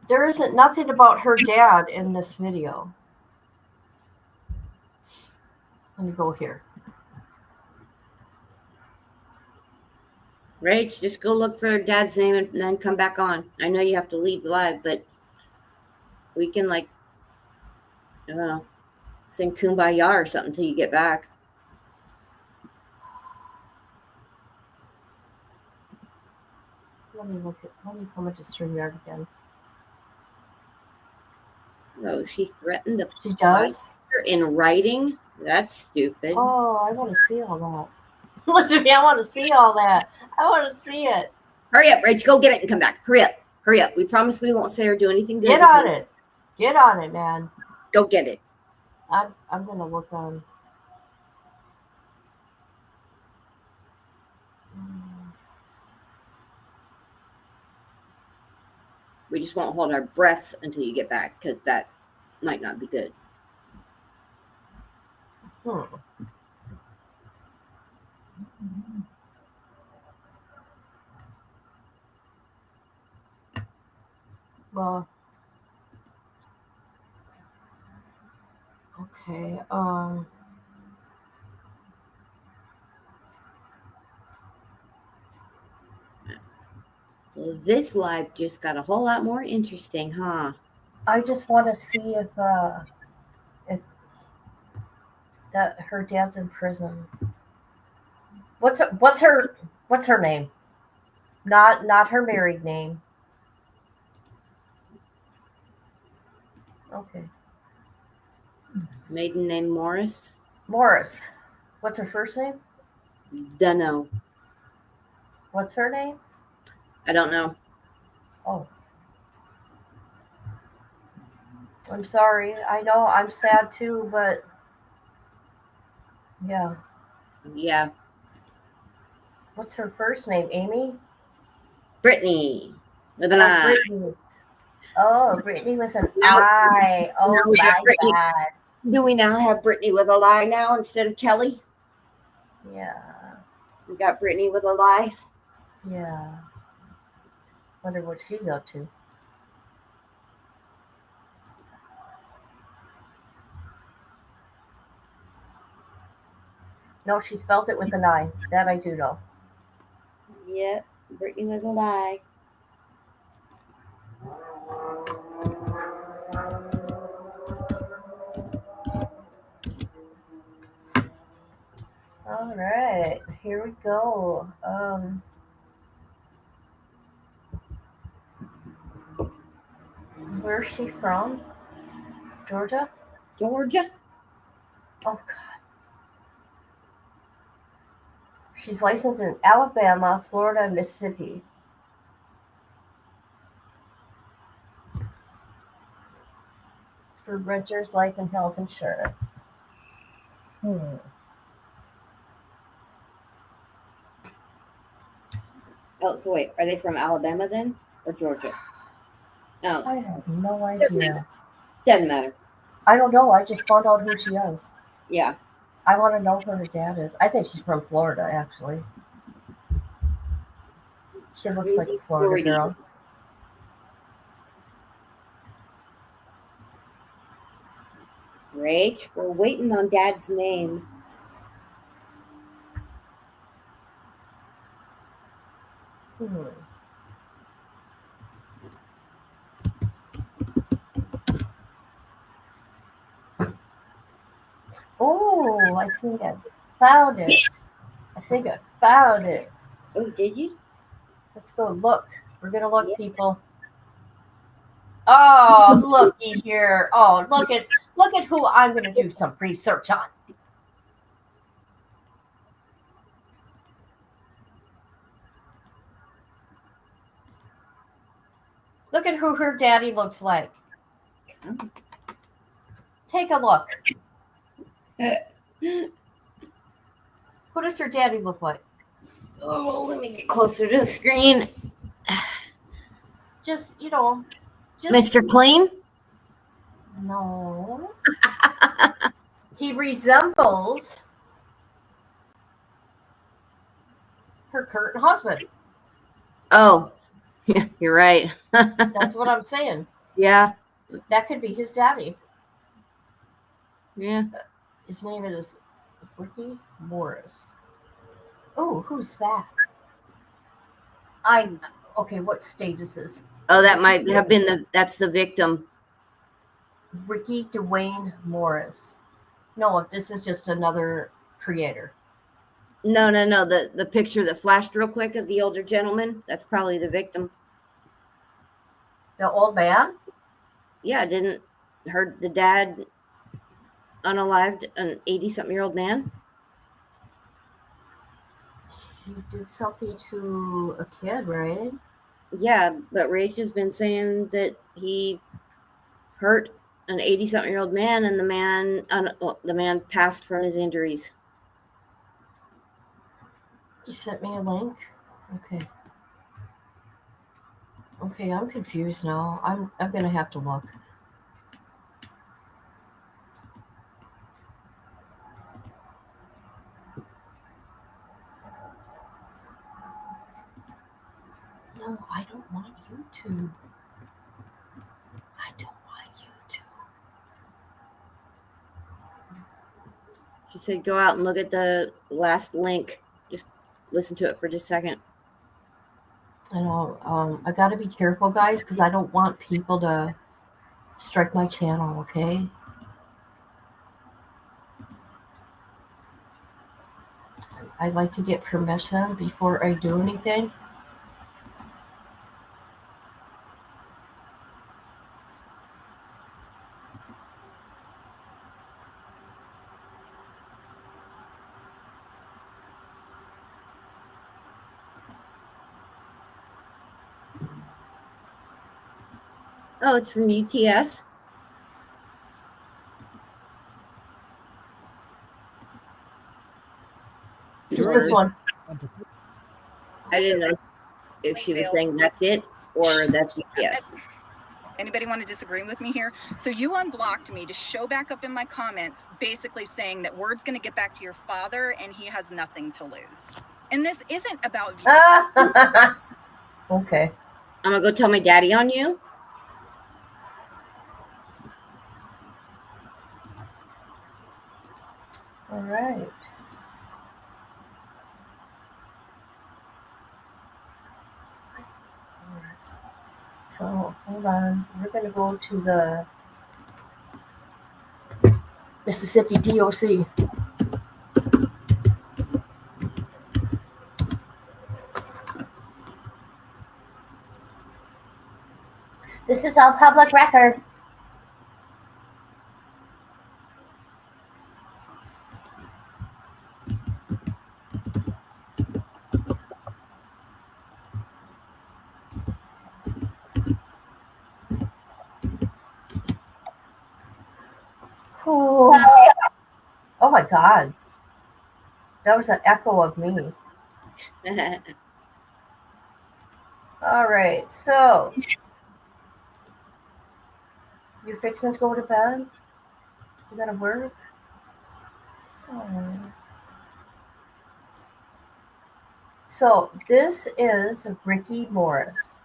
There isn't nothing about her dad in this video. Let me go here. Rach, just go look for her dad's name and then come back on. I know you have to leave live, but we can, like, I don't know, sing Kumbaya or something till you get back. Let me come into StreamYard again. Oh, she threatened to She does? in writing? That's stupid. Oh, I want to see all that. Listen to me, I want to see all that. I want to see it. Hurry up, Rach, go get it and come back. Hurry up. Hurry up. We promise we won't say or do anything good. Get on it. Get on it, man. Go get it. I'm going to look on. We just won't hold our breaths until you get back, because that might not be good. Well, okay. Well, this live just got a whole lot more interesting, huh? I just want to see if that her dad's in prison. What's her name? Not her married name. Okay. Maiden name Morris? Morris. What's her first name? Dunno. What's her name? I don't know. Oh. I'm sorry. I know I'm sad too, but yeah. Yeah. What's her first name? Amy? Brittany with an Oh, I. Brittany. Oh, Brittany with an Now- I. Oh now we have my Brittany. God. Do we now have Brittany with a lie now instead of Kelly? Yeah. We got Brittany with a lie. Yeah. Wonder what she's up to. No, she spells it with an I. That I do know. Yep, Brittany with a lie. All right, here we go. Where's she from? Georgia? Georgia? Oh, God. She's licensed in Alabama, Florida, and Mississippi. For renters' life and health insurance. Oh, so wait, are they from Alabama then? Or Georgia? Oh. I have no idea. Doesn't matter. I don't know. I just found out who she is. Yeah. I want to know who her dad is. I think she's from Florida, actually. She looks like a Florida girl. Rach, we're waiting on Dad's name. Oh, I think I found it. I think I found it. Oh, did you? Let's go look. We're going to look, people. Oh, looky here. Oh, look at who I'm going to do some research on. Look at who her daddy looks like. Take a look. Who does her daddy look like? Oh, let me get closer to the screen. Just, just... Mr. Clean? No. He resembles her current husband. Oh, yeah, you're right. That's what I'm saying. Yeah. That could be his daddy. Yeah. His name is Ricky Morris. Oh, who's that? Okay, what state is this? Oh, that might have been that's the victim. Ricky Dwayne Morris. No, this is just another creator. No. The picture that flashed real quick of the older gentleman, that's probably the victim. The old man? Yeah, didn't heard the dad unalived an 80-something-year-old man? He did something to a kid, right? Yeah, but Rach has been saying that he hurt an 80-something-year-old man, and the man passed from his injuries. You sent me a link? Okay. Okay, I'm confused now. I'm gonna have to look. No, I don't want YouTube. I don't want YouTube. She said go out and look at the last link. Just listen to it for just a second. I know. I gotta be careful, guys, because I don't want people to strike my channel, okay? I like to get permission before I do anything. Oh, it's from UTS. Who's this one? I didn't know. if she was saying that's it or that's yes. Anybody want to disagree with me here? So you unblocked me to show back up in my comments, basically saying that word's going to get back to your father and he has nothing to lose. And this isn't about you. Okay. I'm gonna go tell my daddy on you. All right. So hold on. We're going to go to the Mississippi DOC. This is all public record. Oh my God. That was an echo of me. All right, so you're fixing to go to bed? You gotta work? Oh. So this is Ricky Morris.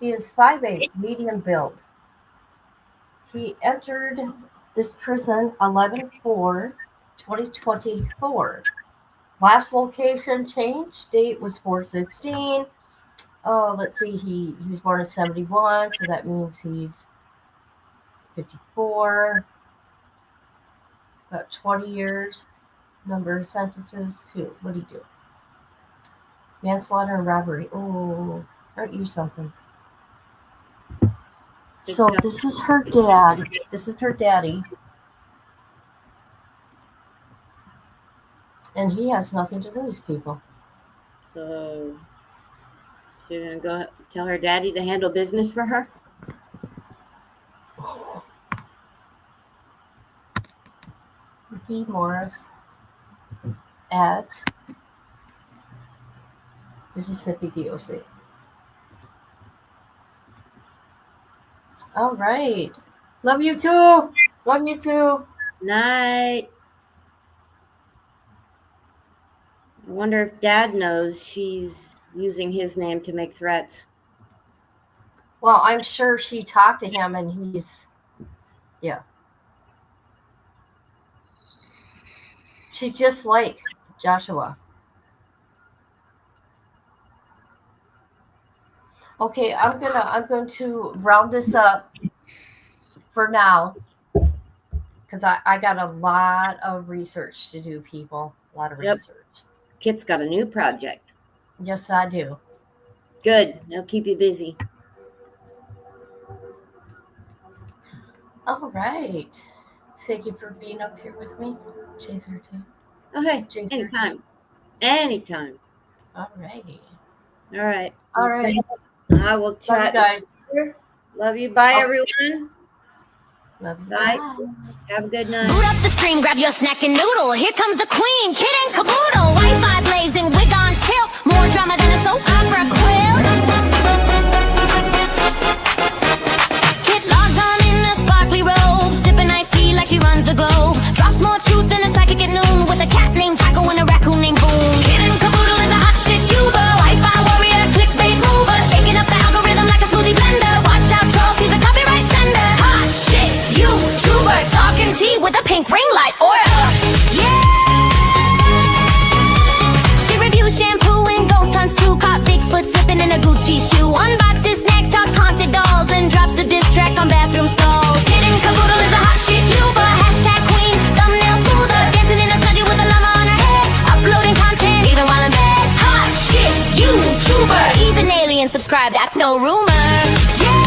He is 5'8", medium build. He entered this prison 11/4/2024. Last location change, date was 4/16. Oh, let's see, he was born in 71, so that means he's 54. Got 20 years. Number of sentences, 2. What do you do? Manslaughter and robbery. Oh, aren't you something? So this is her dad. This is her daddy. And he has nothing to lose, people. So you're gonna go tell her daddy to handle business for her? Ricky Morris at Mississippi DOC. All right. Love you too. Love you too. Night. I wonder if Dad knows she's using his name to make threats. Well, I'm sure she talked to him and he's, yeah. She's just like Joshua. Okay, I'm going to round this up for now because I got a lot of research to do, people. A lot of research. Kit's got a new project. Yes, I do. Good. They'll keep you busy. All right. Thank you for being up here with me, J13. Okay, anytime. Anytime. All righty. All right. All right. I will chat. Love you guys. Love you. Bye, everyone. Love you. Bye. Have a good night. Boot up the stream, grab your snack and noodle. Here comes the queen, kid and caboodle. Wi-Fi blazing, wig on tilt. More drama than a soap opera quilt. Kid logs on in a sparkly robe, sipping iced tea like she runs the globe. Drops more truth than a psychic at noon, with a cat named Taco and a raccoon named Boom. Kid and caboodle is a hot shit Uber. Wi-Fi warrior, clickbait mover, shaking up the algorithm like a smoothie blender. Watch out, troll, she's a copyright sender. Hot shit YouTuber, talking tea with a pink ring light aura. Yeah. She reviews shampoo and ghost hunts too. Caught Bigfoot slipping in a Gucci shoe. Unboxes snacks, talks haunted dolls, and drops a diss track on bathroom stalls. Kid and caboodle is a hot shit Uber. Hashtag queen, thumbnail smoother, dancing in a study with a llama on her head. Uploading content even while in bed. Hot shit YouTuber, even aliens subscribe, that's no rumor. Yeah.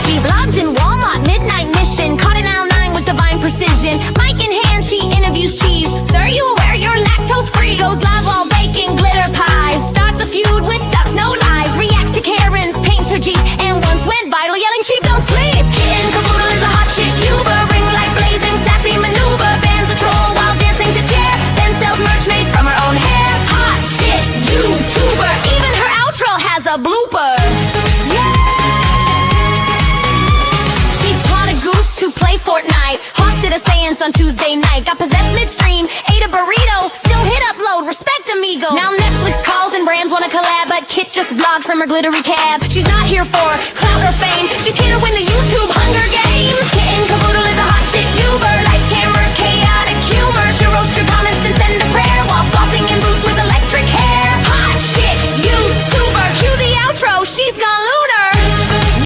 She vlogs in Walmart, midnight mission. Caught it now 9 with divine precision. Mic in hand, she interviews cheese. Sir, you aware you're lactose free? Goes live while baking glitter pies. Starts a feud with ducks, no lies. Reacts to Karen's, paints her Jeep, and once went viral yelling sheep don't sleep. Kid and caboodle is a hot shit Uber. Ring light blazing, sassy maneuver. Bans a troll while dancing to chair. Then sells merch made from her own hair. Hot shit YouTuber. did a seance on Tuesday night. Got possessed midstream, ate a burrito, still hit upload, respect amigo. Now Netflix calls and brands wanna collab, but Kit just vlogged from her glittery cab. She's not here for clout or fame, she's here